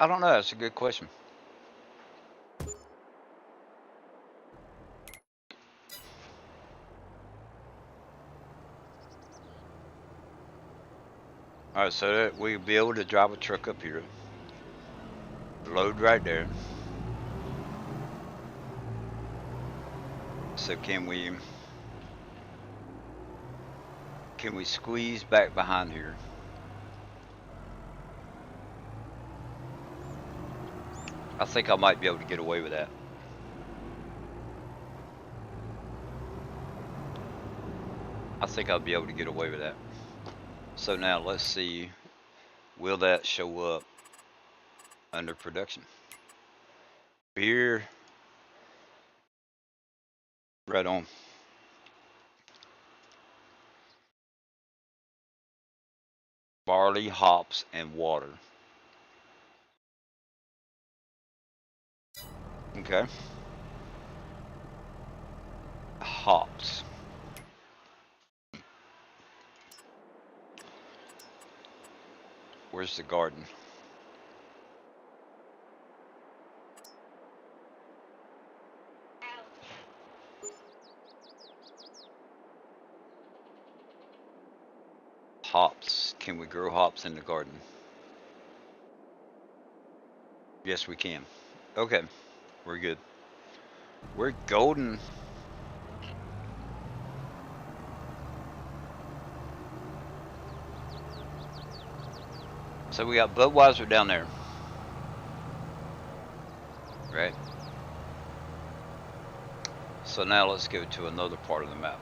I don't know. That's a good question. All right, so that we'll be able to drive a truck up here, load right there. So can we squeeze back behind here? I think I might be able to get away with that. I think I'll be able to get away with that. So now let's see, will that show up under production? Beer, right on. Barley, hops, and water. Okay. Hops. Where's the garden? Hops. Can we grow hops in the garden? Yes, we can. Okay, we're good. We're golden. So we got Budweiser down there, right? So now let's go to another part of the map.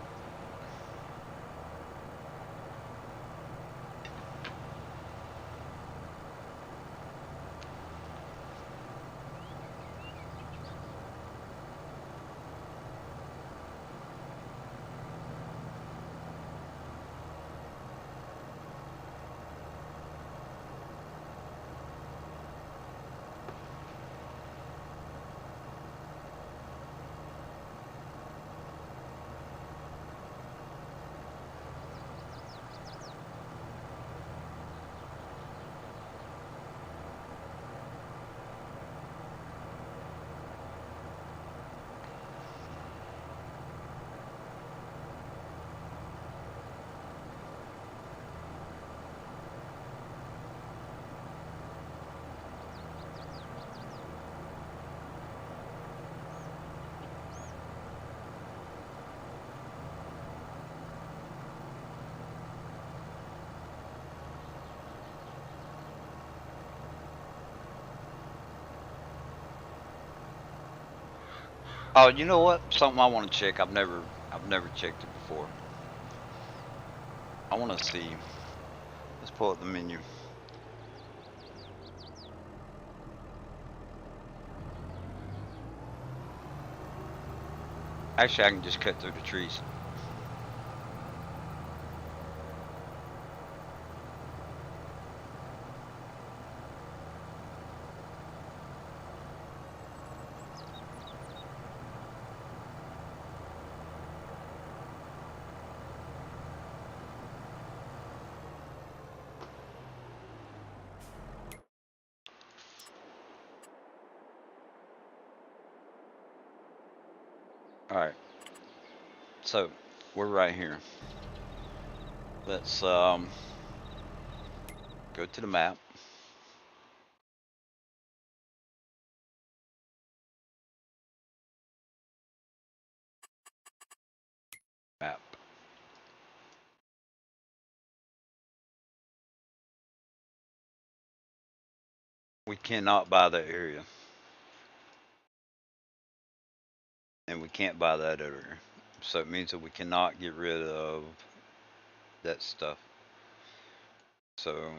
Oh, you know what? Something I want to check. I've never checked it before. I want to see. Let's pull up the menu. Actually, I can just cut through the trees. All right. So we're right here. Let's go to the map. Map. We cannot buy that area, and we can't buy that area. So it means that we cannot get rid of that stuff. So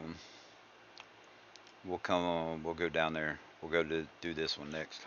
we'll come on. We'll go down there. We'll go to do this one next.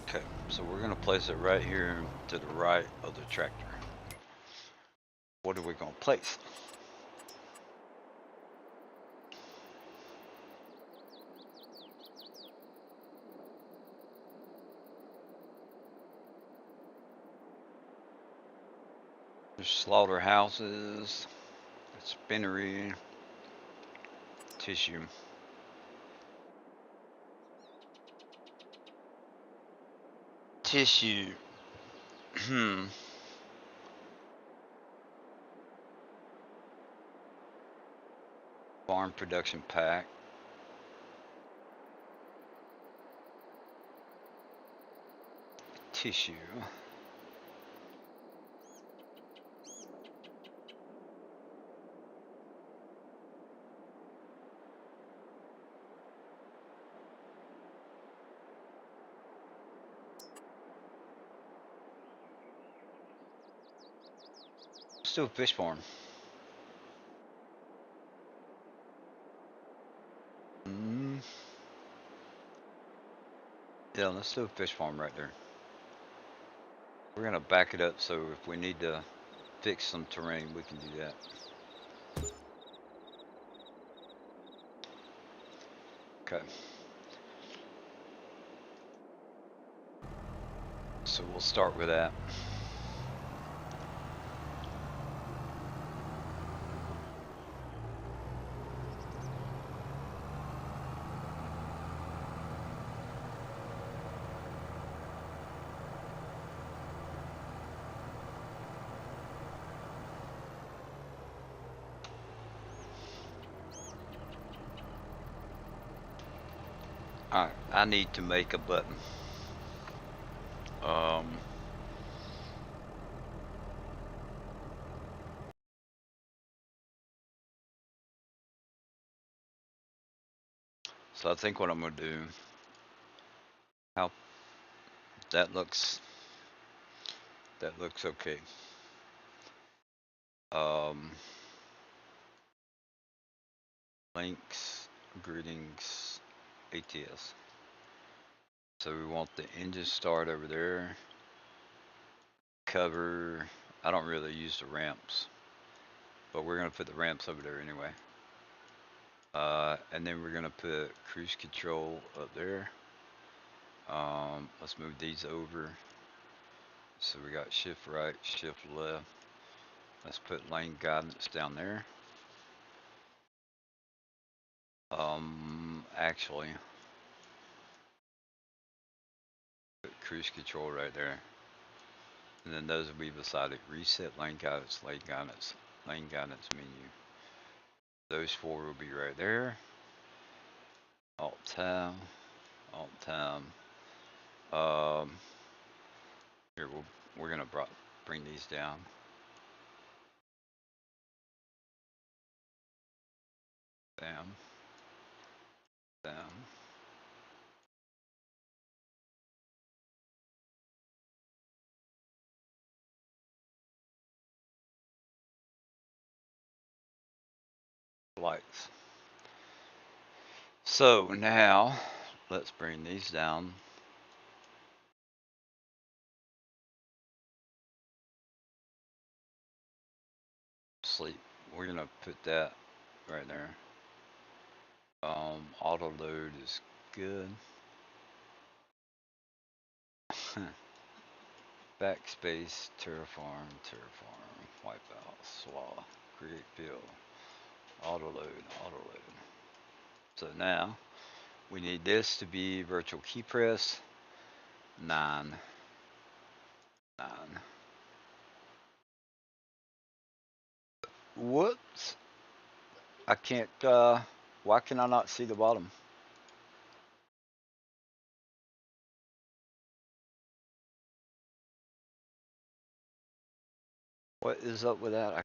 Okay, so we're gonna place it right here to the right of the tractor. What are we gonna place? There's slaughterhouses, a spinnery, tissue. Tissue. Farm production pack. Tissue. Let's do a fish farm. Mm, yeah, let's do a fish farm right there. We're gonna back it up so if we need to fix some terrain, we can do that. Okay. So we'll start with that. Alright, I need to make a button. Um, so I think what I'm gonna do, how that looks, that looks okay. Um, links, greetings, ATS. So we want the engine start over there. Cover, I don't really use the ramps, but we're gonna put the ramps over there anyway. And then we're gonna put cruise control up there. Let's move these over. So we got shift right, shift left. Let's put lane guidance down there. Actually, put cruise control right there. And then those will be beside it. Reset lane guidance, lane guidance menu. Those four will be right there. Alt tab, alt tab. Um, Here we're gonna bring these down. Bam, bam. lights. So now let's bring these down. Sleep. We're gonna put that right there. Auto load is good. Backspace, terraform, wipeout, slaw, create build, auto load, auto load. So now we need this to be virtual key press 9, 9. Whoops. I can't, why can I not see the bottom? What is up with that?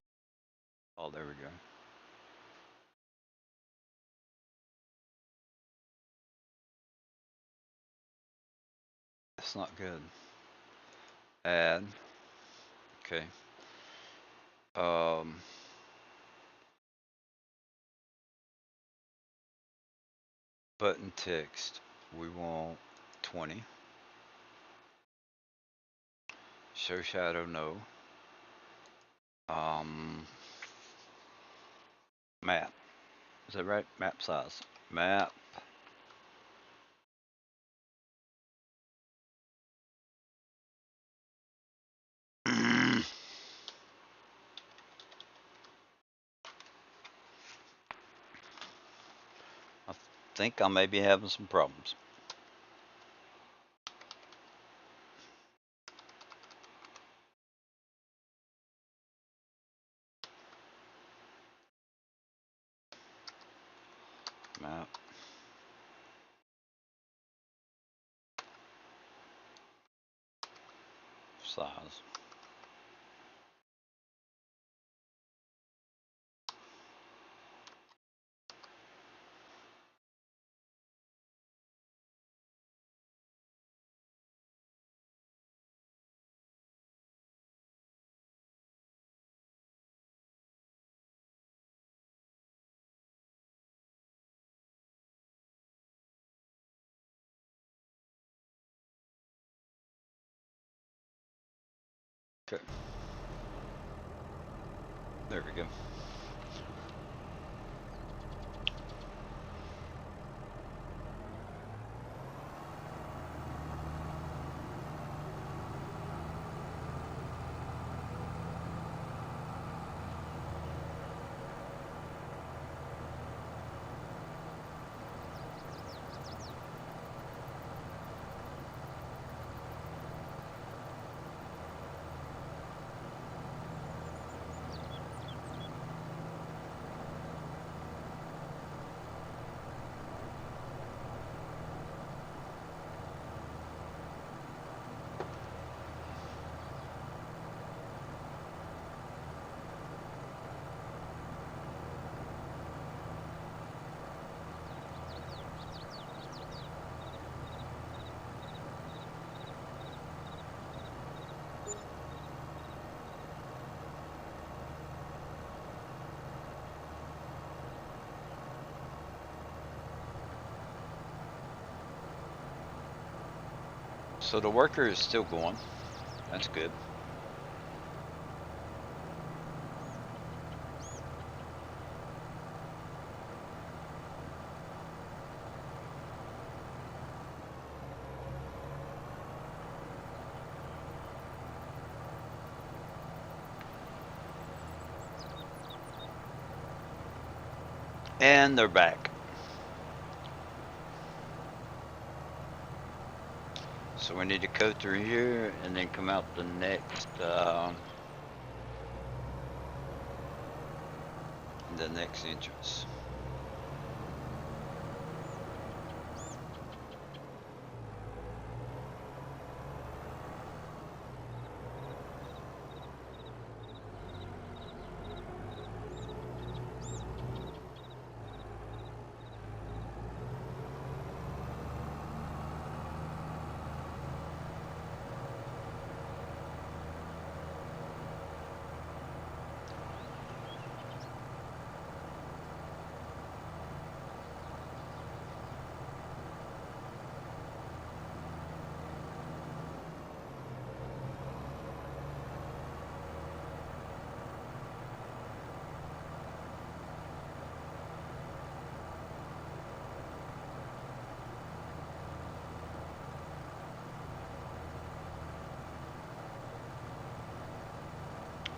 Oh, there we go. That's not good. Add. Okay. Um, Button text. We want 20. Show shadow, no. Um, Map. Is that right? Map size. Map. I think I may be having some problems. Map. Size. Okay. There we go. So the worker is still going. That's good. And they're back. So we need to go through here and then come out the next entrance.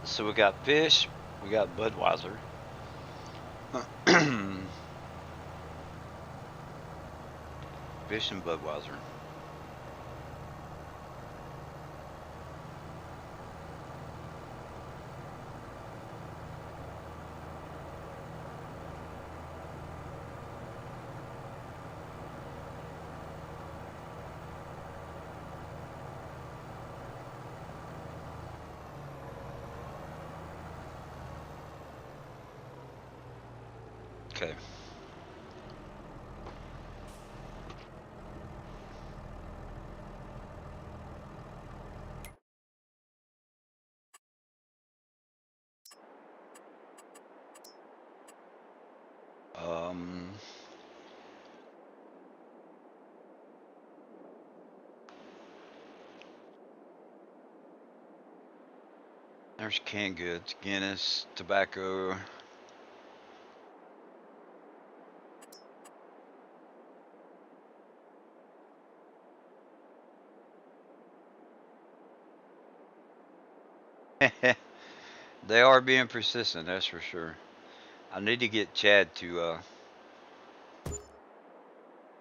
So we got fish, we got Budweiser. Fish and Budweiser. Okay. Um, there's canned goods, Guinness, tobacco. They are being persistent, that's for sure. I need to get Chad to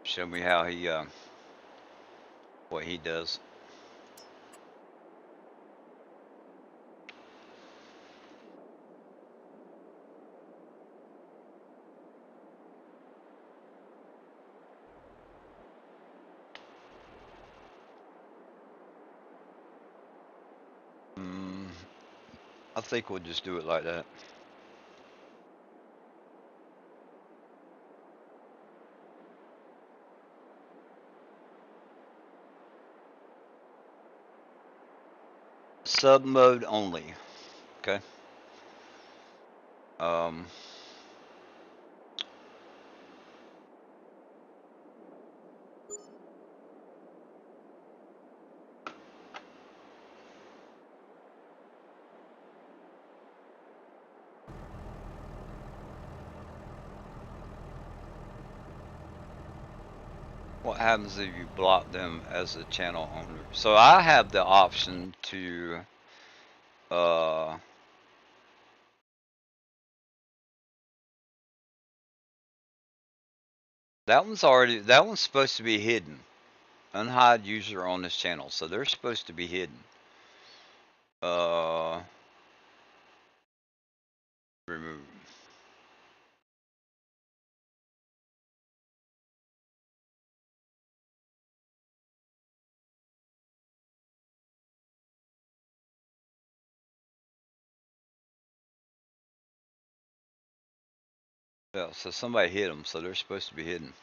show me how he what he does. Mm, I think we'll just do it like that. Sub mode only. Okay. Um, what happens if you block them as a channel owner? So I have the option to uh that one's supposed to be hidden. Unhide user on this channel. So they're supposed to be hidden. Uh remove. Yeah, so somebody hit them, so they're supposed to be hidden.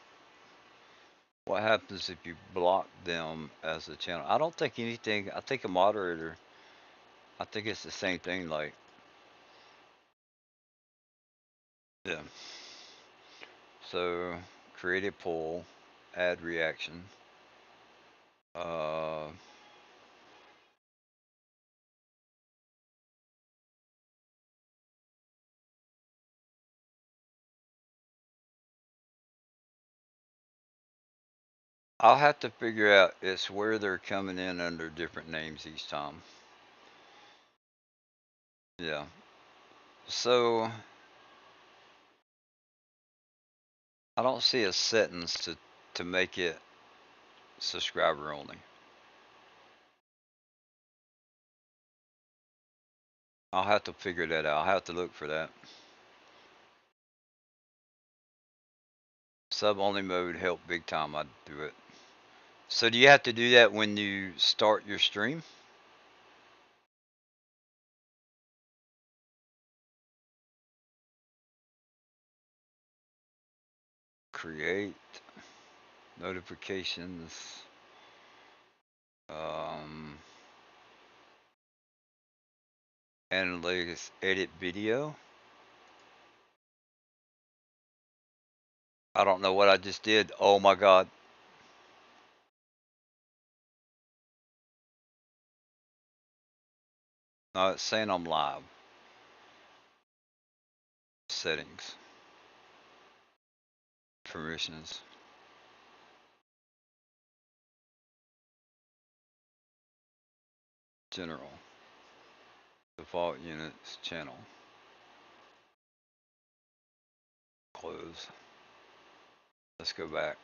What happens if you block them as a channel? I don't think anything. I think a moderator. I think it's the same thing. Like, yeah. So create a poll, add reaction. Uh, I'll have to figure out it's where they're coming in under different names each time. Yeah. So I don't see a settings to make it subscriber only. I'll have to figure that out. I'll have to look for that. Sub only mode help big time. I'd do it. So do you have to do that when you start your stream? Create notifications. Um, Analytics, edit video. I don't know what I just did. Oh my God. No, it's saying I'm live. Settings, permissions, general, Default units channel. Close. Let's go back.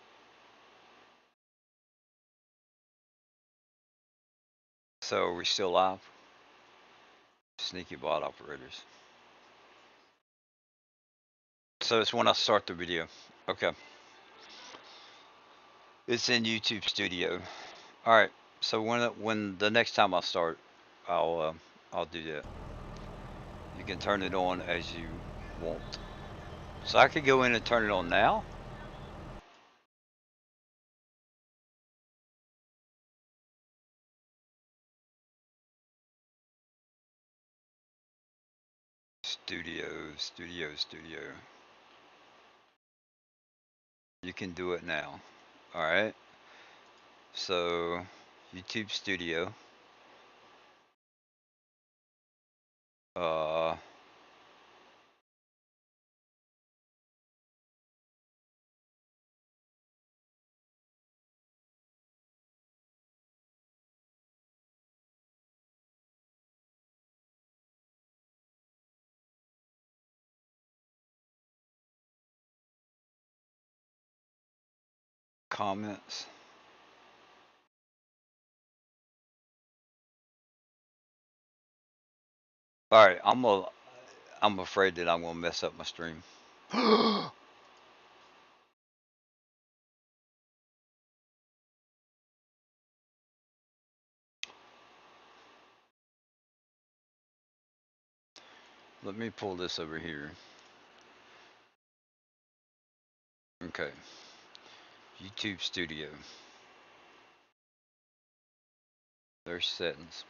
So are we still live? Sneaky bot operators. So it's when I start the video. Okay. It's in YouTube Studio. All right. So when the next time I start, I'll do that. You can turn it on as you want. So I could go in and turn it on now. Studio. You can do it now. All right. So YouTube Studio. Uh, comments. All right. I'm afraid that I'm gonna mess up my stream. Let me pull this over here. Okay. YouTube Studio. There's settings.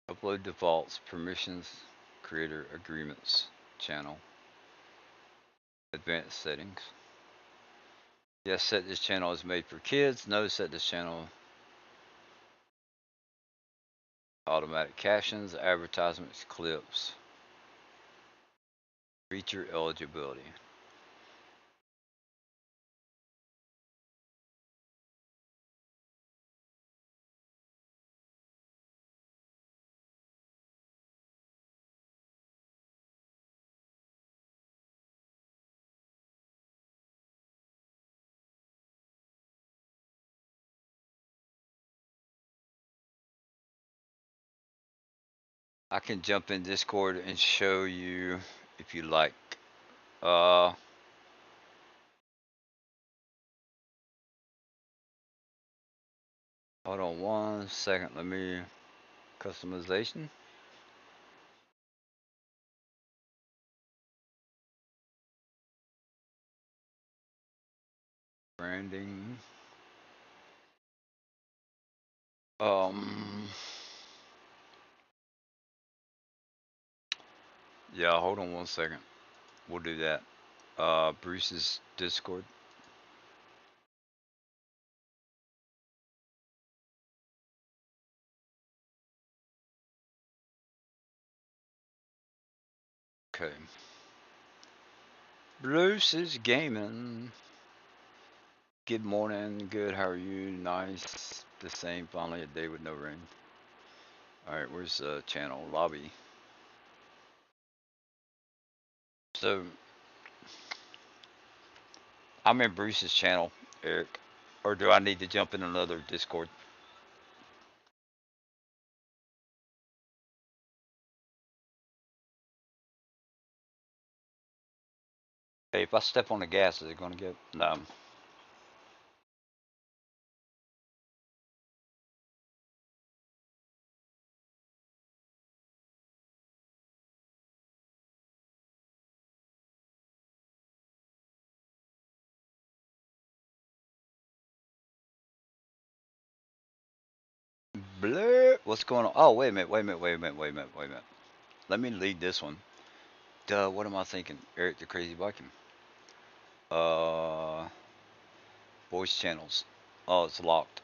Upload defaults, permissions, creator agreements, channel, advanced settings. Yes, set this channel is made for kids. No, set this channel automatic captions, advertisements, clips, feature eligibility. I can jump in Discord and show you if you like. Uh, Hold on 1 second. Let me customization. Branding. Um, yeah, hold on 1 second. We'll do that. Bruce's Discord. Okay. Bruce is gaming. Good morning. Good. How are you? Nice. The same. Finally, a day with no rain. All right. Where's the channel lobby? So I'm in Bruce's channel, Eric. Or do I need to jump in another Discord? Hey, if I step on the gas, is it going to get? No. Blur. What's going on? Oh, wait a minute. Let me lead this one. Duh, what am I thinking? Eric the Crazy Viking. Uh, Voice channels. Oh, it's locked.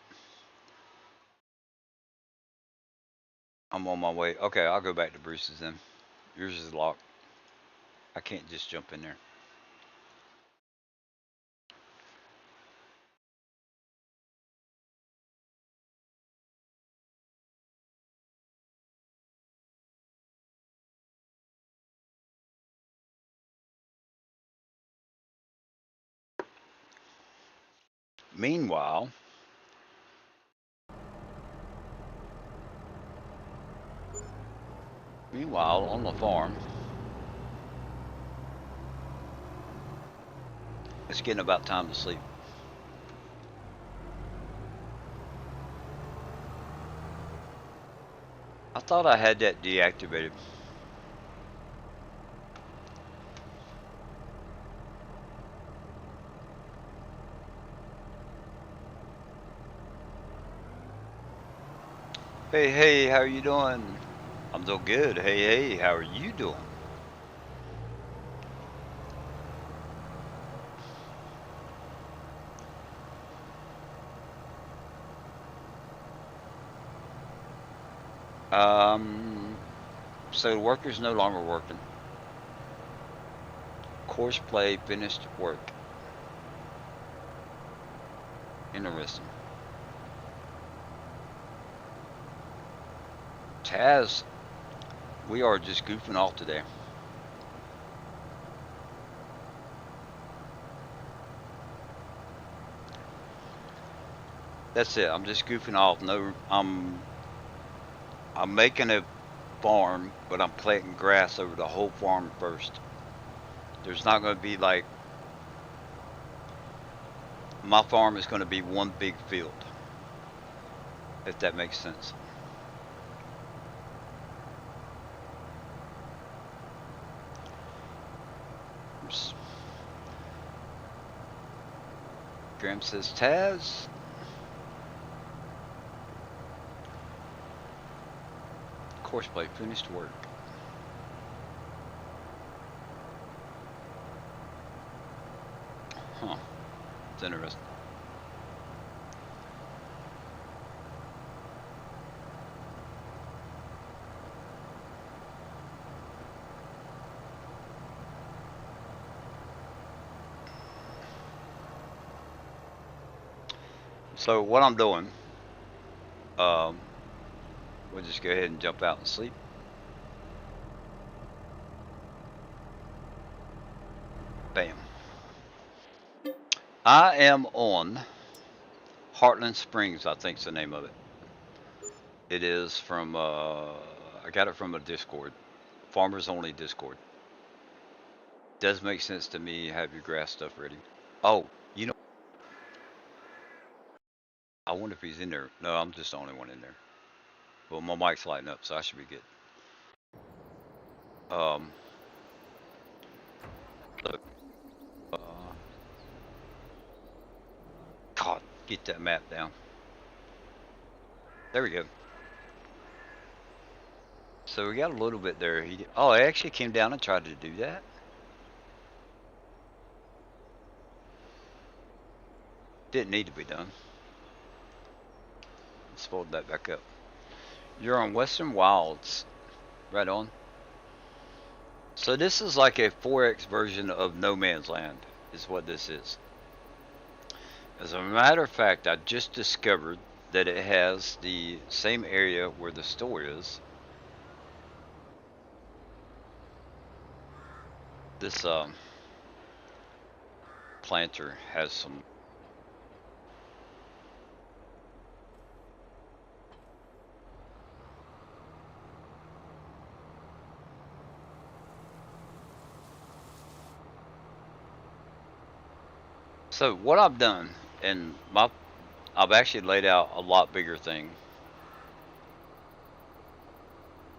I'm on my way. Okay, I'll go back to Bruce's then. Yours is locked. I can't just jump in there. Meanwhile, on the farm, it's getting about time to sleep. I thought I had that deactivated. Hey, hey, how are you doing? I'm doing good. Hey, hey, how are you doing? So the worker's no longer working. Course play finished work. Interesting. Taz, we are just goofing off today. That's it. I'm just goofing off. No, I'm making a farm, but I'm planting grass over the whole farm first. There's not going to be like my farm is going to be one big field, if that makes sense. Graham says, Taz, course play finished work. Huh. It's interesting. So what I'm doing, um, we'll just go ahead and jump out and sleep. Bam. I am on Heartland Springs, I think's the name of it. It is from, I got it from a Discord, Farmers Only Discord. Does make sense to me. Have your grass stuff ready. Oh, you know, I wonder if he's in there. No, I'm just the only one in there. Well, my mic's lighting up, so I should be good. Um, so, uh, God, get that map down. There we go. So we got a little bit there. Oh, I actually came down and tried to do that. Didn't need to be done. Let's fold that back up. You're on Western Wilds. Right on. So this is like a 4X version of No Man's Land, is what this is. As a matter of fact, I just discovered that it has the same area where the store is. This planter has some. So what I've done, and I've actually laid out a lot bigger thing.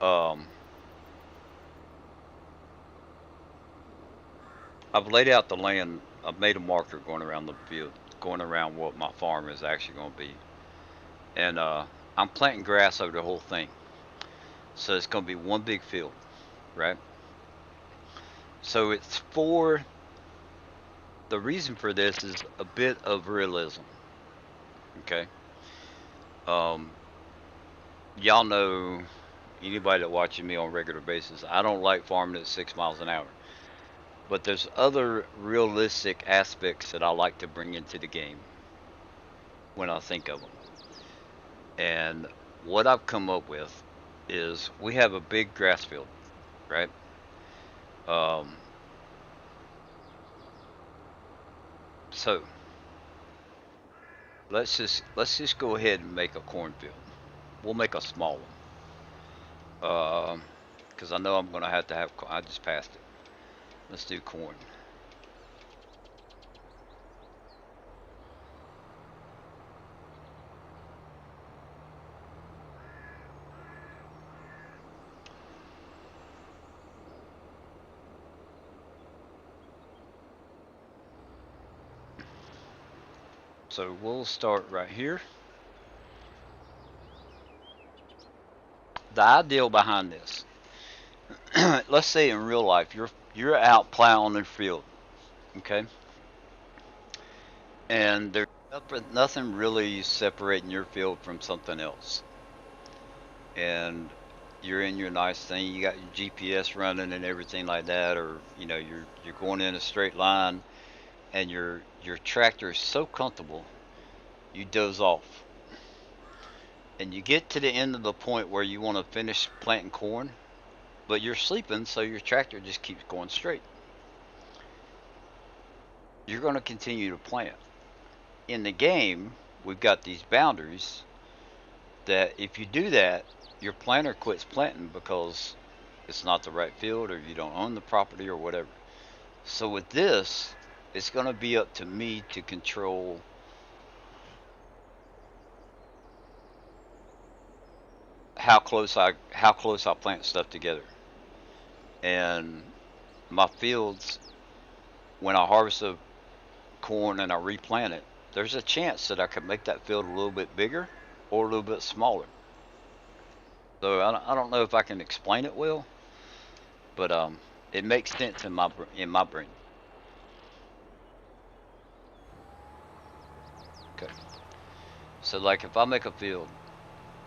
Um, I've laid out the land. I've made a marker going around the field, going around what my farm is actually going to be, and I'm planting grass over the whole thing. So it's going to be one big field, right? So it's for the reason for this is a bit of realism. Okay. Um, y'all know, anybody that watches me on a regular basis, I don't like farming at 6 miles an hour. But there's other realistic aspects that I like to bring into the game when I think of them. And what I've come up with is we have a big grass field, right? Um, so let's just go ahead and make a cornfield. We'll make a small one. Because I know I'm gonna have to have. I just passed it. Let's do corn. So we'll start right here. The ideal behind this, let's say in real life, you're out plowing the field, okay, and there's nothing really separating your field from something else, and you're in your nice thing. You got your GPS running and everything like that, or you're going in a straight line, and your tractor is so comfortable, you doze off, and you get to the end of the point where you want to finish planting corn, but you're sleeping, so your tractor just keeps going straight. You're going to continue to plant. In the game, we've got these boundaries that if you do that, your planter quits planting because it's not the right field or you don't own the property or whatever. So with this, it's going to be up to me to control how close I plant stuff together. And my fields, when I harvest the corn and I replant it, there's a chance that I could make that field a little bit bigger or a little bit smaller. So I don't know if I can explain it well, but it makes sense in my brain. Okay. So like if I make a field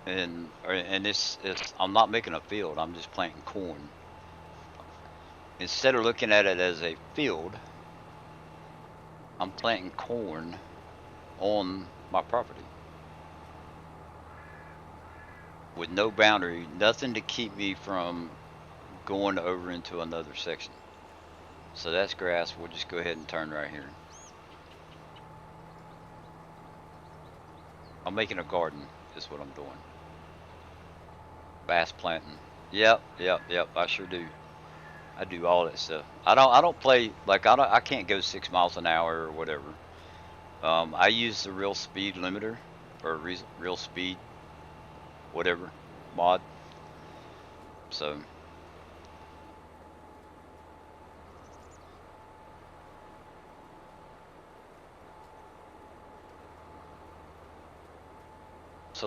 and it's I'm not making a field, I'm just planting corn. Instead of looking at it as a field, I'm planting corn on my property with no boundary, nothing to keep me from going over into another section. So that's grass. We'll just go ahead and turn right here. I'm making a garden is what I'm doing. Fast planting. Yep, yep, yep. I sure do. I do all that stuff. I don't play like I can't go 6 miles an hour or whatever. I use the real speed limiter or real speed whatever mod. So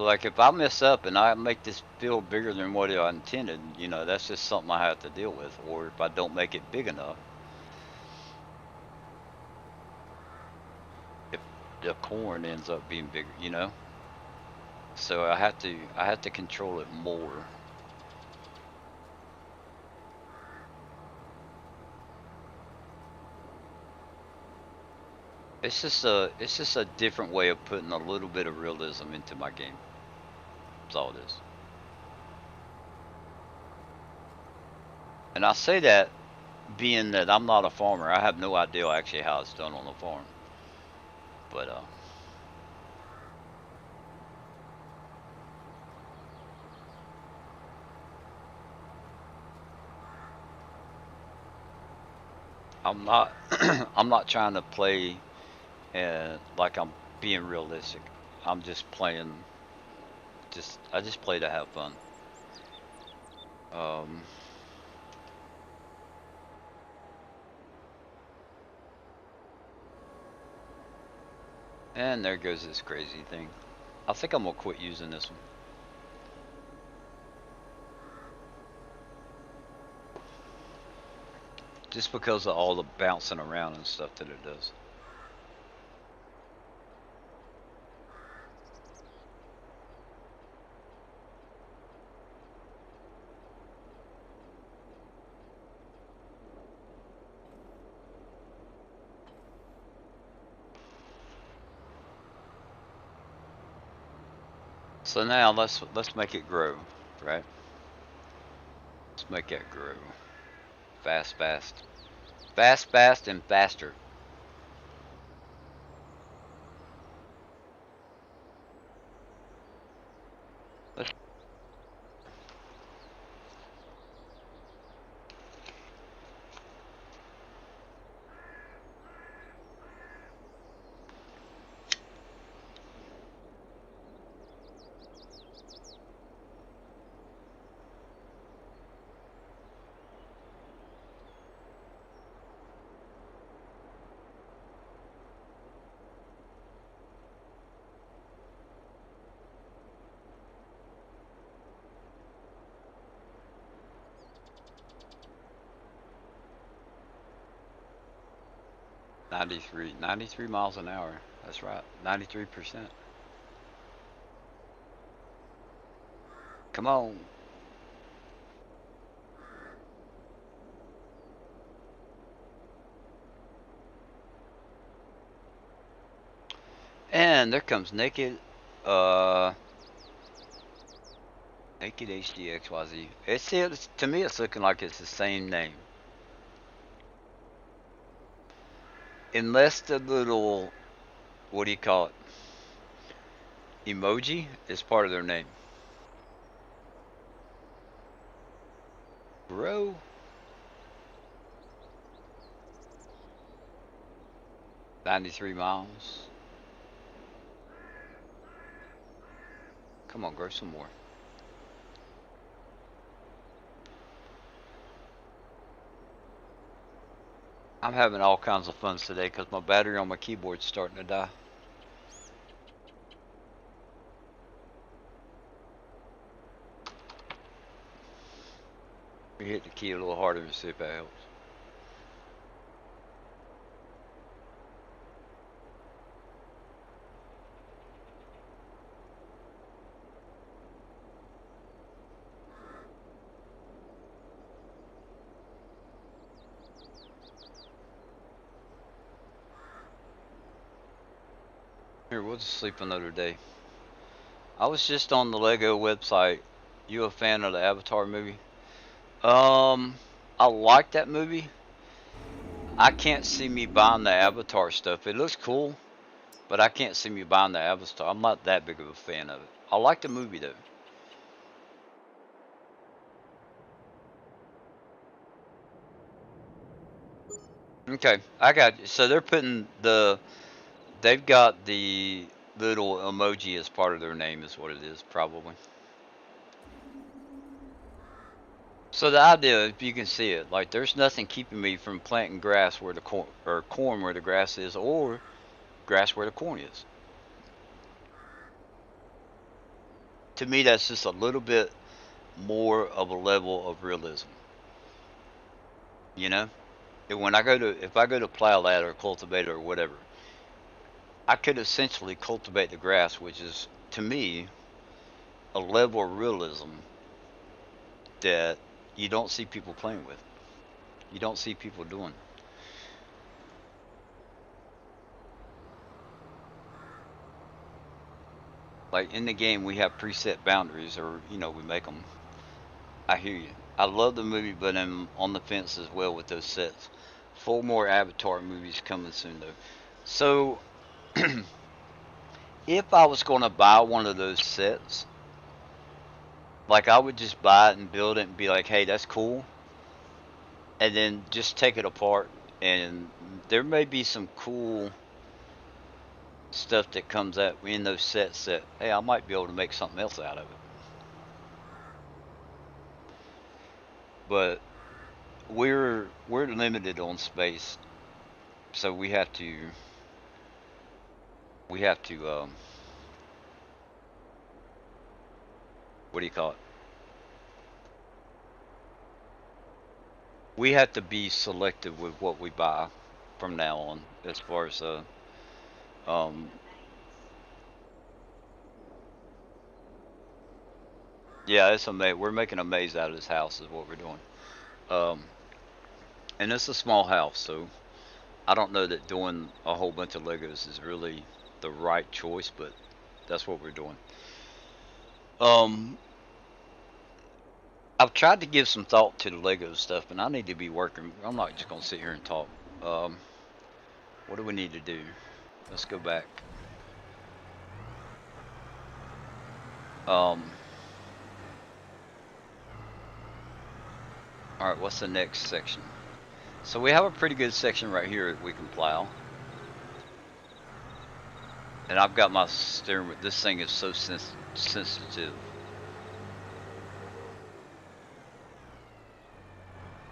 like if I mess up and I make this field bigger than what I intended, that's just something I have to deal with. Or if I don't make it big enough, if the corn ends up being bigger. So I have to control it more. It's just a different way of putting a little bit of realism into my game. That's all it is. And I say that being that I'm not a farmer, I have no idea actually how it's done on the farm. But I'm not I'm not trying to play like I'm being realistic. I'm just playing. I just play to have fun. Um, and there goes this crazy thing. I think I'm gonna quit using this one. Just because of all the bouncing around and stuff that it does. So now let's make it grow, right? Let's make it grow. Fast, fast. Fast, fast, and faster. 93 miles an hour. That's right, 93%. Come on. And there comes uh, Naked HDXYZ. To me, it's looking like it's the same name. Unless the little, what do you call it, emoji is part of their name. Bro. 93 miles. Come on, grow some more. I'm having all kinds of fun today because my battery on my keyboard's starting to die. We hit the key a little harder to see if that helps. Here, we'll just sleep another day. I was just on the Lego website. You a fan of the Avatar movie? I like that movie. I can't see me buying the Avatar stuff. It looks cool, but I can't see me buying the Avatar. I'm not that big of a fan of it. I like the movie though. Okay, I got you. So they've got the little emoji as part of their name, is what it is, probably. So the idea, if you can see it, like there's nothing keeping me from planting grass where the corn or corn where the grass is, or grass where the corn is. To me, that's just a little bit more of a level of realism. You know, if I go to plow that or cultivate it or whatever, I could essentially cultivate the grass, which is to me a level of realism that you don't see people playing with. You don't see people doing. Like in the game, we have preset boundaries, or we make them. I hear you. I love the movie, but I'm on the fence as well with those sets. 4 more Avatar movies coming soon, though. So, if I was going to buy one of those sets, like I would just buy it and build it and be like, hey, that's cool, and then just take it apart. And there may be some cool stuff that comes out in those sets that, hey, I might be able to make something else out of it. But we're limited on space, so we have to what do you call it? We have to be selective with what we buy from now on, as far as um yeah, it's amazing. We're making a maze out of this house is what we're doing. Um and it's a small house, so I don't know that doing a whole bunch of Legos is really the right choice, but that's what we're doing. Um I've tried to give some thought to the Lego stuff, and I need to be working. I'm not just gonna sit here and talk. Um what do we need to do? Let's go back. Um all right, what's the next section? So we have a pretty good section right here that we can plow. And I've got my steering wheel. This thing is so sensitive.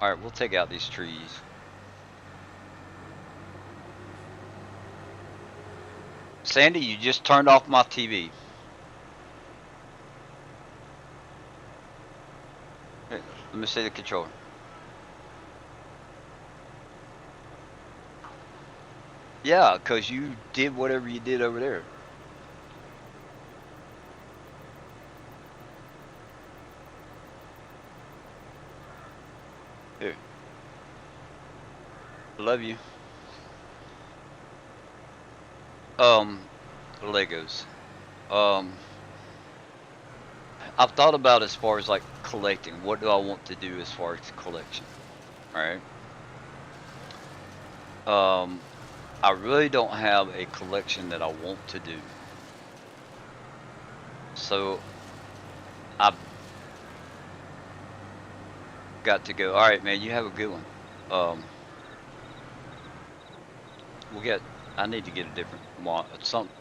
Alright, we'll take out these trees. Sandy, you just turned off my TV. Here, let me see the controller. Yeah, because you did whatever you did over there. Here, love you. Um, Legos. Um, I've thought about as far as like collecting. What do I want to do as far as collection? All right. Um, I really don't have a collection that I want to do. So I've got to go. All right, man. You have a good one. Um, we'll get. I need to get a different something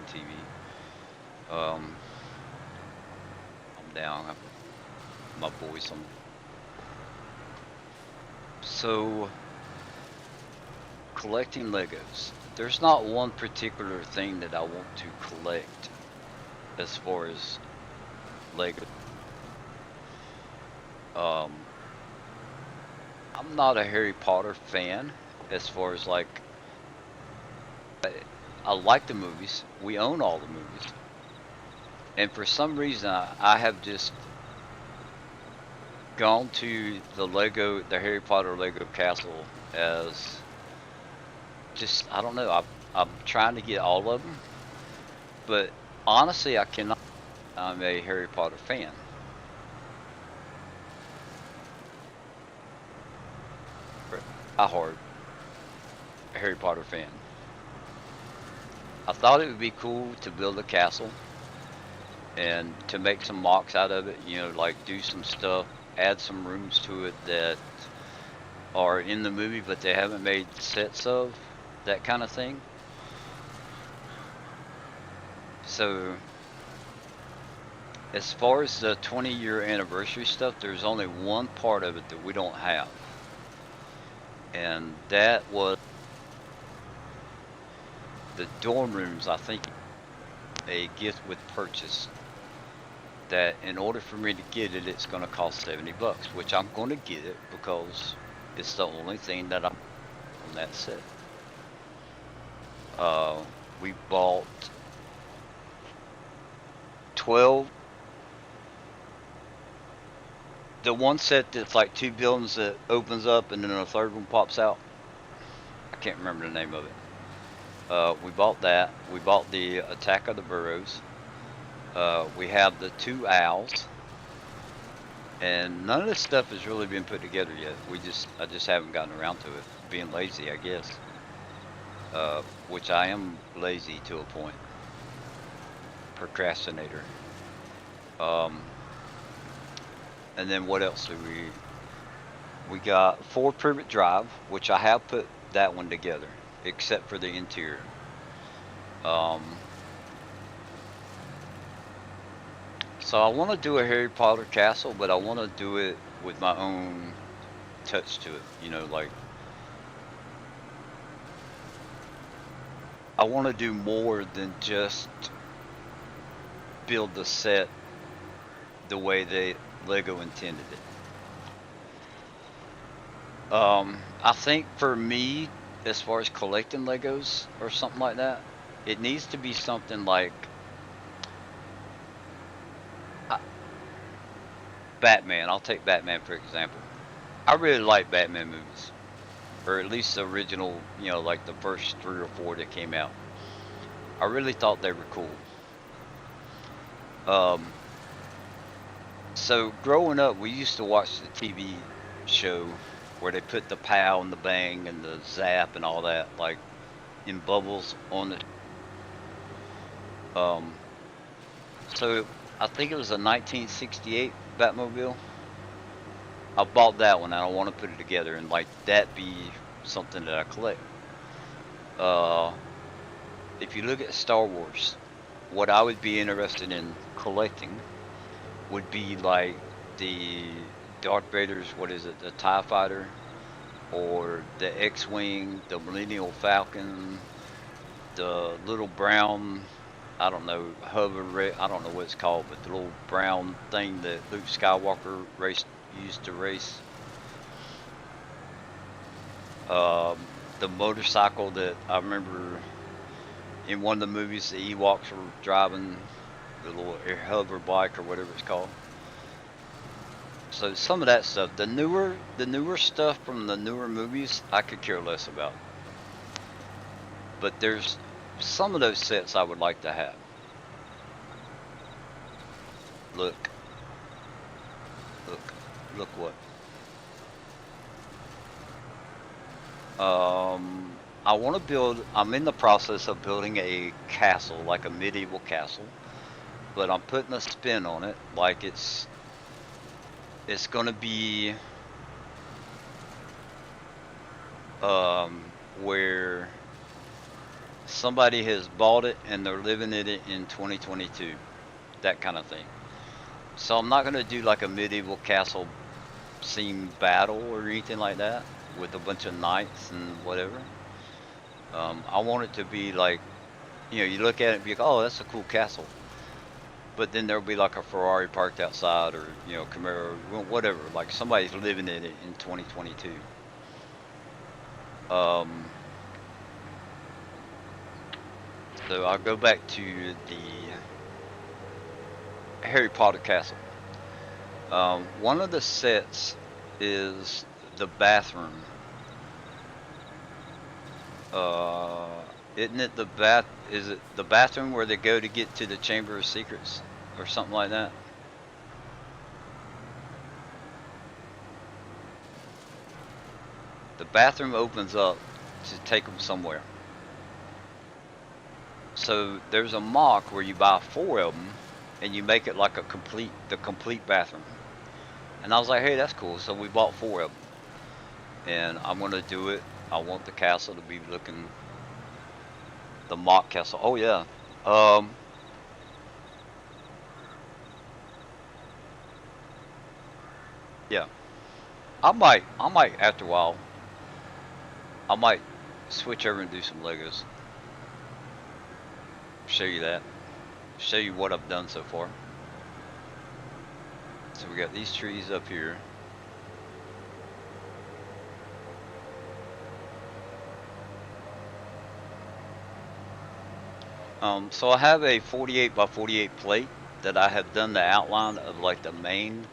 TV. Um, I'm down. My voice. So collecting Legos. There's not one particular thing that I want to collect as far as Lego. Um, I'm not a Harry Potter fan as far as like I like the movies. We own all the movies, and for some reason I have just gone to the Harry Potter Lego castle as just I don't know. I'm trying to get all of them, but honestly, I cannot. I'm a Harry Potter fan. I hard Harry Potter fan. I thought it would be cool to build a castle and to make some mocks out of it, you know, like do some stuff, add some rooms to it that are in the movie but they haven't made sets of, that kind of thing. So, as far as the 20-year anniversary stuff, there's only one part of it that we don't have. And that was the dorm rooms, I think, a gift with purchase. That in order for me to get it, it's going to cost $70, which I'm going to get it because it's the only thing that I'm on that set. Uh, we bought 12. The one set that's like two buildings that opens up and then a third one pops out. I can't remember the name of it. We bought that. We bought the Attack of the Burrows. We have the two owls, and none of this stuff has really been put together yet. I just haven't gotten around to it. Being lazy, I guess. Which I am lazy to a point. Procrastinator. Um, and then what else do we? We got Ford Privet Drive, which I have put that one together, except for the interior. Um, so I want to do a Harry Potter castle, but I want to do it with my own touch to it. You know, like I want to do more than just build the set the way they Lego intended it. I think for me, as far as collecting Legos or something like that, it needs to be something like uh, Batman. I'll take Batman for example. I really like Batman movies, or at least the original, you know, like the first three or four that came out. I really thought they were cool. Um, so growing up, we used to watch the TV show where they put the pow and the bang and the zap and all that, like in bubbles on it. Um, so I think it was a 1968 Batmobile. I bought that one and I want to put it together and like that be something that I collect. Uh, if you look at Star Wars, what I would be interested in collecting would be like the Darth Vader's, what is it, the TIE Fighter, or the X-Wing, the Millennial Falcon, the little brown, I don't know, I don't know what it's called, but the little brown thing that Luke Skywalker used to race. Um, the motorcycle that I remember in one of the movies, the Ewoks were driving the little hover bike or whatever it's called. So some of that stuff, the newer stuff from the newer movies, I could care less about. But there's some of those sets I would like to have. Look, look, look what. I want to build. I'm in the process of building a castle, like a medieval castle, but I'm putting a spin on it, like it's gonna be where somebody has bought it and they're living in it in 2022, that kind of thing. So I'm not gonna do like a medieval castle scene battle or anything like that with a bunch of knights and whatever. I want it to be like, you look at it and be like, oh, that's a cool castle. But then there'll be like a Ferrari parked outside, or Camaro, whatever. Like somebody's living in it in 2022. Um, so I'll go back to the Harry Potter castle. One of the sets is the bathroom. Uh, isn't it the bath? Is it the bathroom where they go to get to the Chamber of Secrets or something like that? The bathroom opens up to take them somewhere. So there's a mock where you buy four of them and you make it like the complete bathroom. And I was like, hey, that's cool. So we bought four of them, and I'm gonna do it. I want the castle to be looking the mock castle. Oh yeah. Um, yeah. I might after a while, I might switch over and do some Legos. Show you that. Show you what I've done so far. So we got these trees up here. So I have a 48 by 48 plate that I have done the outline of, like the main,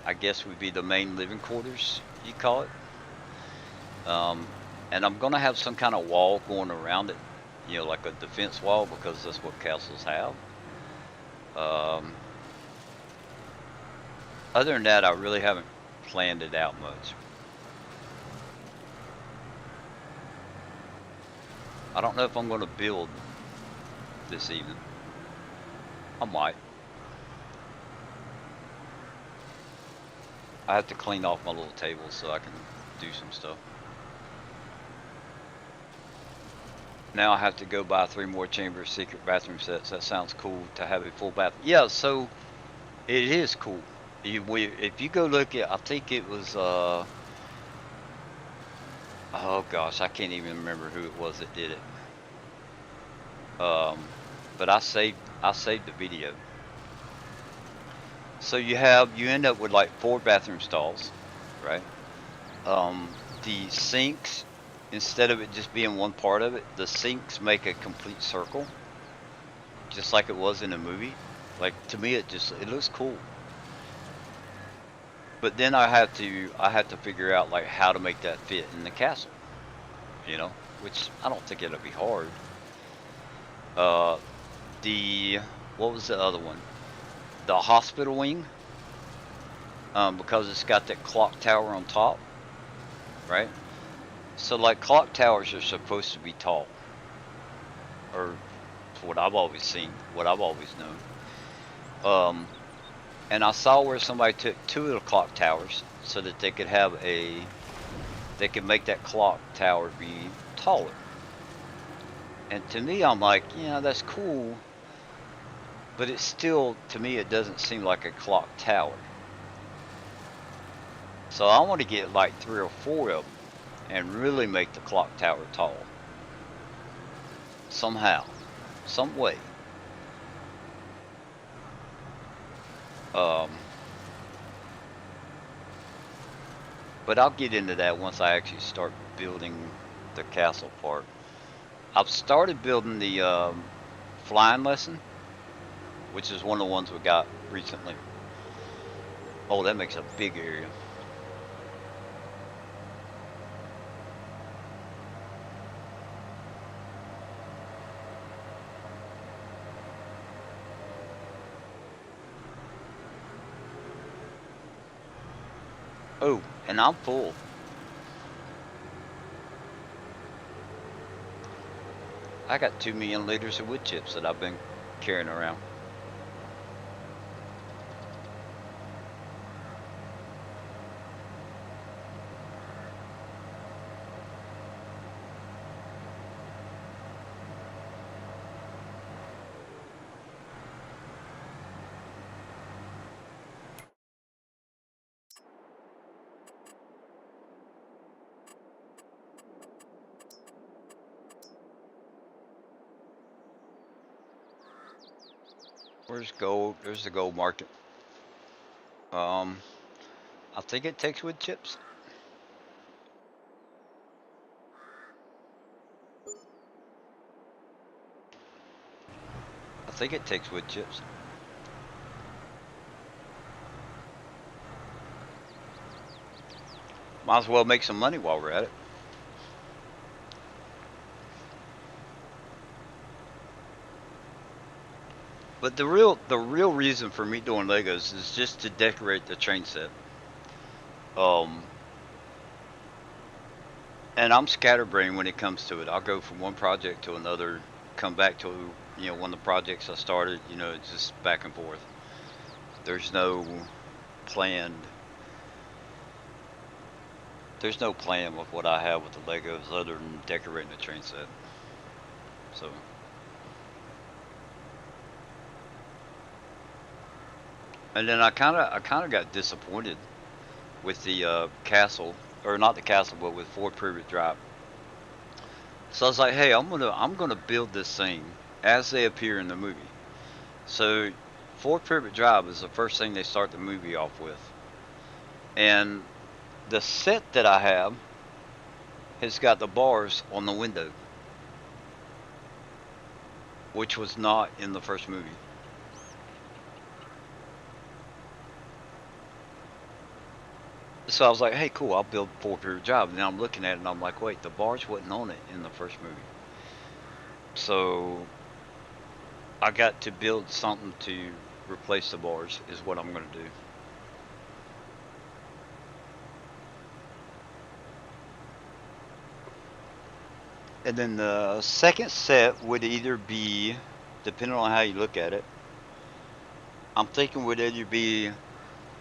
I guess would be the main living quarters, you call it. Um, and I'm gonna have some kind of wall going around it, like a defense wall, because that's what castles have. Um, Other than that, I really haven't planned it out much. I don't know if I'm gonna build this evening. I might. I have to clean off my little table so I can do some stuff. Now I have to go buy three more chamber secret bathroom sets. That sounds cool to have a full bath. Yeah, so it is cool. If you go look at, I think it was, oh gosh, I can't even remember who it was that did it. Um, but I saved the video. So you end up with like four bathroom stalls, right? The sinks, instead of it just being one part of it, the sinks make a complete circle, just like it was in the movie. Like to me, it looks cool. But then I have to figure out like how to make that fit in the castle, which I don't think it'll be hard. Uh, the what was the other one? The hospital wing, because it's got that clock tower on top, right? So like clock towers are supposed to be tall, or what I've always seen, what I've always known. And I saw where somebody took two of the clock towers so that they could make that clock tower be taller. And to me, I'm like, yeah, that's cool, but it's still, to me, it doesn't seem like a clock tower. So I want to get like three or four of them and really make the clock tower tall. Somehow, some way. Um, But I'll get into that once I actually start building the castle part. I've started building the flying lesson, which is one of the ones we got recently. Oh, that makes a big area. Oh, and I'm full. I got 2 million liters of wood chips that I've been carrying around. Where's gold? There's the gold market. Um, I think it takes wood chips. I think it takes wood chips. Might as well make some money while we're at it. But the real reason for me doing Legos is just to decorate the train set. Um, and I'm scatterbrained when it comes to it. I'll go from one project to another, come back to one of the projects I started. It's just back and forth. There's no planned. There's no plan with what I have with the Legos other than decorating the train set. So, and then I kind of got disappointed with the castle, or not the castle, but with Fort Privet Drive. So I was like, hey, I'm gonna build this thing as they appear in the movie. So Fort Privet Drive is the first thing they start the movie off with, and the set that I have has got the bars on the window, which was not in the first movie. So I was like, hey, cool, I'll build Fort Privet Drive. And then I'm looking at it and I'm like, wait, the bars wasn't on it in the first movie. So I got to build something to replace the bars, is what I'm going to do. And then the second set would either be, depending on how you look at it, I'm thinking would either be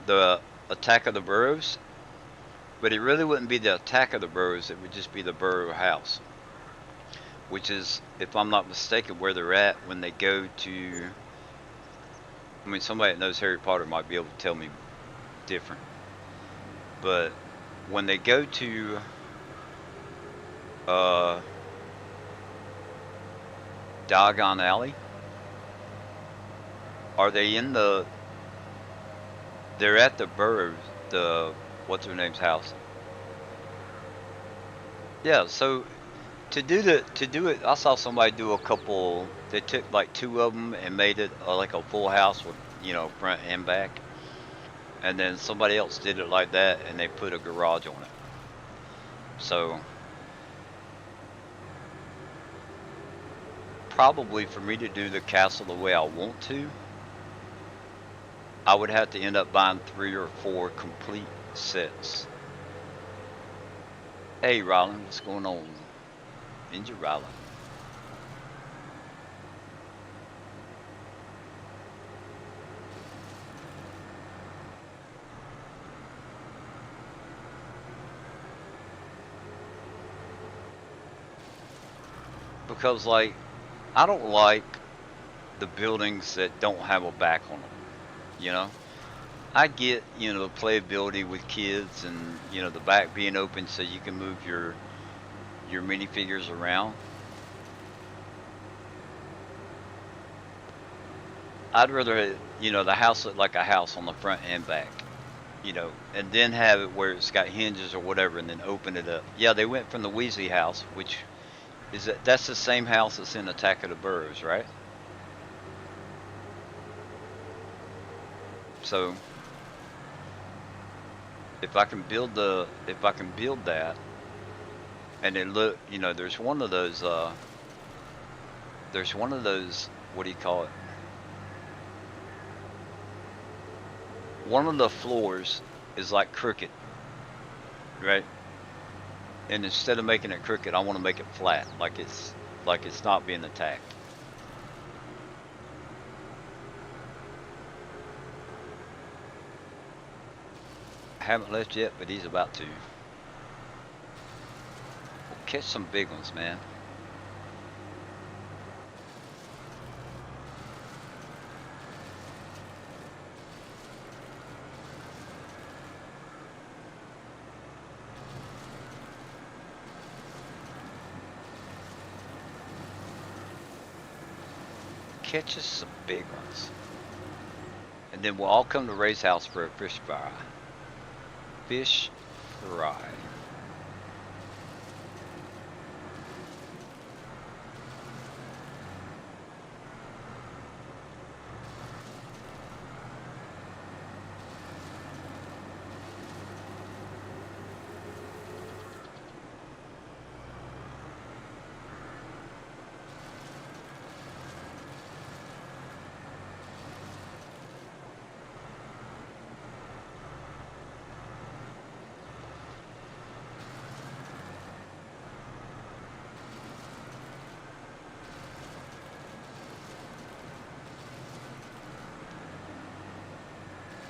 the Attack of the Burrows, but it really wouldn't be the Attack of the Burrows, it would just be the Burrow House, which is, if I'm not mistaken, where they're at when they go to. I mean, somebody that knows Harry Potter might be able to tell me different, but when they go to uh, Diagon Alley, are they in the? They're at the Burrows, the what's her name's house. Yeah, so to do it, I saw somebody do a couple. They took like two of them and made it like a full house with front and back, and then somebody else did it like that, and they put a garage on it. So probably for me to do the castle the way I want to, I would have to end up buying 3 or 4 complete sets. Hey, Rylan, what's going on? Ninja Rylan. Because, like, I don't like the buildings that don't have a back on them, you know? I get, the playability with kids and, the back being open so you can move your minifigures around. I'd rather, the house look like a house on the front and back. you know, and then have it where it's got hinges or whatever, and then open it up. Yeah, they went from the Weasley house, which is that's the same house that's in Attack of the Burrows, right? So if I can build that, and it look, you know, there's one of those, what do you call it? One of the floors is like crooked, right? And instead of making it crooked, I want to make it flat, like it's not being attacked. I haven't left yet, but he's about to. We'll catch some big ones, man. Catch us some big ones. And then we'll all come to Ray's house for a fish fry. Fish fry.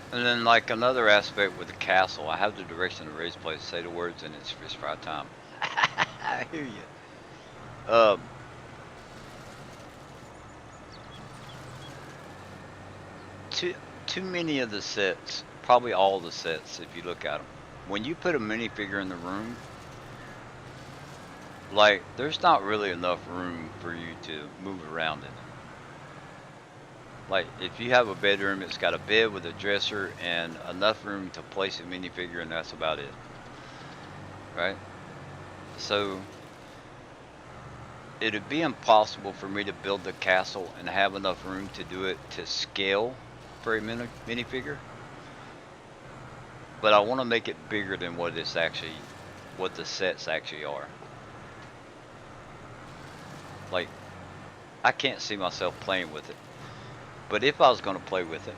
And then, like, another aspect with the castle, I have the direction of Ray's place. Say the words, and it's fish fry time. I hear you. Too many of the sets, probably all the sets, if you look at them, when you put a minifigure in the room, like, there's not really enough room for you to move around in it. Like, if you have a bedroom, it's got a bed with a dresser and enough room to place a minifigure, and that's about it. Right? So, it'd be impossible for me to build the castle and have enough room to do it to scale for a minifigure. But I want to make it bigger than what the sets actually are. Like, I can't see myself playing with it. But if I was going to play with it,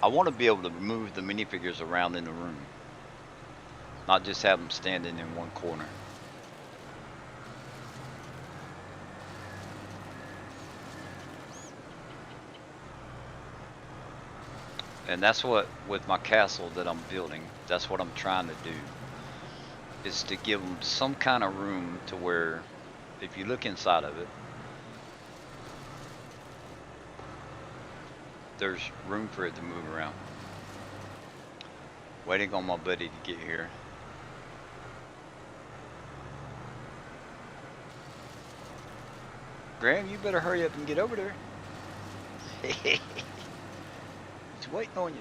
I want to be able to move the minifigures around in the room. Not just have them standing in one corner. And that's what, with my castle that I'm building, that's what I'm trying to do. Is to give them some kind of room to where, if you look inside of it, there's room for it to move around. Waiting on my buddy to get here. Graham, you better hurry up and get over there. He's waiting on you.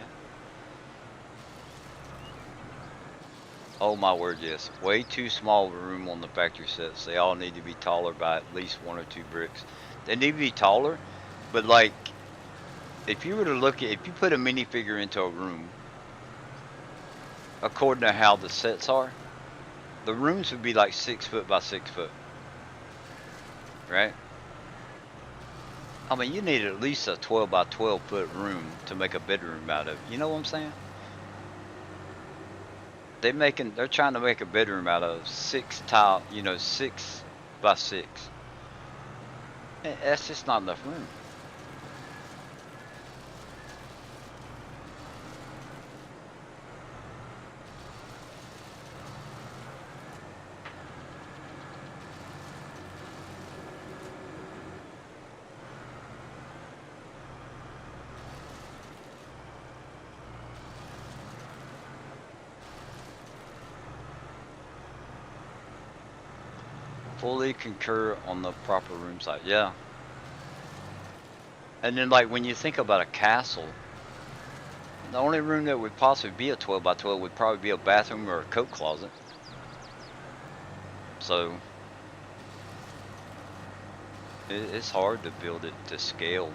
Oh my word, yes. Way too small of a room on the factory sets. They all need to be taller by at least 1 or 2 bricks. They need to be taller, but like, if you were to look at, if you put a minifigure into a room, according to how the sets are, the rooms would be like 6 foot by 6 foot. Right? I mean, you need at least a 12 by 12 foot room to make a bedroom out of. You know what I'm saying? They're trying to make a bedroom out of 6 tile, 6 by 6. That's just not enough room. Fully concur on the proper room size. Yeah. And then, like, when you think about a castle, The only room that would possibly be a 12 by 12 would probably be a bathroom or a coat closet. So it's hard to build it to scale.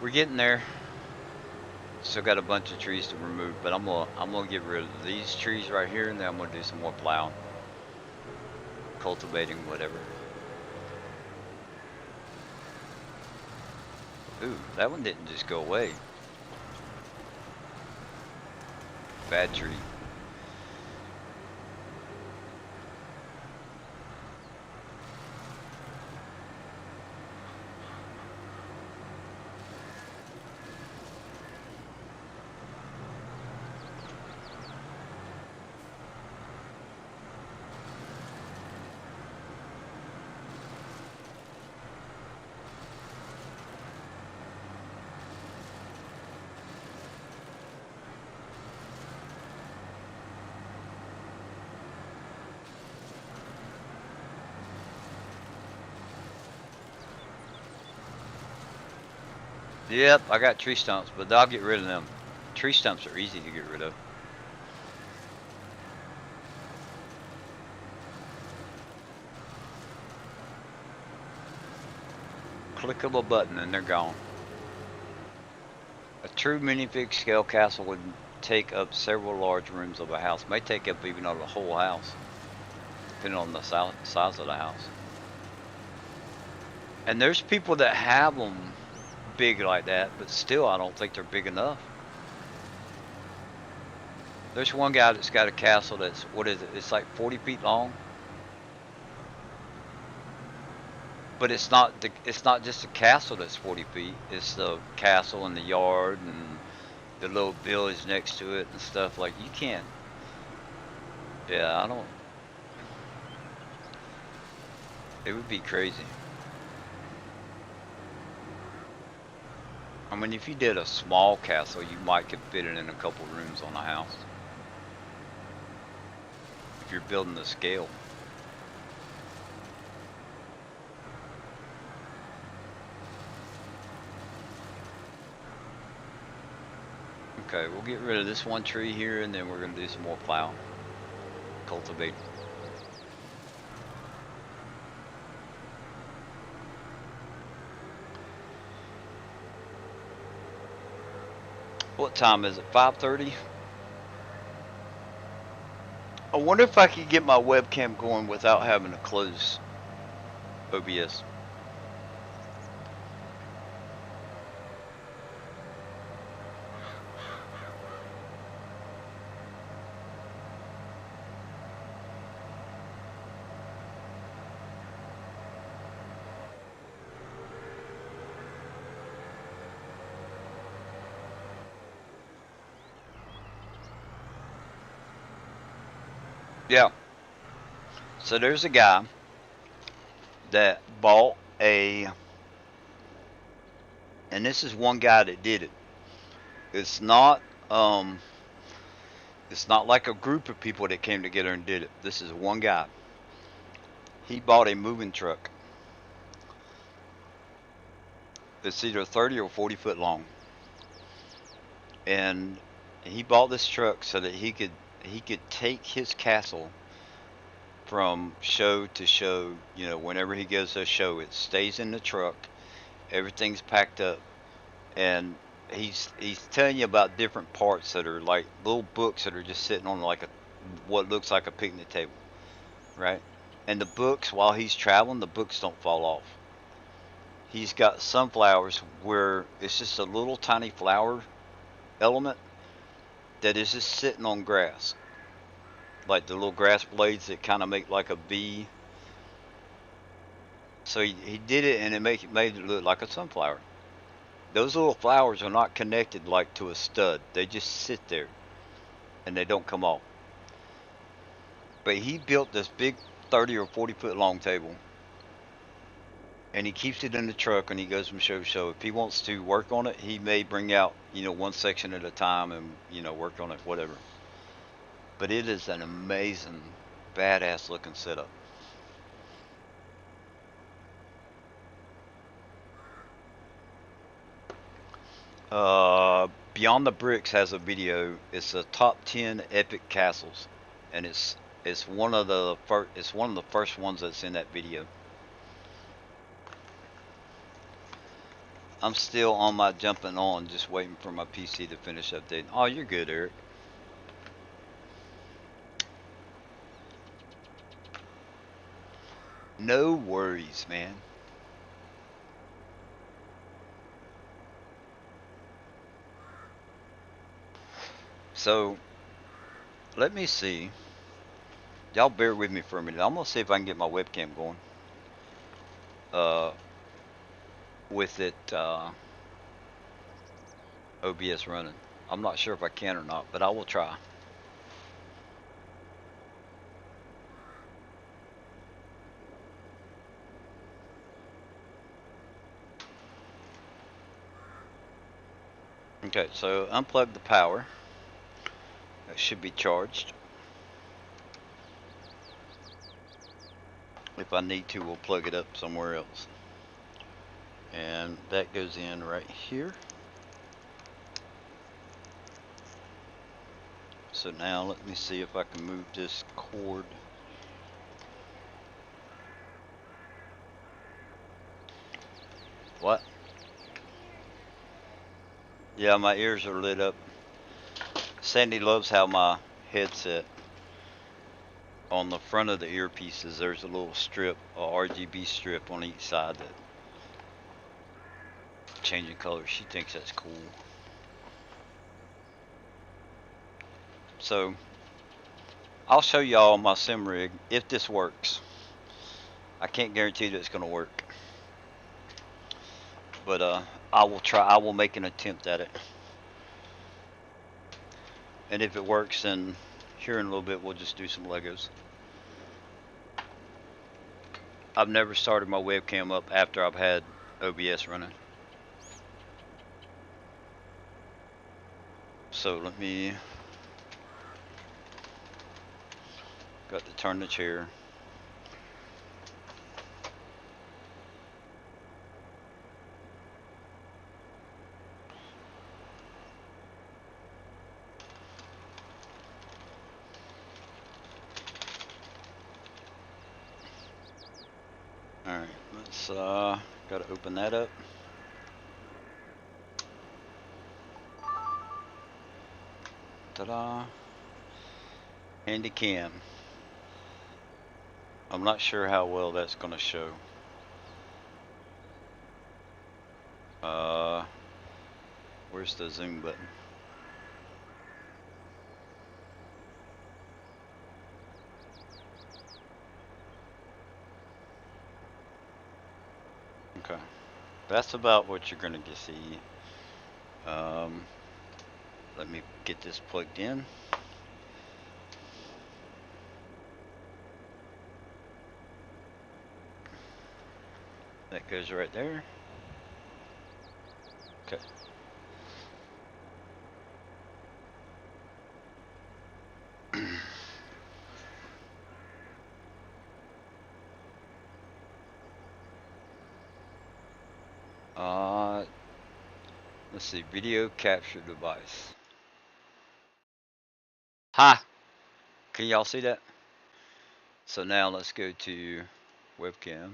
We're getting there. Still got a bunch of trees to remove, but I'm gonna get rid of these trees right here, and then I'm gonna do some more plowing, cultivating, whatever. Ooh, that one didn't just go away. Bad tree. Yep, I got tree stumps, but I'll get rid of them. Tree stumps are easy to get rid of. Click of a button and they're gone. A true minifig scale castle would take up several large rooms of a house. May take up even the whole house, depending on the size of the house. And there's people that have them big like that, but still I don't think they're big enough. There's one guy that's got a castle that's, what is it? It's like 40 feet long. But it's not just a castle that's 40 feet. It's the castle and the yard and the little village next to it and stuff. Like, you can't. Yeah, I don't. It would be crazy. I mean, if you did a small castle, you might could fit it in a couple rooms on a house. If you're building the scale. Okay, we'll get rid of this one tree here, and then we're going to do some more plowing. Cultivate. What time is it? 5:30? I wonder if I could get my webcam going without having to close OBS. Yeah. So there's a guy that bought a, and this is one guy that did it. It's not like a group of people that came together and did it. This is one guy. He bought a moving truck. It's either 30 or 40 foot long. And he bought this truck so that he could take his castle from show to show. You know, whenever he goes to a show, it stays in the truck. Everything's packed up, and he's telling you about different parts that are like little books that are just sitting on like what looks like a picnic table, right? And the books, while he's traveling, the books don't fall off. He's got sunflowers where it's just a little tiny flower element that is just sitting on grass, like the little grass blades that kind of make like a V. So he did it, and it made it look like a sunflower. Those little flowers are not connected like to a stud. They just sit there. and they don't come off. But he built this big 30 or 40 foot long table, and he keeps it in the truck and he goes from show to show. If he wants to work on it, he may bring out, one section at a time and, work on it, whatever. But it is an amazing, badass looking setup. Beyond the Bricks has a video. It's a top 10 epic castles, and it's one of the first ones that's in that video. I'm still on my jumping on, just waiting for my PC to finish updating. Oh, you're good, Eric. No worries, man. So, let me see. Y'all bear with me for a minute. I'm gonna see if I can get my webcam going. Uh, with it OBS running. I'm not sure if I can or not, but I will try. Okay, so unplug the power. It should be charged. If I need to, we'll plug it up somewhere else. And that goes in right here. So now let me see if I can move this cord. What? Yeah, my ears are lit up. Sandy loves how my headset, on the front of the earpieces, there's a little strip, a RGB strip on each side that changing colors. She thinks that's cool. So I'll show y'all my sim rig if this works. I can't guarantee that it's gonna work, but I will try. I will make an attempt at it, and if it works, then here in a little bit we'll just do some Legos. I've never started my webcam up after I've had OBS running. So let me, got to turn the chair. Alright, let's, gotta open that up. Ta-da. Handy cam. I'm not sure how well that's gonna show. Where's the zoom button? Okay, that's about what you're gonna get see. Let me get this plugged in. That goes right there. Okay. Let's see, video capture device. Hi, can y'all see that? So now let's go to webcam.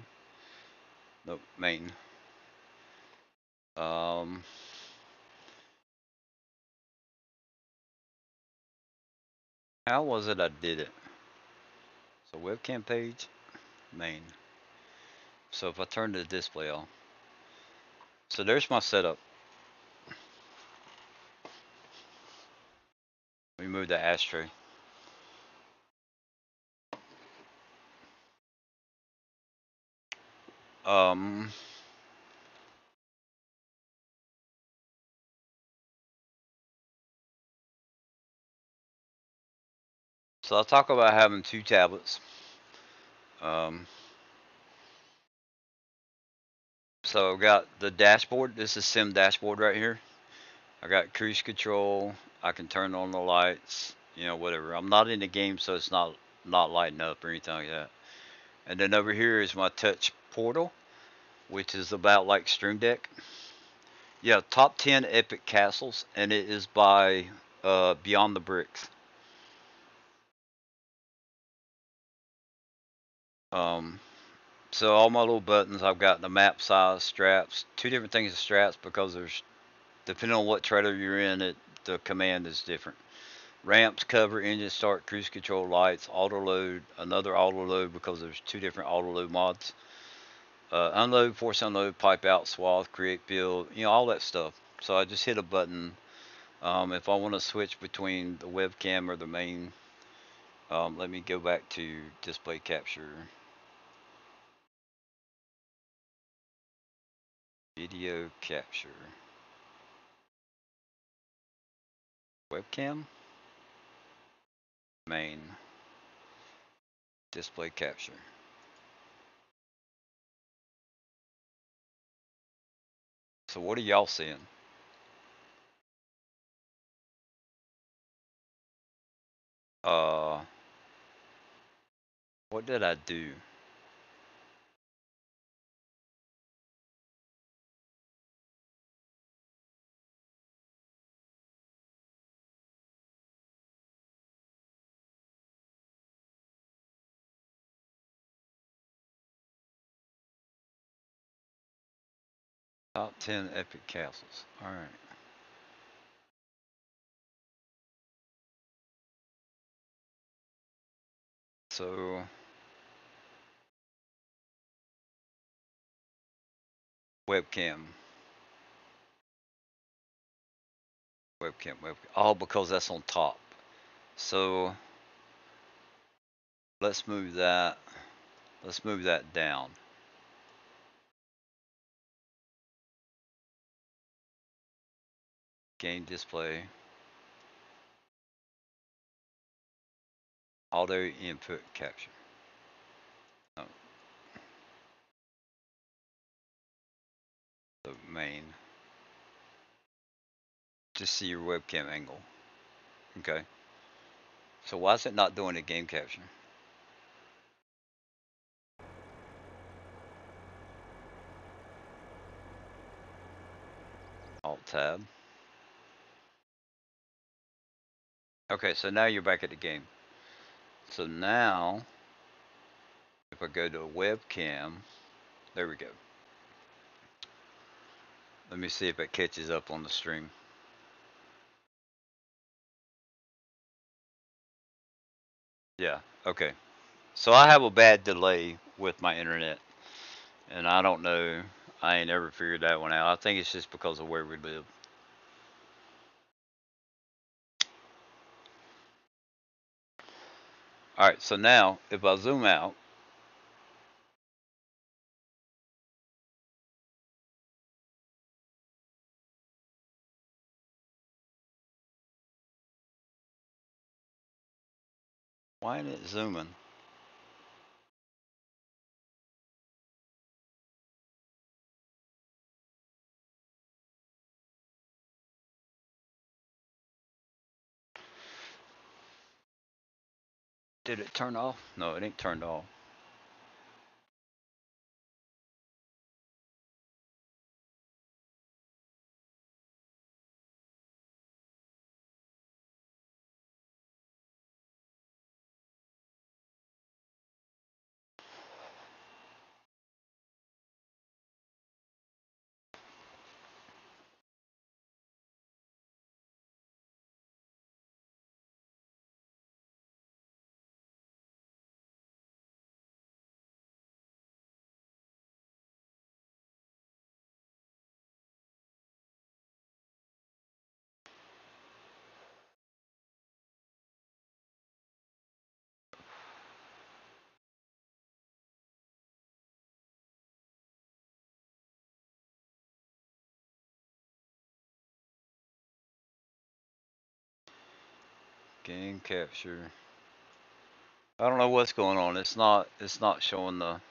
Nope, main. How was it I did it? So webcam page, main. So if I turn the display on, so there's my setup. We move the ashtray. Um, So I'll talk about having two tablets. Um, so I've got the dashboard. This is Sim dashboard right here. I got cruise control. I can turn on the lights. You know, whatever. I'm not in the game, so it's not lighting up or anything like that. And then over here is my touch portal, which is about like Stream Deck. Yeah, top 10 epic castles, and it is by Beyond the Bricks. Um, so all my little buttons, I've got the map size, straps, two different things of straps because there's depending on what trailer you're in, the command is different. Ramps, cover, engine start, cruise control, lights, auto load, another auto load because there's two different auto load mods. Unload, force unload, pipe out, swath, create build, you know, all that stuff. So I just hit a button. If I want to switch between the webcam or the main, let me go back to display capture, video capture, webcam, main, display capture. So what are y'all seeing? Uh, what did I do? Top 10 epic castles. All right. So webcam, webcam. All because that's on top. So let's move that. Let's move that down. Game display, auto input capture. Oh, the main. Just see your webcam angle. Okay. So why is it not doing a game capture? Alt tab. Okay, so now you're back at the game. So now, if I go to webcam, there we go. Let me see if it catches up on the stream. Yeah, okay. So I have a bad delay with my internet, and I don't know. I ain't ever figured that one out. I think it's just because of where we live. All right, so now if I zoom out, why ain't it zooming? Did it turn off? No, it ain't turned off. Game capture. I don't know what's going on. It's not showing the.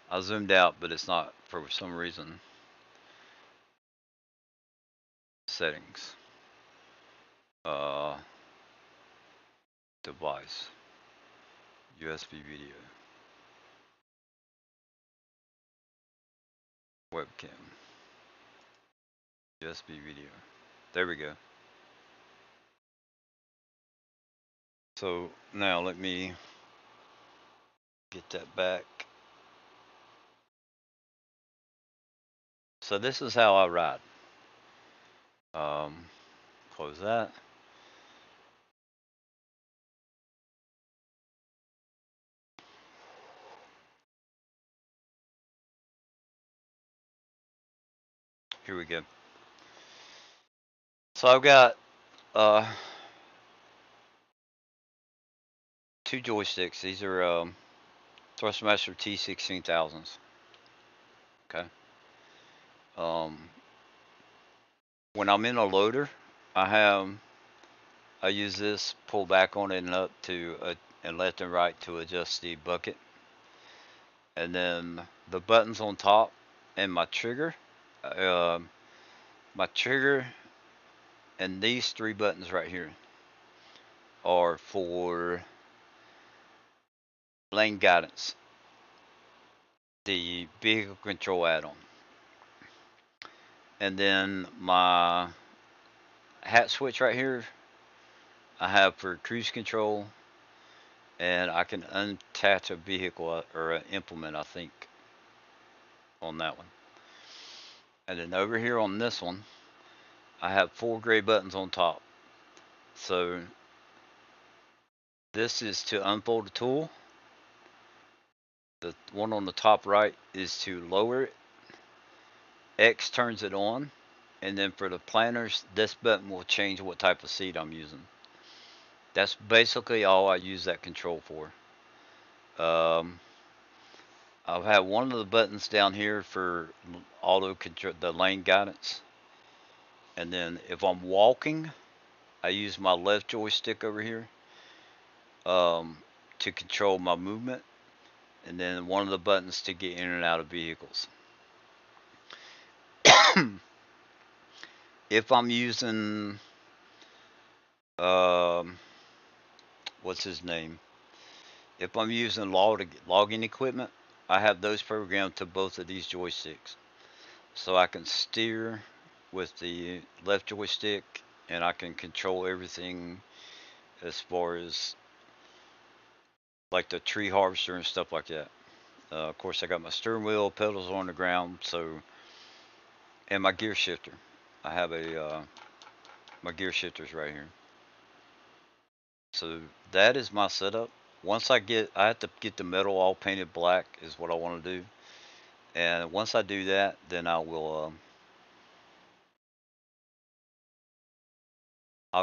I zoomed out, but it's not for some reason. Settings. Uh, Device. USB video. Webcam. USB video. There we go. So now let me get that back. So this is how I ride. Um, Close that. Here we go. So I've got uh, two joysticks. These are Thrustmaster T16000s. Okay. Um, when I'm in a loader, I have I use this pull back on it and up to and left and right to adjust the bucket, and then the buttons on top and uh, my trigger, and these three buttons right here are for lane guidance, the vehicle control add-on, and then my hat switch right here I have for cruise control, and I can unattach a vehicle or an implement, I think, on that one. And then over here on this one, I have four gray buttons on top. So this is to unfold the tool. The one on the top right is to lower it. X turns it on. And then for the planners, this button will change what type of seat I'm using. That's basically all I use that control for. Um, I'll have one of the buttons down here for auto control, the lane guidance. And then if I'm walking, I use my left joystick over here um, to control my movement. And then one of the buttons to get in and out of vehicles. If I'm using, um, what's his name? If I'm using logging equipment, I have those programmed to both of these joysticks. So I can steer with the left joystick, and I can control everything as far as like the tree harvester and stuff like that. Of course, I got my steering wheel, pedals on the ground, so, and my gear shifter. I have my gear shifters right here. So that is my setup. Once I have to get the metal all painted black is what I want to do. And once I do that, then I'll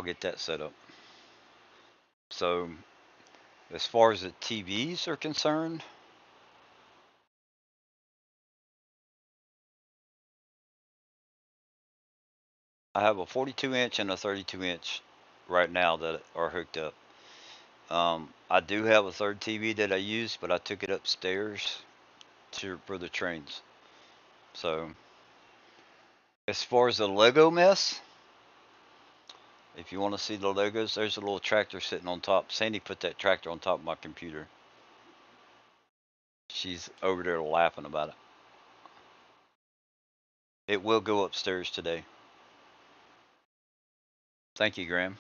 get that set up. So as far as the TVs are concerned, I have a 42 inch and a 32 inch right now that are hooked up. I do have a third TV that I use, but I took it upstairs for the trains. So as far as the Lego mess, if you want to see the Legos, there's a little tractor sitting on top. Sandy put that tractor on top of my computer. She's over there laughing about it. It will go upstairs today. Thank you, Graham.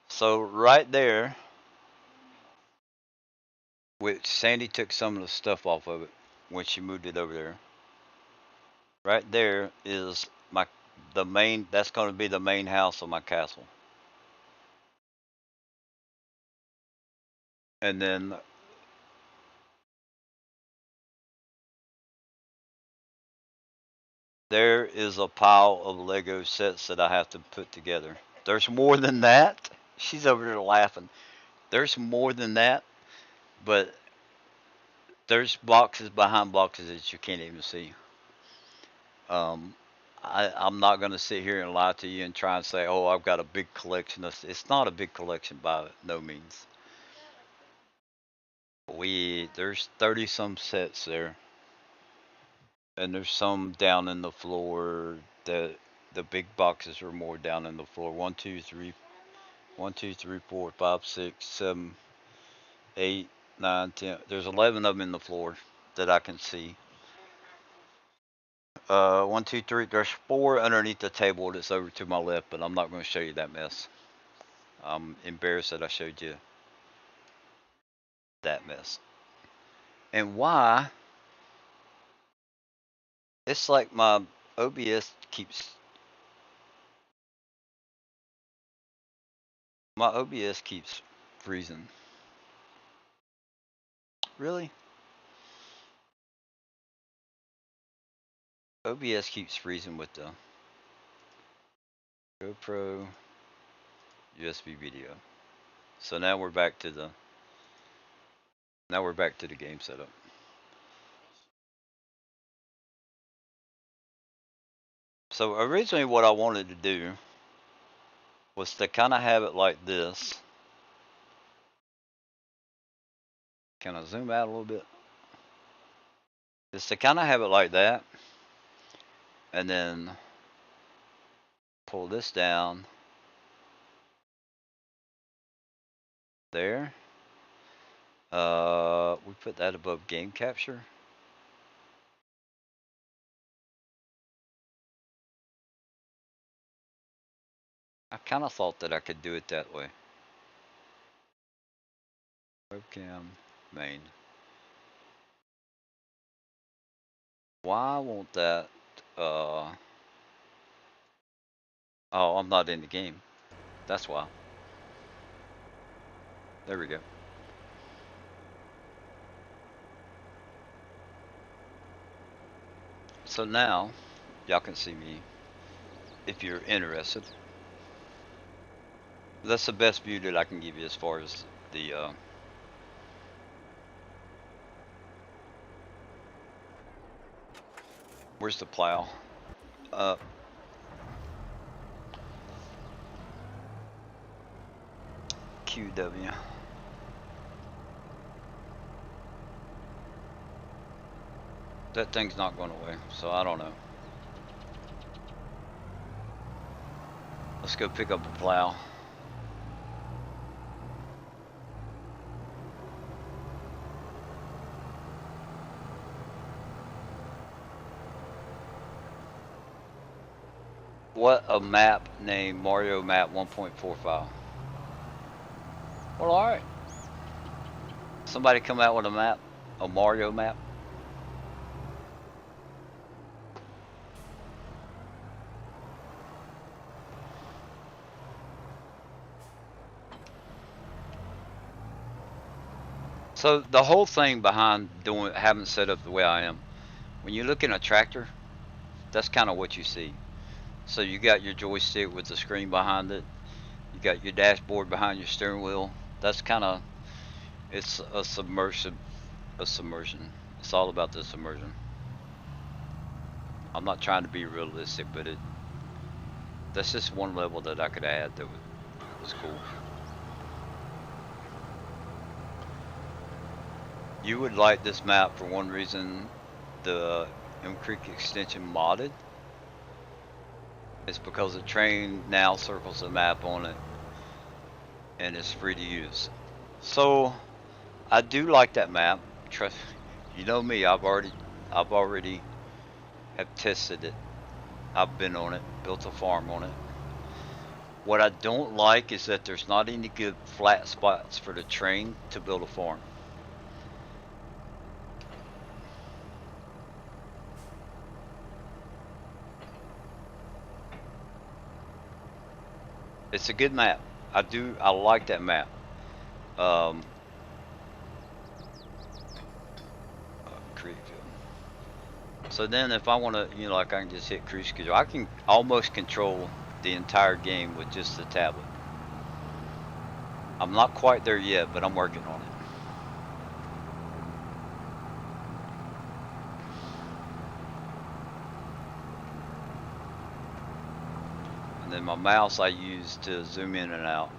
So right there, which Sandy took some of the stuff off of it when she moved it over there. Right there is the main. That's going to be the main house of my castle. And then there is a pile of Lego sets that I have to put together. There's more than that. She's over there laughing. There's more than that, but there's boxes behind boxes that you can't even see. Um, I'm not going to sit here and lie to you and try and say, oh, I've got a big collection. It's not a big collection by no means. There's 30 some sets there, and there's some down in the floor. The big boxes are more down in the floor. 1, 2, 3, 4, 5, 6, 7, 8, 9, 10. There's 11 of them in the floor that I can see. 1, 2, 3. There's 4 underneath the table that's over to my left, but I'm not going to show you that mess. I'm embarrassed that I showed you that mess. And why? It's like my OBS keeps freezing. Really? OBS keeps freezing with the GoPro USB video. So now we're back to the game setup. So originally what I wanted to do was to kind of have it like this. Can I zoom out a little bit? Just to kind of have it like that, and then pull this down there. We put that above game capture. I kind of thought that I could do it that way. Webcam main. Why won't that? Oh, I'm not in the game. That's why. There we go. So now, y'all can see me if you're interested. That's the best view that I can give you as far as the where's the plow? QW. That thing's not going away, so I don't know. Let's go pick up a plow. What a map named Mario Map 1.45. Well, alright. Somebody come out with a map, a Mario map. So the whole thing behind having it set up the way I am, when you look in a tractor, that's kind of what you see. So you got your joystick with the screen behind it. You got your dashboard behind your steering wheel. That's kind of, it's a submersion. It's all about the submersion. I'm not trying to be realistic, but that's just one level that I could add that was cool. You would like this map for one reason. The M Creek extension modded. It's because the train now circles the map on it, and it's free to use. So I do like that map. Trust, you know me. I've already have tested it. I've been on it, built a farm on it. What I don't like is that there's not any good flat spots for the train to build a farm. It's a good map. I like that map. So then if I want to, you know, like I can just hit cruise control. I can almost control the entire game with just the tablet. I'm not quite there yet, but I'm working on it. And then my mouse I use to zoom in and out.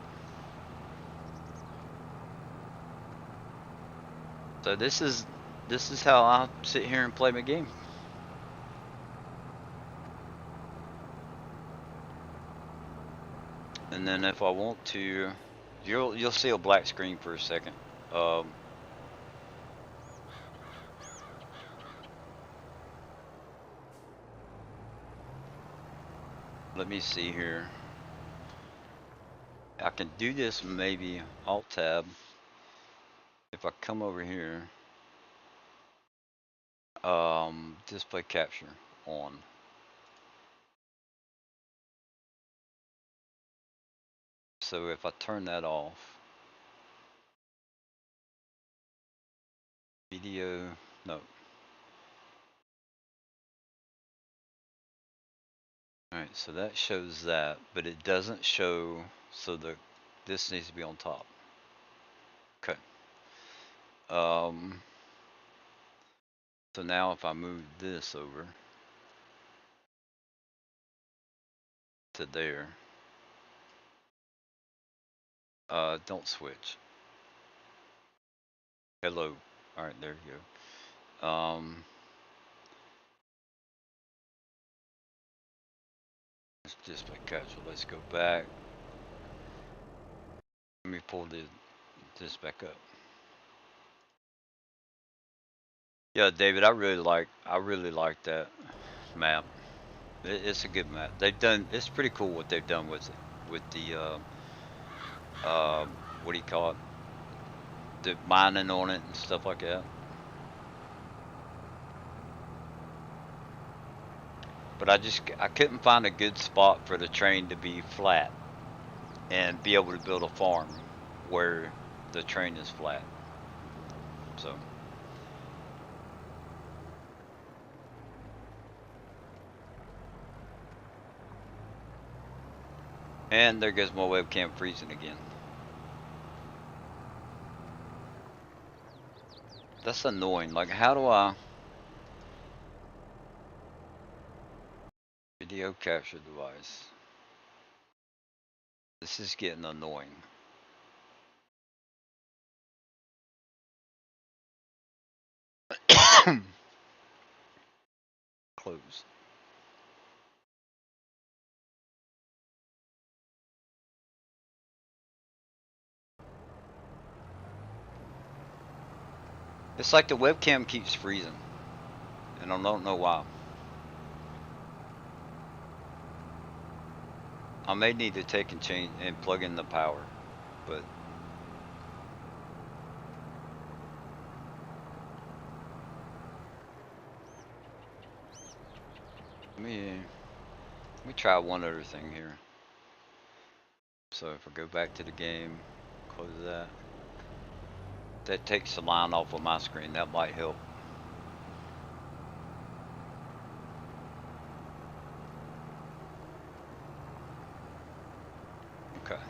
So this is how I sit here and play my game. And then if I want to, you'll see a black screen for a second. Let me see here. I can do this maybe Alt Tab. If I come over here, display capture on. So if I turn that off, video, no. Alright, so that shows that, but it doesn't show, so this needs to be on top. Okay. So now if I move this over to there, don't switch. Hello. Alright, there you go. Let's display capture. Let's go back. Let me pull this back up. Yeah, David, I really like that map. It's a good map. It's pretty cool what they've done with the what do you call it? The mining on it and stuff like that. But I couldn't find a good spot for the train to be flat and be able to build a farm where the train is flat. So. And there goes my webcam freezing again. That's annoying. Like, how do I... Video capture device. This is getting annoying. Close. It's like the webcam keeps freezing, and I don't know why. I may need to take and change and plug in the power, but let me try one other thing here. So if I go back to the game, close that. That takes the line off of my screen. That might help. Okay.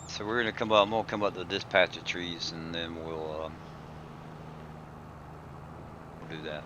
So we're gonna come up. I'm gonna come up to this patch of trees, and then we'll do that.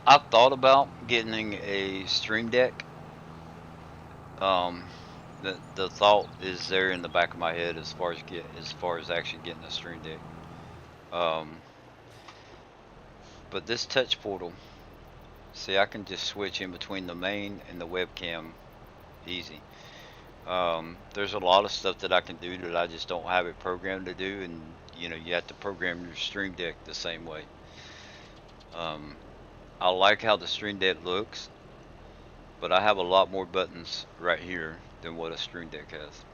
I've thought about getting a stream deck. The thought is there in the back of my head as far as actually getting a stream deck. But this touch portal, see, I can just switch in between the main and the webcam easy. There's a lot of stuff that I can do that I just don't have it programmed to do, and you know, you have to program your Stream Deck the same way. I like how the Stream Deck looks, but I have a lot more buttons right here than what a Stream Deck has.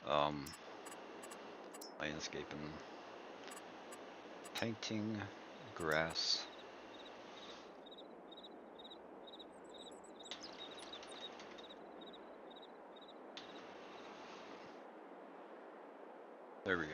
Um, Landscaping, painting, grass. There we go.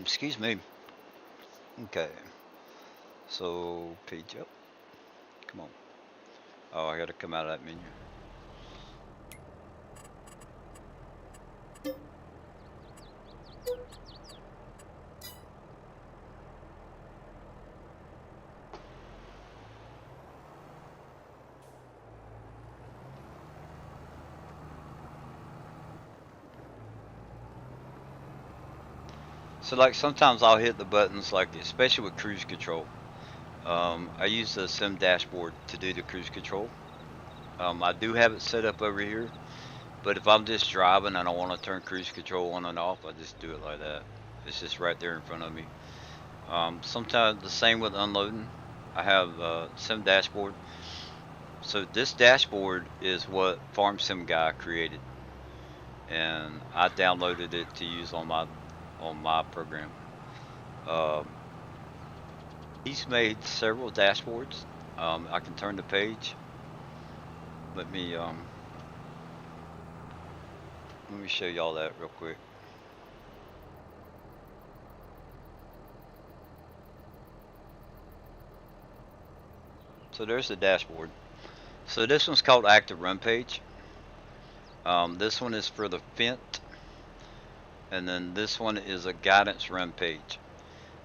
Excuse me. Okay. So page up. Come on. Oh, I gotta come out of that menu. So like sometimes I'll hit the buttons, like especially with cruise control. I use the sim dashboard to do the cruise control. I do have it set up over here, but if I'm just driving and I want to turn cruise control on and off, I just do it like that. It's just right there in front of me. Sometimes the same with unloading. I have sim dashboard. So this dashboard is what Farm Sim Guy created, and I downloaded it to use on my program. Uh, he's made several dashboards. I can turn the page. Let me show y'all that real quick. So there's the dashboard. So this one's called Active Run Page. This one is for the Fent, and then this one is a Guidance Run Page,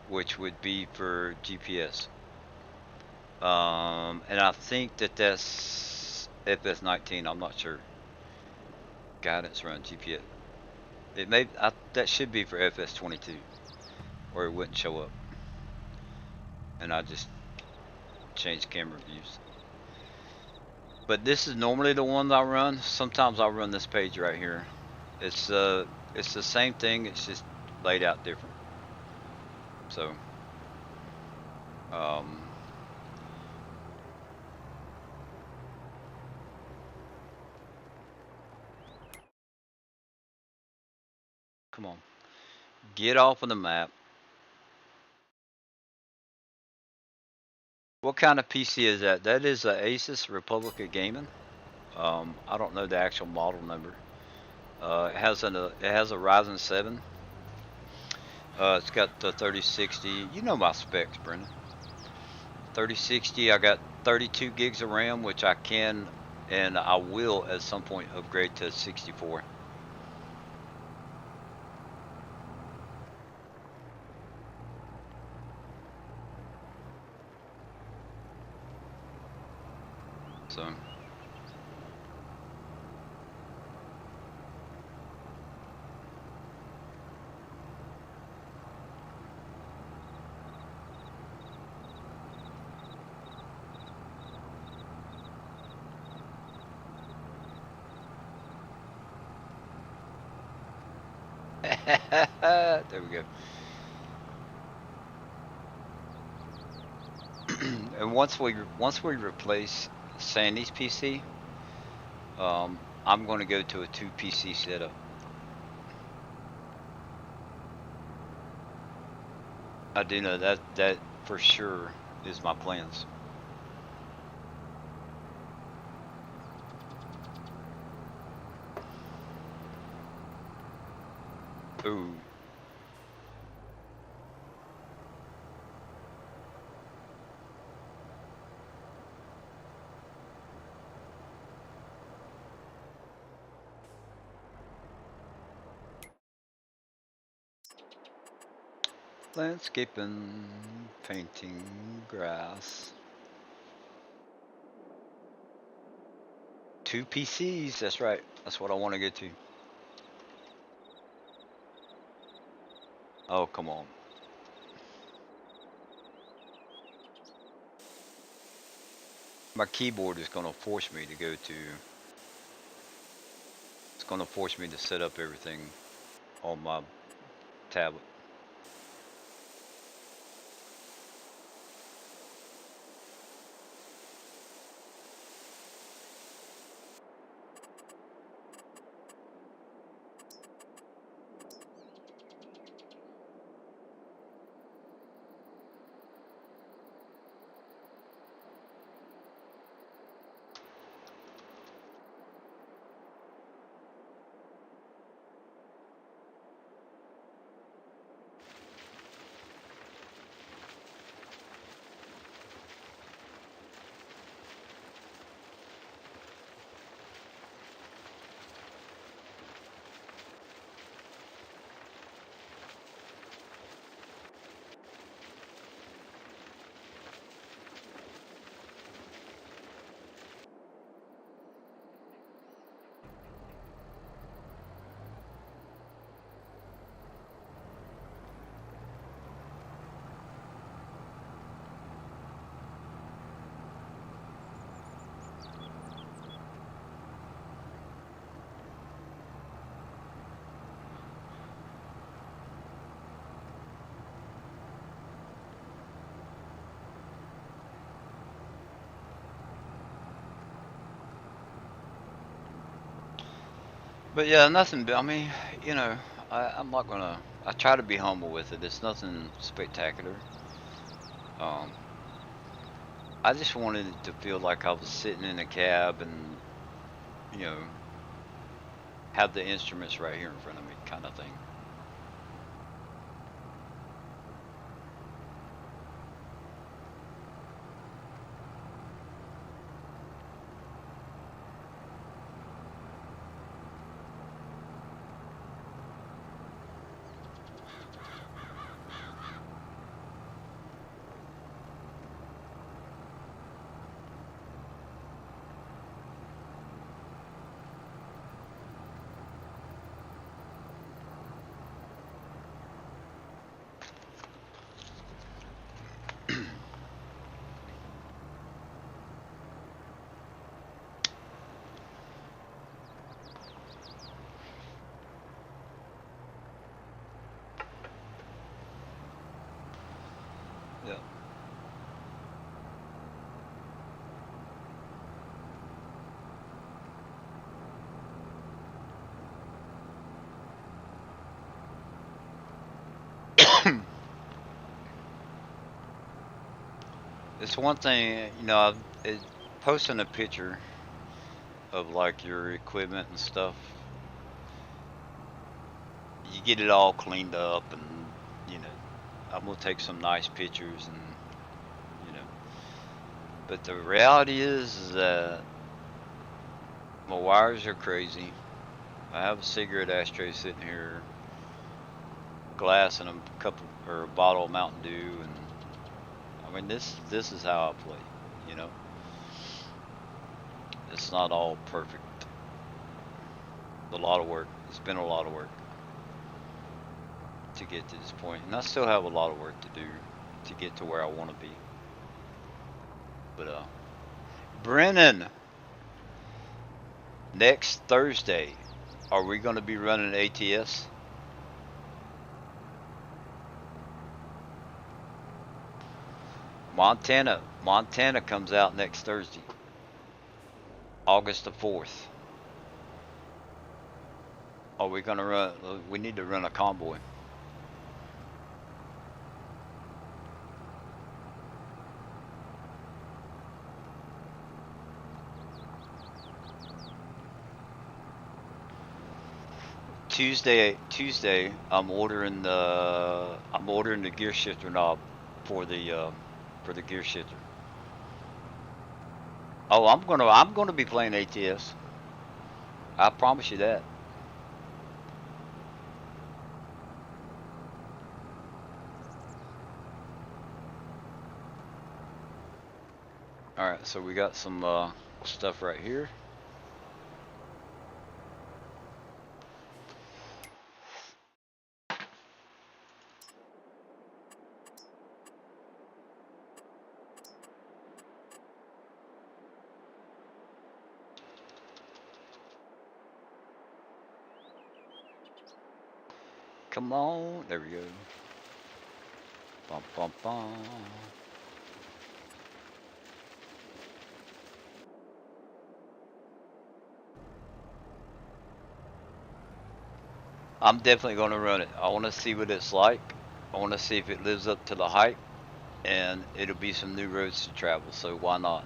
which would be for GPS. And I think that's FS19. I'm not sure. Guidance Run GPS. It may that should be for FS22, or it wouldn't show up. And I just changed camera views. But this is normally the one that I run. Sometimes I'll run this page right here. It's the same thing. It's just laid out different. So, come on, get off of the map. What kind of PC is that? That is a Asus Republica Gaming. I don't know the actual model number. It has a Ryzen 7. It's got the 3060. You know my specs, Brendan. 3060. I got 32 gigs of RAM, which I can and I will at some point upgrade to 64. So. There we go. And once we replace Sandy's PC, I'm going to go to a 2 PC setup. I do know that for sure is my plans. Ooh. Landscaping, painting, grass. 2 PCs, that's right. That's what I want to get to. Oh, come on. My keyboard is going to force me to go to, it's going to force me to set up everything on my tablet. But yeah, nothing. I mean, you know, I'm not gonna. I try to be humble with it. It's nothing spectacular. Um, I just wanted it to feel like I was sitting in a cab and, you know, have the instruments right here in front of me, kind of thing. Yeah. It's one thing, you know, posting a picture of like your equipment and stuff, you get it all cleaned up and, you know, I'm gonna take some nice pictures and, you know, but the reality is that my wires are crazy. I have a cigarette ashtray sitting here, glass and a couple or a bottle of Mountain Dew, and I mean this is how I play, you know. It's not all perfect. It's a lot of work. It's been a lot of work to get to this point, and I still have a lot of work to do to get to where I want to be. But Brennan, next Thursday, are we going to be running ATS? Montana comes out next Thursday, August the 4th. Are we going to run? We need to run a convoy. Tuesday, I'm ordering the gear shifter knob for the gear shifter. Oh, I'm gonna be playing ATS. I promise you that. All right, so we got some stuff right here. Come on, there we go. Bum bum bum. I'm definitely gonna run it. I want to see what it's like. I want to see if it lives up to the hype, and it'll be some new roads to travel. So why not?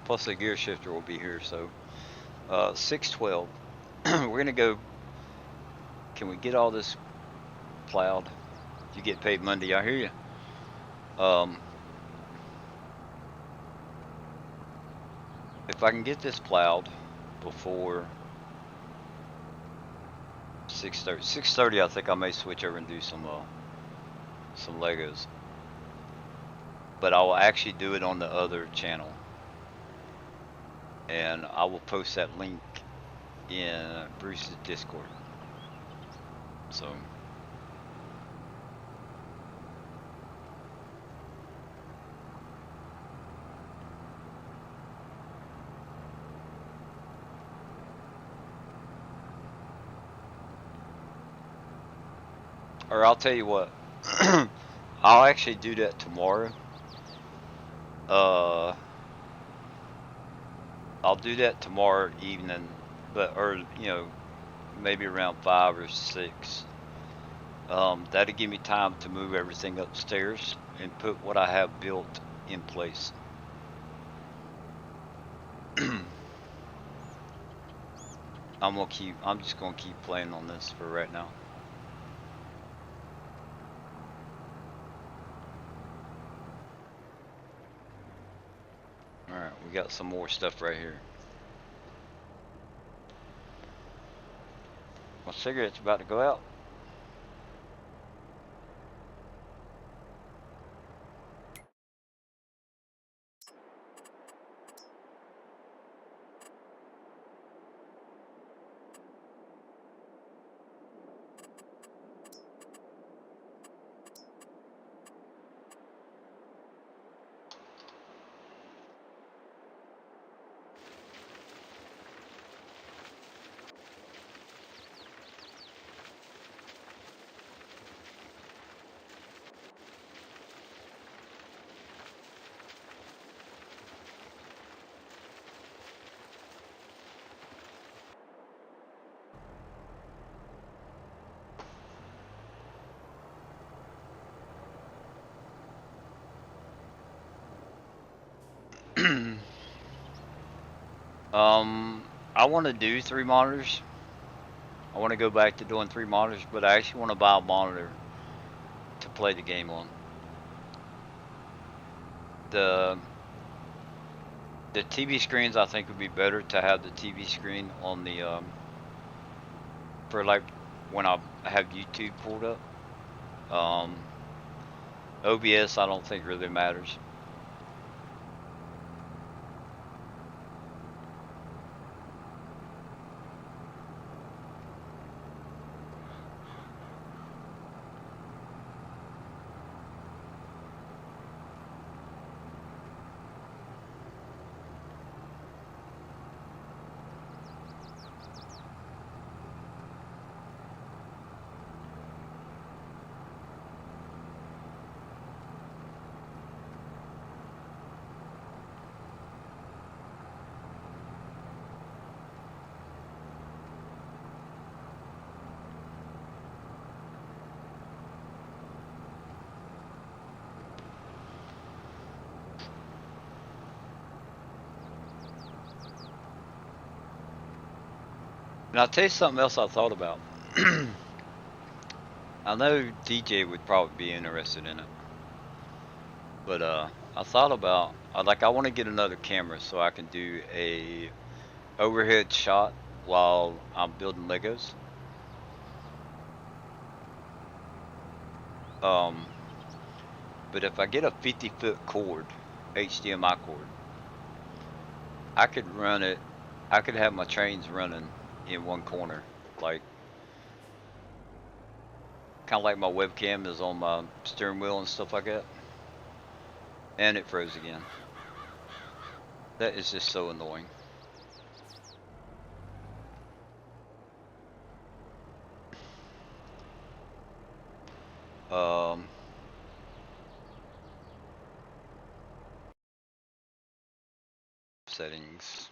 Plus the gear shifter will be here. So 612. We're gonna go. Can we get all this plowed? You get paid Monday. I hear you. If I can get this plowed before 6:30, 6:30, I think I may switch over and do some Legos. But I will actually do it on the other channel, and I will post that link in Bruce's Discord. So. Or I'll tell you what, I'll actually do that tomorrow. Uh, I'll do that tomorrow evening, or maybe around 5 or 6. That'll give me time to move everything upstairs and put what I have built in place. I'm just gonna keep playing on this for right now. All right, we got some more stuff right here. My cigarette's about to go out. I want to do 3 monitors. I want to go back to doing 3 monitors, but I actually want to buy a monitor to play the game on. The the TV screens, I think, would be better to have the TV screen on the for like when I have YouTube pulled up. Um, OBS, I don't think really matters. And I'll tell you something else I thought about. I know DJ would probably be interested in it, but I thought about like I want to get another camera so I can do a overhead shot while I'm building Legos. Um, but if I get a 50-foot cord, HDMI cord, I could run it. I could have my trains running in one corner, like kind of like my webcam is on my steering wheel and stuff like that. And it froze again. That is just so annoying. Um, settings.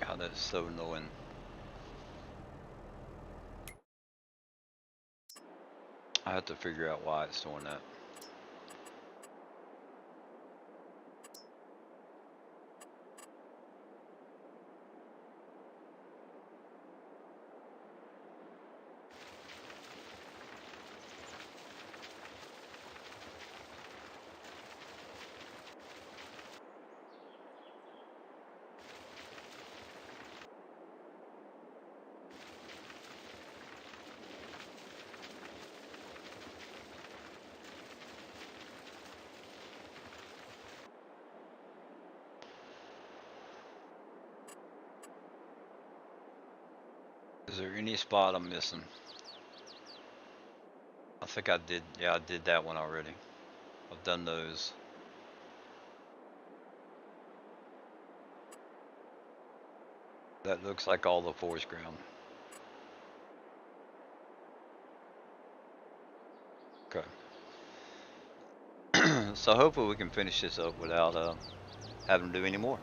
God, that's so annoying. I have to figure out why it's doing that. Is there any spot I'm missing? I think I did. Yeah, I did that one already. I've done those. That looks like all the forest ground. Okay. So hopefully we can finish this up without having to do any more.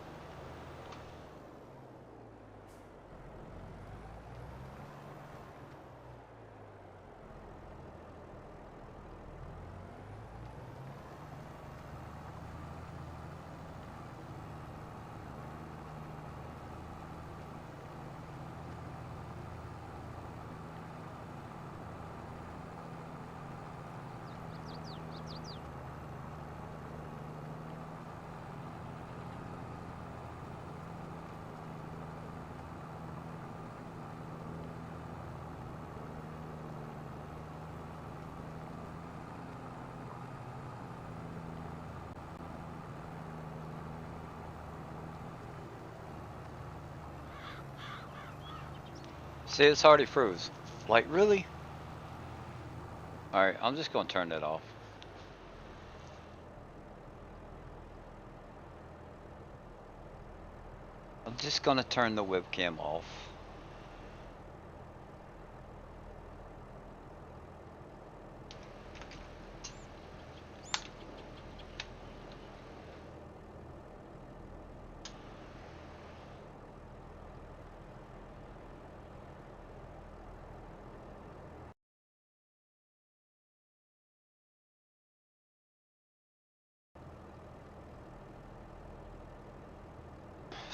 See, it's already froze. Like, really? Alright, I'm just going to turn that off. I'm just going to turn the webcam off.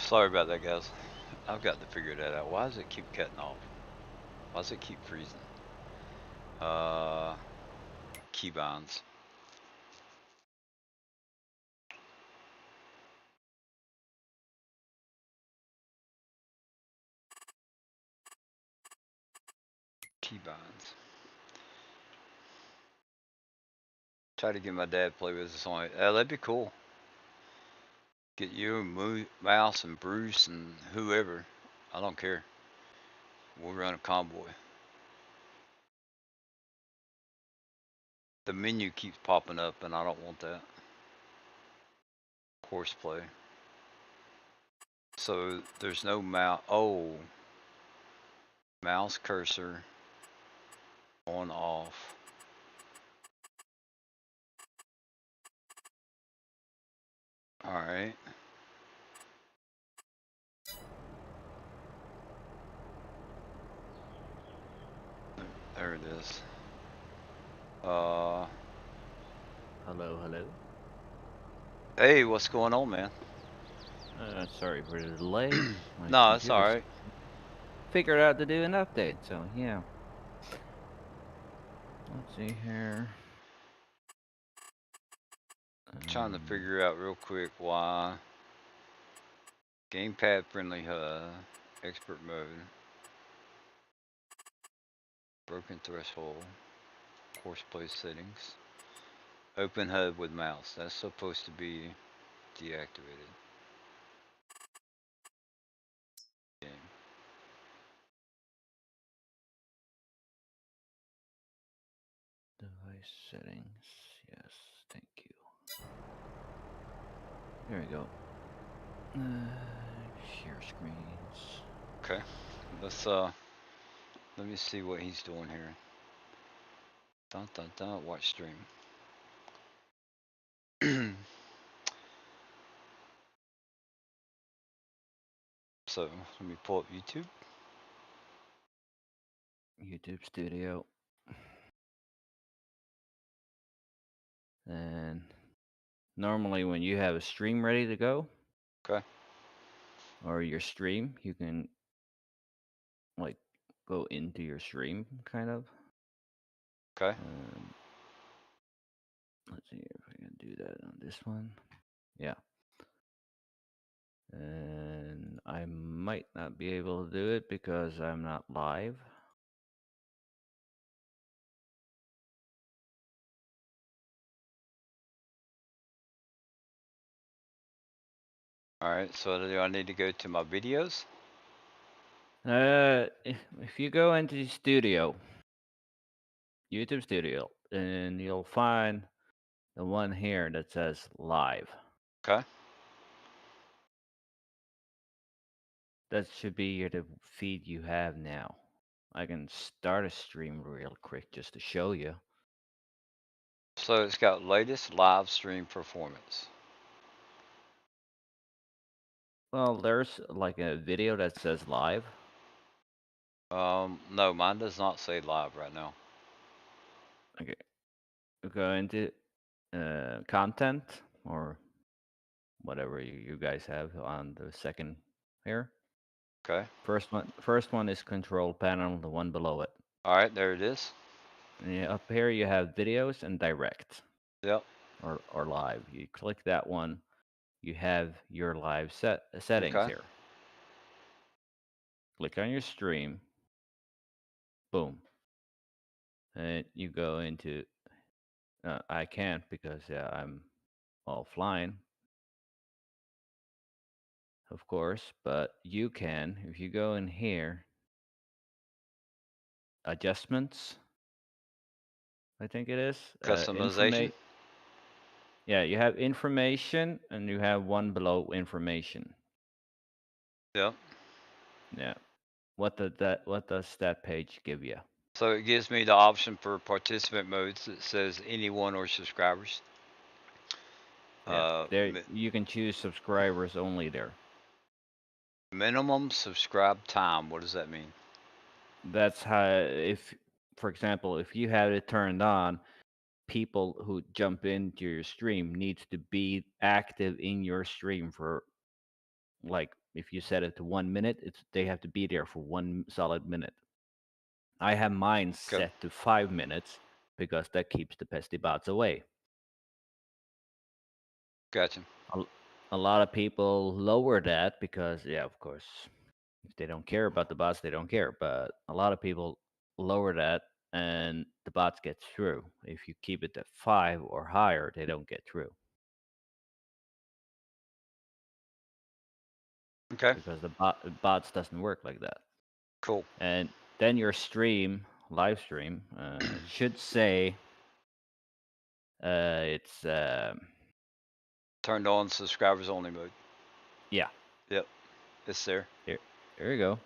Sorry about that, guys. I've got to figure that out. Why does it keep cutting off? Why does it keep freezing? Uh, keybinds. Keybinds. Try to get my dad to play with us on it. That'd be cool. Get you and Mouse and Bruce and whoever. I don't care. We'll run a convoy. The menu keeps popping up and I don't want that. Course play. So there's no mouse. Oh, mouse cursor on off. All right. There it is. Hello, hello. Hey, what's going on, man? Sorry for the delay. My No, it's all computer's right. figured out to do an update, so yeah. Let's see here. Trying to Um, figure out real quick why gamepad friendly HUD, expert mode, broken threshold, course play settings, open HUD with mouse. That's supposed to be deactivated. Game. device settings. Yes, thank you. There we go. Share screens. Okay, let's let me see what he's doing here. Dun dun dun. Watch stream. So let me pull up YouTube. YouTube Studio. And normally, when you have a stream ready to go, Okay. or your stream, you can like go into your stream, kind of. Okay. Um, let's see if I can do that on this one. Yeah. And I might not be able to do it because I'm not live. All right. So do I need to go to my videos? If you go into the studio, YouTube Studio, and you'll find the one here that says live. Okay. That should be the feed you have now. I can start a stream real quick just to show you. So it's got latest live stream performance. Well, there's like a video that says live. No, mine does not say live right now. Okay, go into content or whatever you guys have on the second here. Okay. First one is control panel, the one below it. All right, there it is. And up here you have videos and direct Yep. or live. You click that one, you have your live settings Okay. here. Click on your stream, boom, and you go into. I can't because I'm offline, of course, but you can if you go in here, adjustments. I think it is Customization. information. Yeah, you have information and you have one below information. Yep. Yeah. What does that page give you? So it gives me the option for participant modes that says anyone or subscribers. Yeah. Uh, There mi- you can choose subscribers only there. minimum subscribe time. What does that mean? That's how if for example, if you have it turned on, people who jump into your stream needs to be active in your stream for like if you set it to 1 minute, they have to be there for 1 solid minute. I have mine Okay. set to 5 minutes because that keeps the pesty bots away. Gotcha. A, a lot of people lower that because, yeah, of course, if they don't care about the bots, they don't care. But a lot of people lower that and the bots get through. If you keep it at 5 or higher, they don't get through Okay. because the bots doesn't work like that. Cool. And then your stream, live stream, should say it's Turned on subscribers only mode. yeah. Yep. It's there. Here, here you go.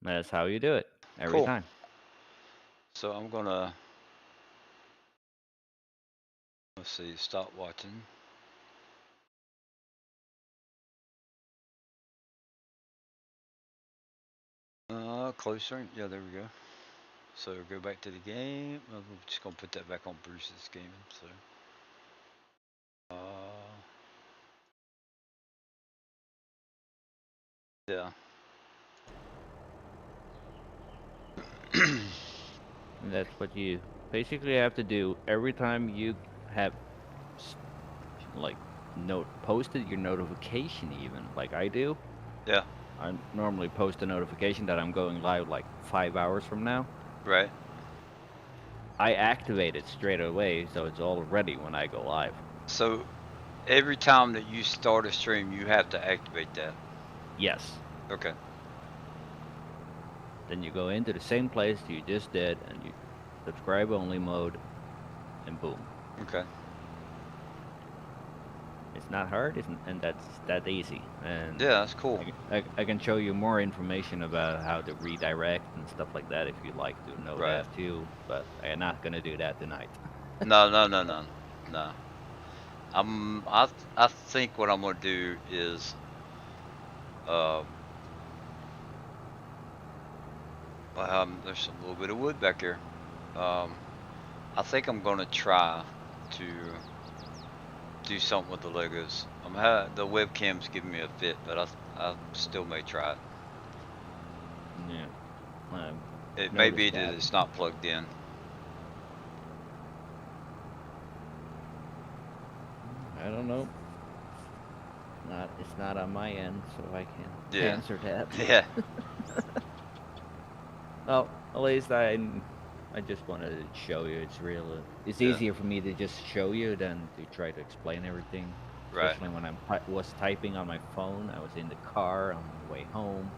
That's how you do it every Cool. time. So I'm gonna let's see. Stop watching. Closer. Yeah, there we go. So go back to the game. I'm just gonna put that back on Bruce's game. So, yeah. And that's what you basically have to do every time you have s- like posted your notification, even like I do. Yeah. I normally post a notification that I'm going live like 5 hours from now. Right. I activate it straight away, so it's all ready when I go live. So every time that you start a stream, you have to activate that. Yes. Okay. Then you go into the same place you just did, and you subscribe only mode, and boom. Okay. It's not hard, and that's that easy. And Yeah, that's cool. I can show you more information about how to redirect and stuff like that if you'd like to know Right. that too. But I'm not gonna do that tonight. No, no, no, no, no. I think what I'm gonna do is uh there's a little bit of wood back here. Um, I think I'm gonna try to do something with the Legos. The webcam's giving me a fit, but I still may try it. Yeah, I've It may be noticed that that. it's not plugged in. I don't know. It's not on my end, so I can't Yeah. answer that. Yeah. Well, at least I just wanted to show you it's real. It's Yeah. easier for me to just show you than to try to explain everything. Right. Especially when was typing on my phone. I was in the car on my way home.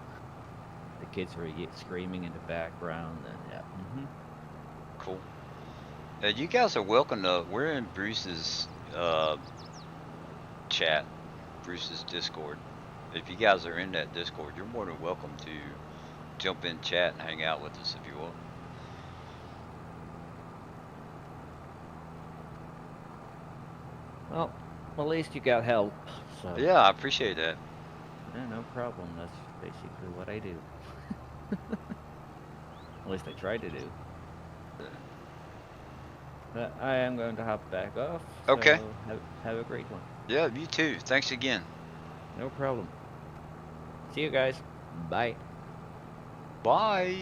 The kids were screaming in the background, and yeah. Cool. You guys are welcome to. We're in Bruce's chat, Bruce's Discord. If you guys are in that Discord, you're more than welcome to jump in chat and hang out with us if you want. Well, at least you got help. So Yeah, I appreciate that. yeah, no problem. That's basically what I do. At least I try to do. But I am going to hop back off. Okay. So have a great one. Yeah, you too. Thanks again. No problem. See you guys. Bye. Bye.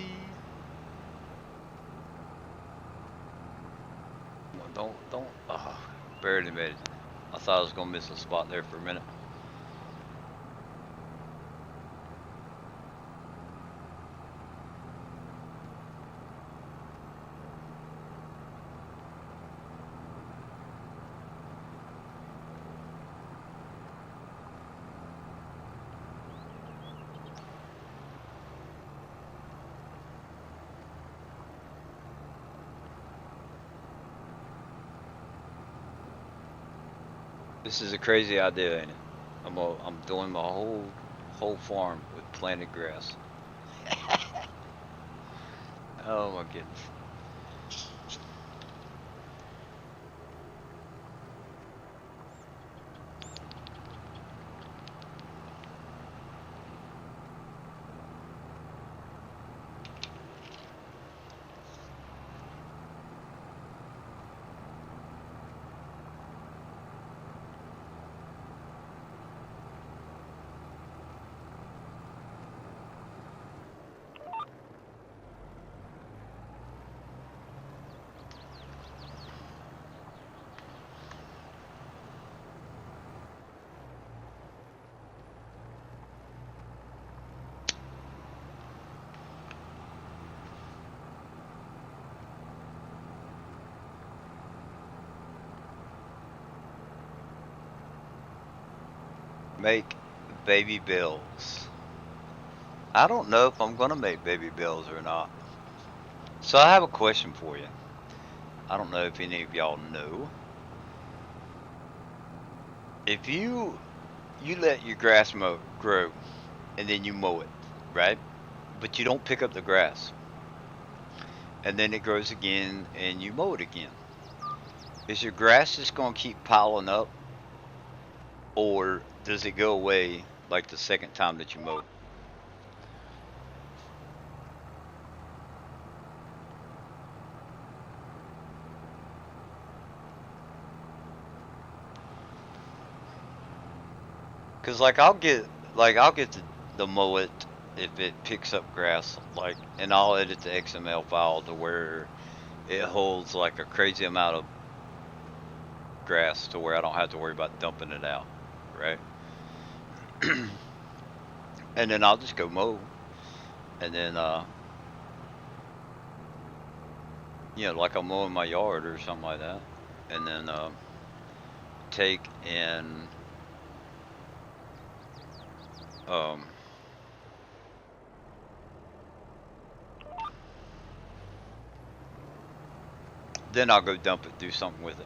Don't. Oh, barely made it. I thought I was gonna miss a spot there for a minute. This is a crazy idea, ain't it? I'm doing my whole farm with planted grass. Oh my goodness. Make baby bells. I don't know if I'm gonna make baby bells or not. So I have a question for you. I don't know if any of y'all know. If you let your grass grow and then you mow it, right? But you don't pick up the grass. And then it grows again and you mow it again. Is your grass just going to keep piling up or does it go away like the second time that you mow? Cause I'll get the mullet if it picks up grass, like, and I'll edit the XML file to where it holds like a crazy amount of grass to where I don't have to worry about dumping it out, right? And then I'll just go mow, and then like I'm mowing my yard or something like that, and then take and um, then I'll go dump it, do something with it.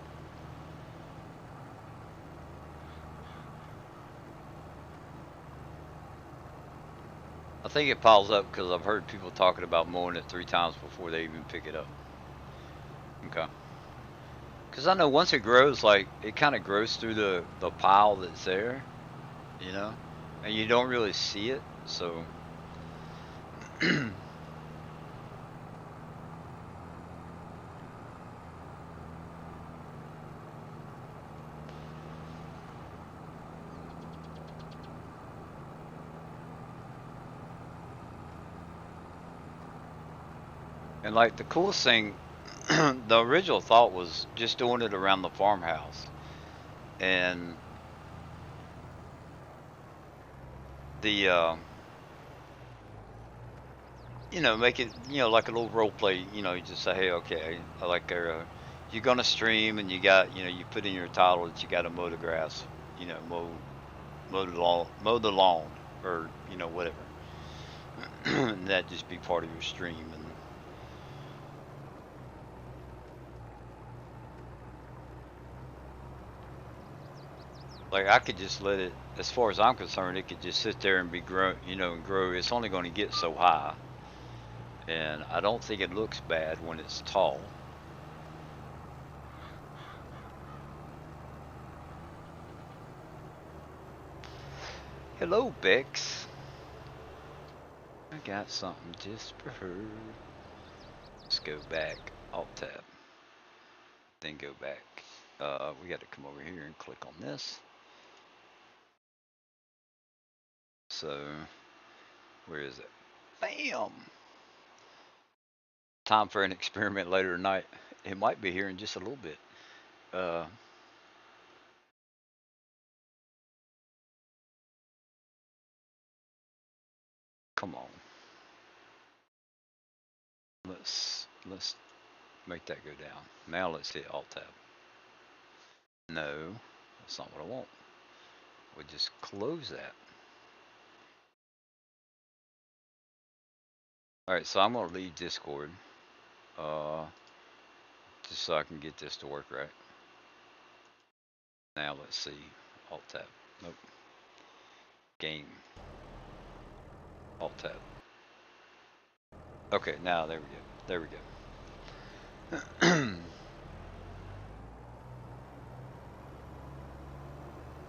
I think it piles up because I've heard people talking about mowing it 3 times before they even pick it up. Okay. Because I know once it grows, like it kind of grows through the pile that's there, you know, and you don't really see it. So, and like the coolest thing, the original thought was just doing it around the farmhouse, and the make it, like a little role play. You just say, hey, okay, I like you're gonna stream, and you got, you put in your title that you got to mow the grass, mow the lawn, or whatever, and that just be part of your stream. And like I could just let it, as far as I'm concerned, it could just sit there and be grown, and grow. It's only going to get so high, and I don't think it looks bad when it's tall. Hello, Bex. I got something just for her. Let's go back, Alt Tab, then go back. We got to come over here and click on this. So, where is it? Bam! Time for an experiment later tonight. It might be here in just a little bit. Uh, Come on. Let's make that go down. Now let's hit Alt Tab. No, that's not what I want. We'll just close that. Alright, so I'm going to leave Discord. Just so I can get this to work right. Now let's see. Alt Tab. Nope. Game. Alt Tab. Okay, now there we go. There we go.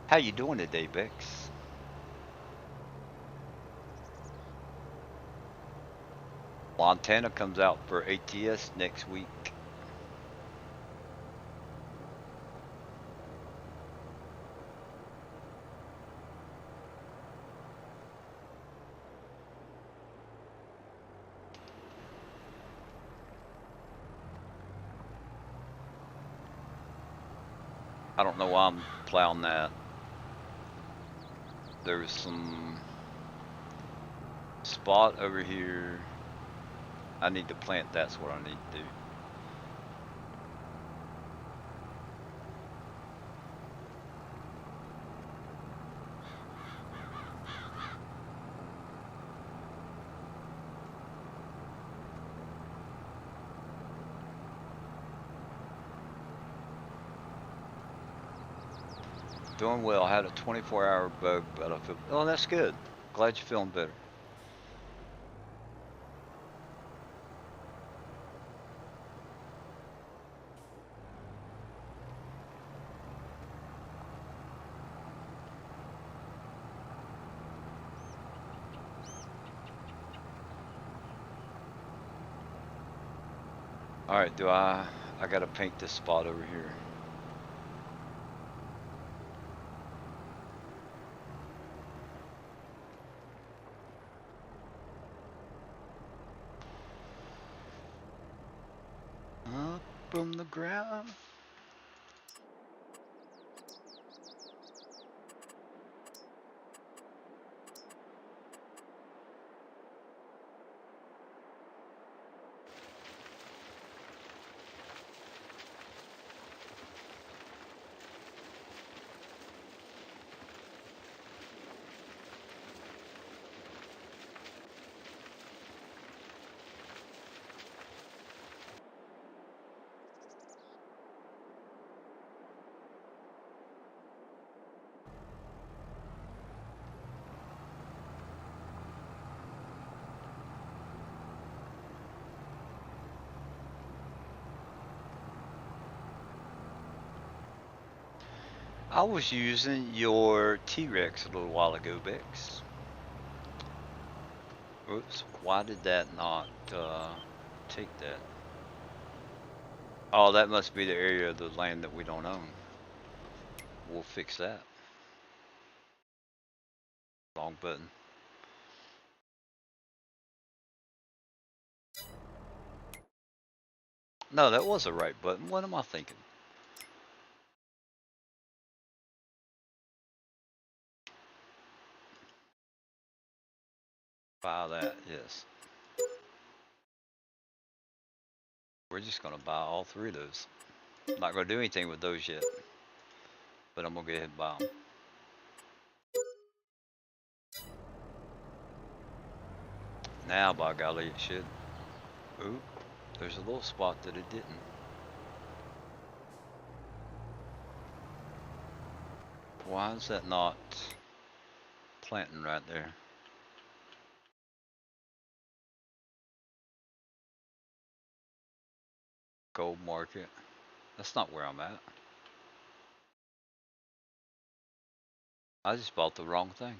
How you doing today, Bex? Montana comes out for ATS next week. I don't know why I'm plowing that. There's some spot over here. I need to plant. That's what I need to do. Doing well. I had a 24-hour bug, but I feel. Oh, that's good. Glad you're feeling better. All right. I gotta paint this spot over here. from the ground. I was using your T-Rex a little while ago, Bex. Oops, why did that not take that? Oh, that must be the area of the land that we don't own. We'll fix that. Wrong button. No, that was the right button. What am I thinking? Buy that, yes. We're just gonna buy all three of those. I'm not gonna do anything with those yet, but I'm gonna go ahead and buy them. Now, by golly, it should. Ooh, there's a little spot that it didn't. Why is that not planting right there? Gold market. That's not where I'm at. I just bought the wrong thing.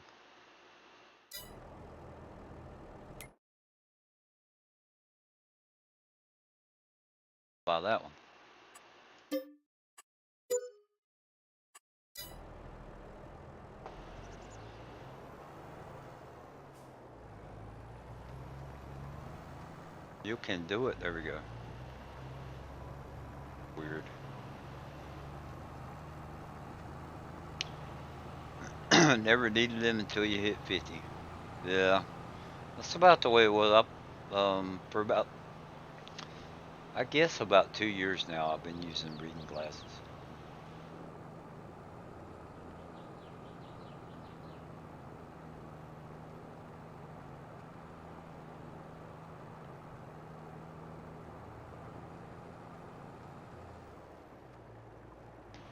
Buy that one. You can do it. There we go. Weird. Never needed them until you hit 50. Yeah, that's about the way it was. Up for about, I guess, about 2 years now. I've been using reading glasses.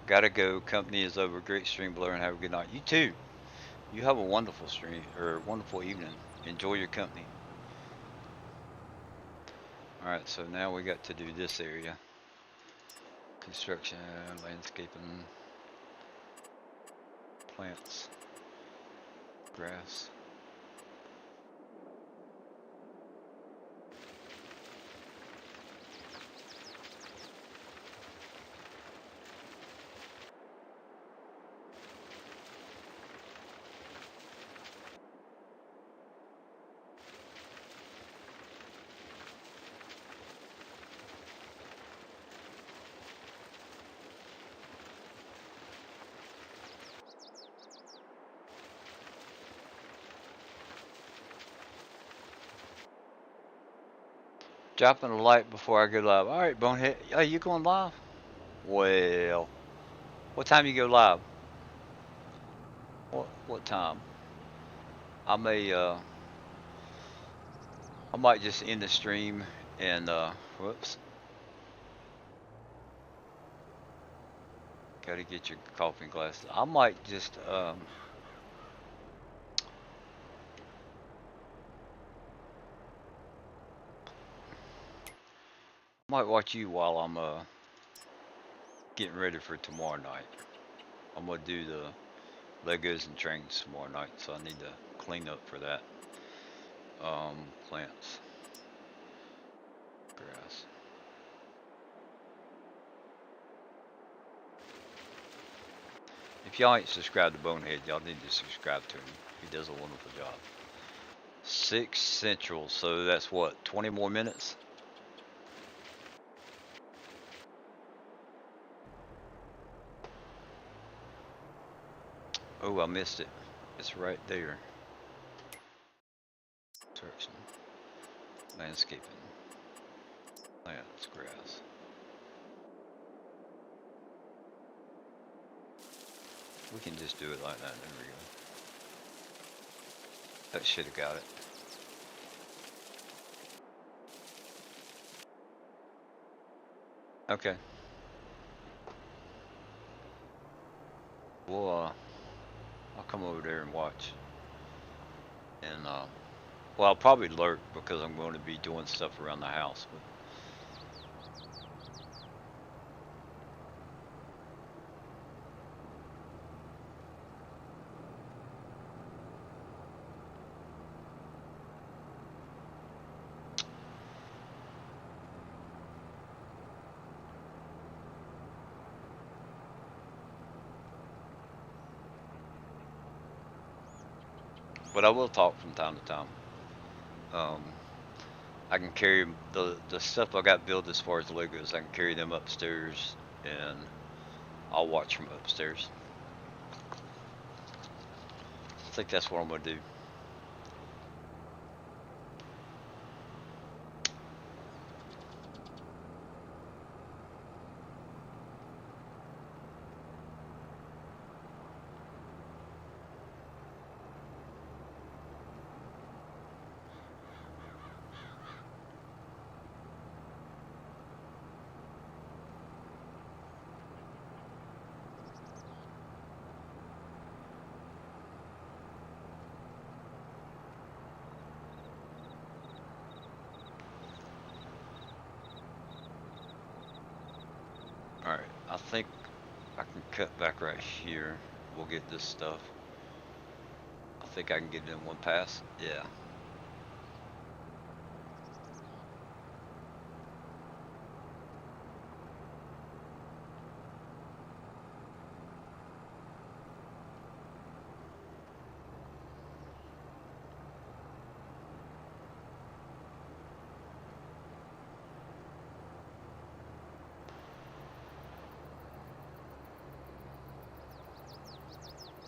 Gotta go. Company is over. Great stream, Blair, and have a good night. You too. You have a wonderful stream or wonderful evening. Enjoy your company. All right, so now we got to do this area: construction, landscaping, plants, grass. Dropping a light before I go live. All right, Bonehead. Are you going live? Well, what time you go live? What time? I may I might just end the stream and whoops. Gotta get your coffee glasses. I might just might watch you while I'm getting ready for tomorrow night. I'm gonna do the Legos and trains tomorrow night, so I need to clean up for that. Plants, grass. If y'all ain't subscribed to Bonehead, y'all need to subscribe to him. He does a wonderful job. 6 Central, so that's what, 20 more minutes? Oh, I missed it. It's right there. Direction. Landscaping. Plants, grass. We can just do it like that. There we go. That should have got it. Okay. Well, I'll come over there and watch. And, well, I'll probably lurk because I'm going to be doing stuff around the house. But I will talk from time to time. Um, I can carry the stuff I got built as far as Legos. I can carry them upstairs, and I'll watch from upstairs. I think that's what I'm gonna do. All right, I think I can cut back right here. We'll get this stuff. I think I can get it in one pass. Yeah.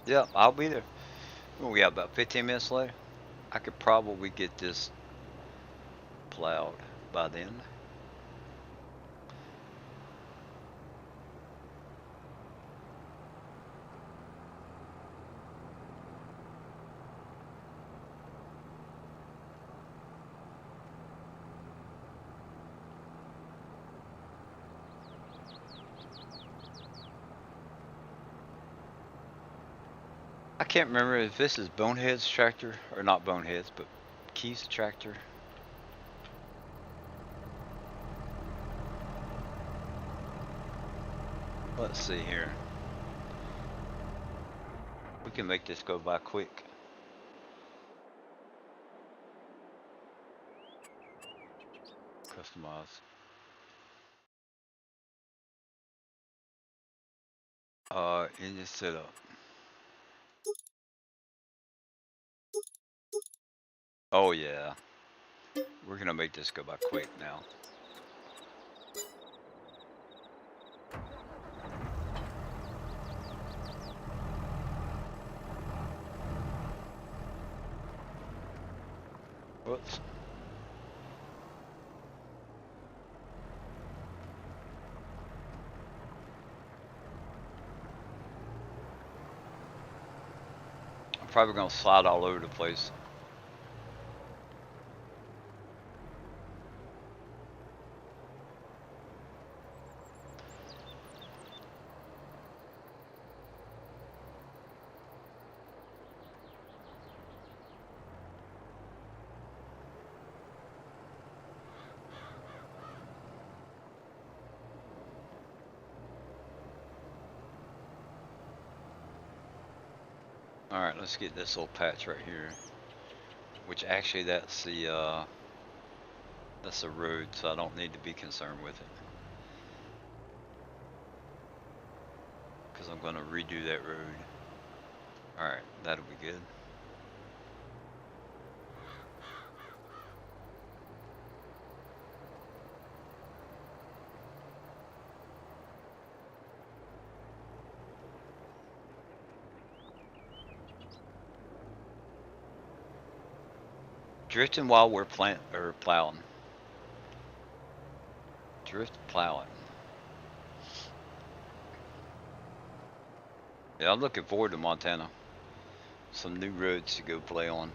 Yeah, I'll be there. What we got, about 15 minutes later? I could probably get this plowed by then. I can't remember if this is Bonehead's tractor or not Bonehead's, but Keith's tractor. Let's see here. We can make this go by quick. Customize. Engine setup. Oh yeah. We're gonna make this go by quick now. Whoops. I'm probably gonna slide all over the place. Alright, let's get this little patch right here. Which actually that's the road, so I don't need to be concerned with it. Because I'm gonna redo that road. Alright, that'll be good. Drifting while we're plowing. Drift plowing. Yeah, I'm looking forward to Montana. Some new roads to go play on.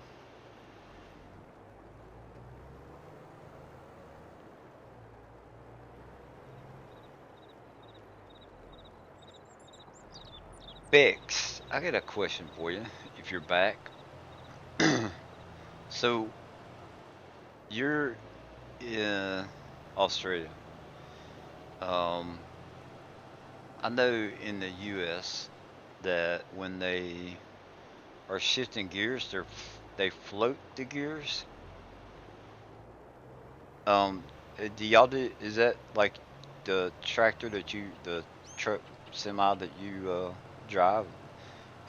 Bex, I got a question for you. If you're back, so you're in Australia. Um, I know in the U.S. that when they are shifting gears, they float the gears. Um, do y'all do? Is that like the tractor the truck semi that you drive?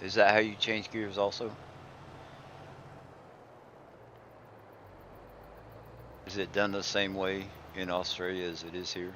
Is that how you change gears also? Is it done the same way in Australia as it is here?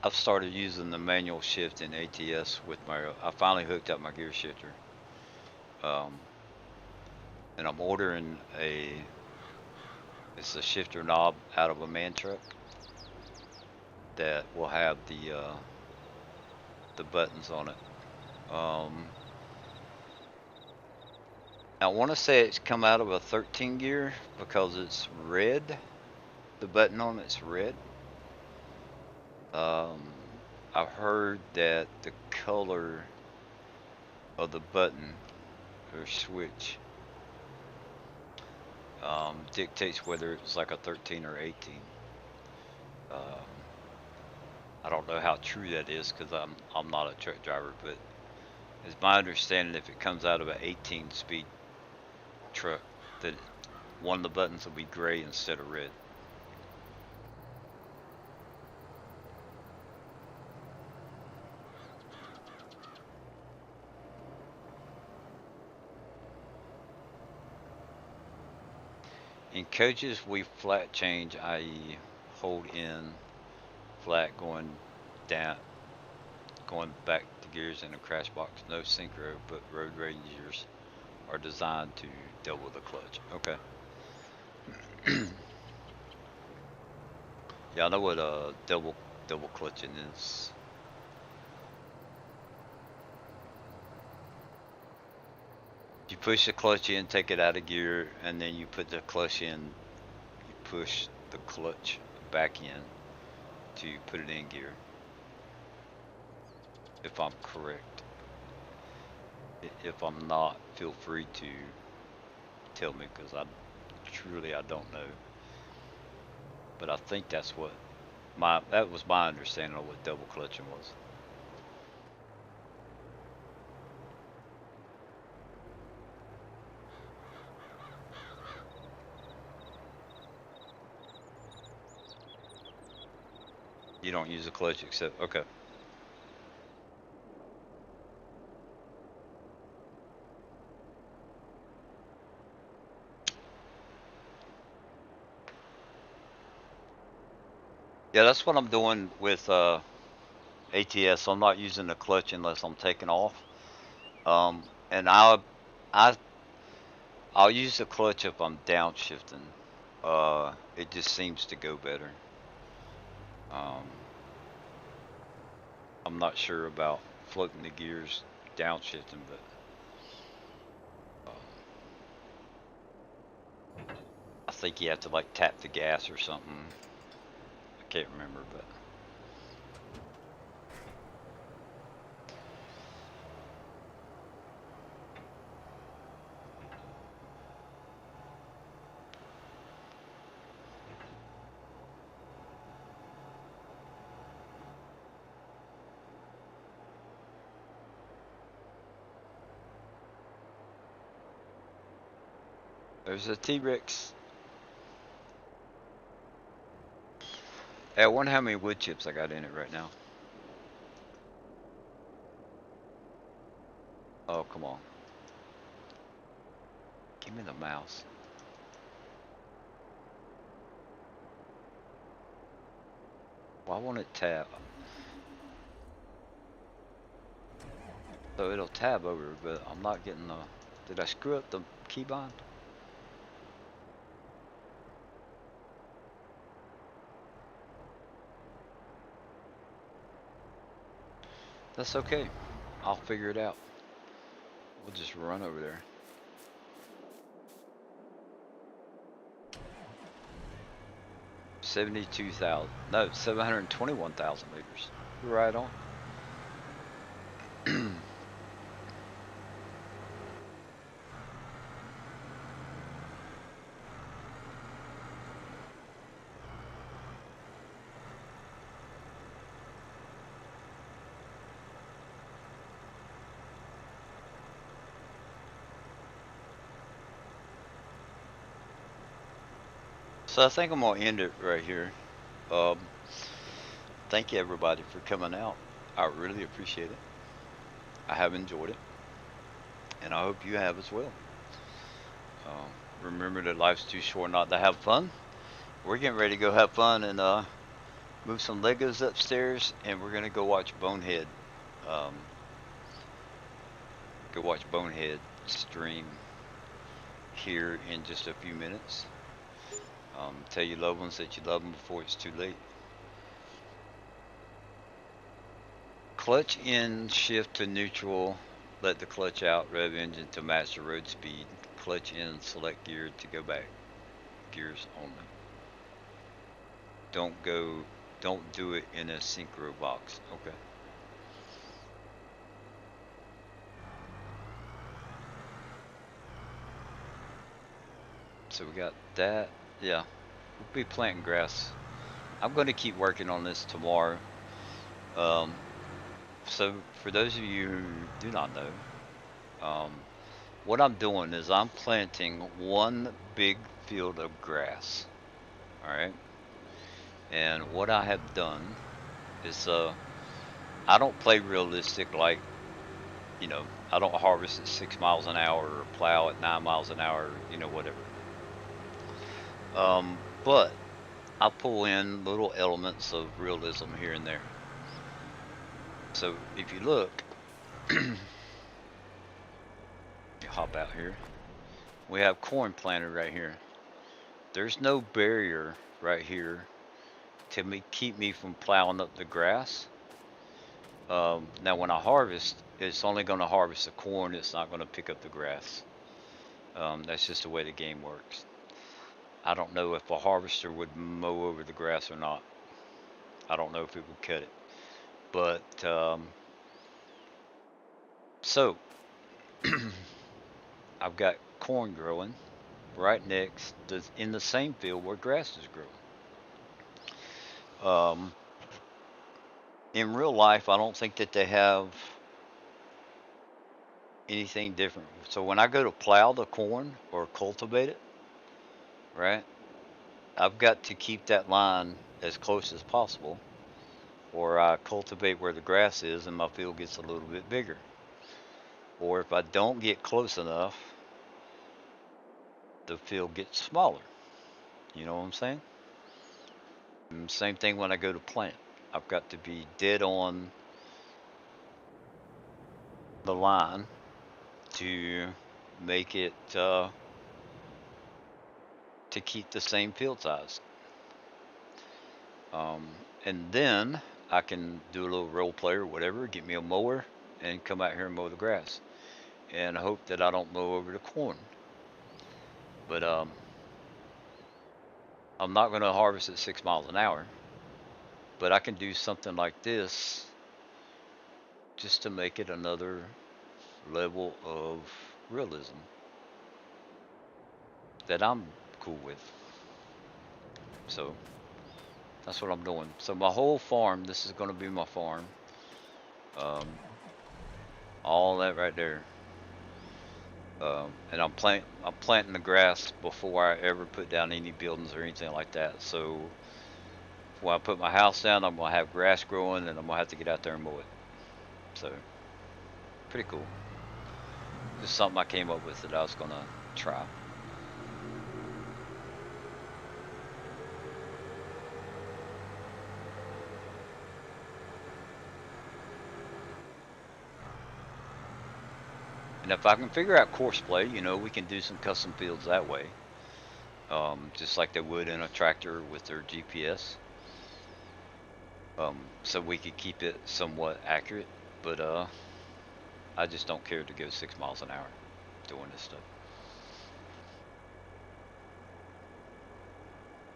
I've started using the manual shift in ATS with my. I finally hooked up my gear shifter, um, and I'm ordering a. It's a shifter knob out of a man truck that will have the buttons on it. I want to say it's come out of a 13 gear because it's red. The button on it's red. Um, I've heard that the color of the button or switch dictates whether it's like a 13 or 18. Um, I don't know how true that is because I'm not a truck driver, but it's my understanding if it comes out of an 18 speed truck that one of the buttons will be gray instead of red. In coaches, we flat change, i.e., hold in flat going down, going back to gears in a crash box. No synchro, but road rangers are designed to double the clutch. Okay. Yeah, I know what double clutching is. You push the clutch in, take it out of gear, and then you put the clutch in. You push the clutch back in to put it in gear. If I'm correct. If I'm not, feel free to tell me because I don't know. But I think that's what that was my understanding of what double clutching was. You don't use a clutch except okay. Yeah, that's what I'm doing with ATS. I'm not using the clutch unless I'm taking off. And I I'll use the clutch if I'm downshifting. It just seems to go better. Um, I'm not sure about floating the gears downshifting, but I think you have to like tap the gas or something. I can't remember, but There's a T-Rex. Hey, I wonder how many wood chips I got in it right now. Oh, come on. Give me the mouse. Why won't it tab? So it'll tab over, but I'm not getting the... Did I screw up the keybind? That's okay. I'll figure it out. We'll just run over there. $72,000. No, 721,000 liters. You're right on. So I think I'm gonna end it right here. Um, Thank you everybody for coming out. I really appreciate it. I have enjoyed it, and I hope you have as well. Remember that life's too short not to have fun. We're getting ready to go have fun and move some Legos upstairs, and we're gonna go watch Bonehead. Um, go watch Bonehead stream here in just a few minutes. Tell your loved ones that you love them before it's too late. Clutch in, shift to neutral, let the clutch out, rev engine to match the road speed. Clutch in, select gear to go back. Gears only. Don't do it in a synchro box. Okay. So we got that. Yeah, we'll be planting grass. I'm going to keep working on this tomorrow. Um, so for those of you who do not know, what I'm doing is I'm planting one big field of grass. All right. And what I have done is I don't play realistic like, you know, I don't harvest at 6 miles an hour or plow at 9 miles an hour, you know, whatever. But I pull in little elements of realism here and there. So if you look, you hop out here, we have corn planted right here. There's no barrier right here to keep me from plowing up the grass. Now when I harvest, it's only going to harvest the corn. It's not going to pick up the grass. That's just the way the game works. I don't know if a harvester would mow over the grass or not. I don't know if it would cut it. But, so, I've got corn growing right next to, in the same field where grass is growing. In real life, I don't think that they have anything different. So when I go to plow the corn or cultivate it, right, I've got to keep that line as close as possible, or I cultivate where the grass is and my field gets a little bit bigger. Or if I don't get close enough, the field gets smaller. You know what I'm saying? And same thing when I go to plant. I've got to be dead on the line to make it to keep the same field size. And then I can do a little role play or whatever, get me a mower and come out here and mow the grass and hope that I don't mow over the corn. But I'm not going to harvest at 6 miles an hour, but I can do something like this just to make it another level of realism that I'm cool with. So that's what I'm doing. So my whole farm, this is going to be my farm. All that right there. And I'm planting the grass before I ever put down any buildings or anything like that. So when I put my house down, I'm gonna have grass growing, and I'm gonna have to get out there and mow it. So pretty cool. Just something I came up with that I was gonna try. And if I can figure out course play, we can do some custom fields that way, just like they would in a tractor with their GPS. So we could keep it somewhat accurate. But I just don't care to go 6 miles an hour doing this stuff.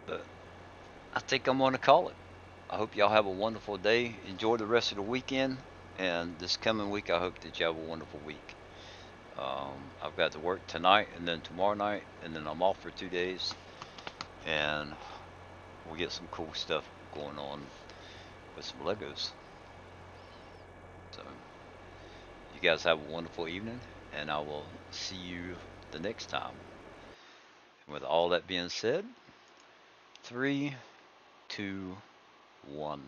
But I think I'm gonna call it. I hope y'all have a wonderful day. Enjoy the rest of the weekend, and this coming week, I hope that you have a wonderful week. I've got to work tonight and then tomorrow night, and then I'm off for 2 days, and we'll get some cool stuff going on with some Legos. So, you guys have a wonderful evening, and I will see you the next time. And with all that being said, three, two, one.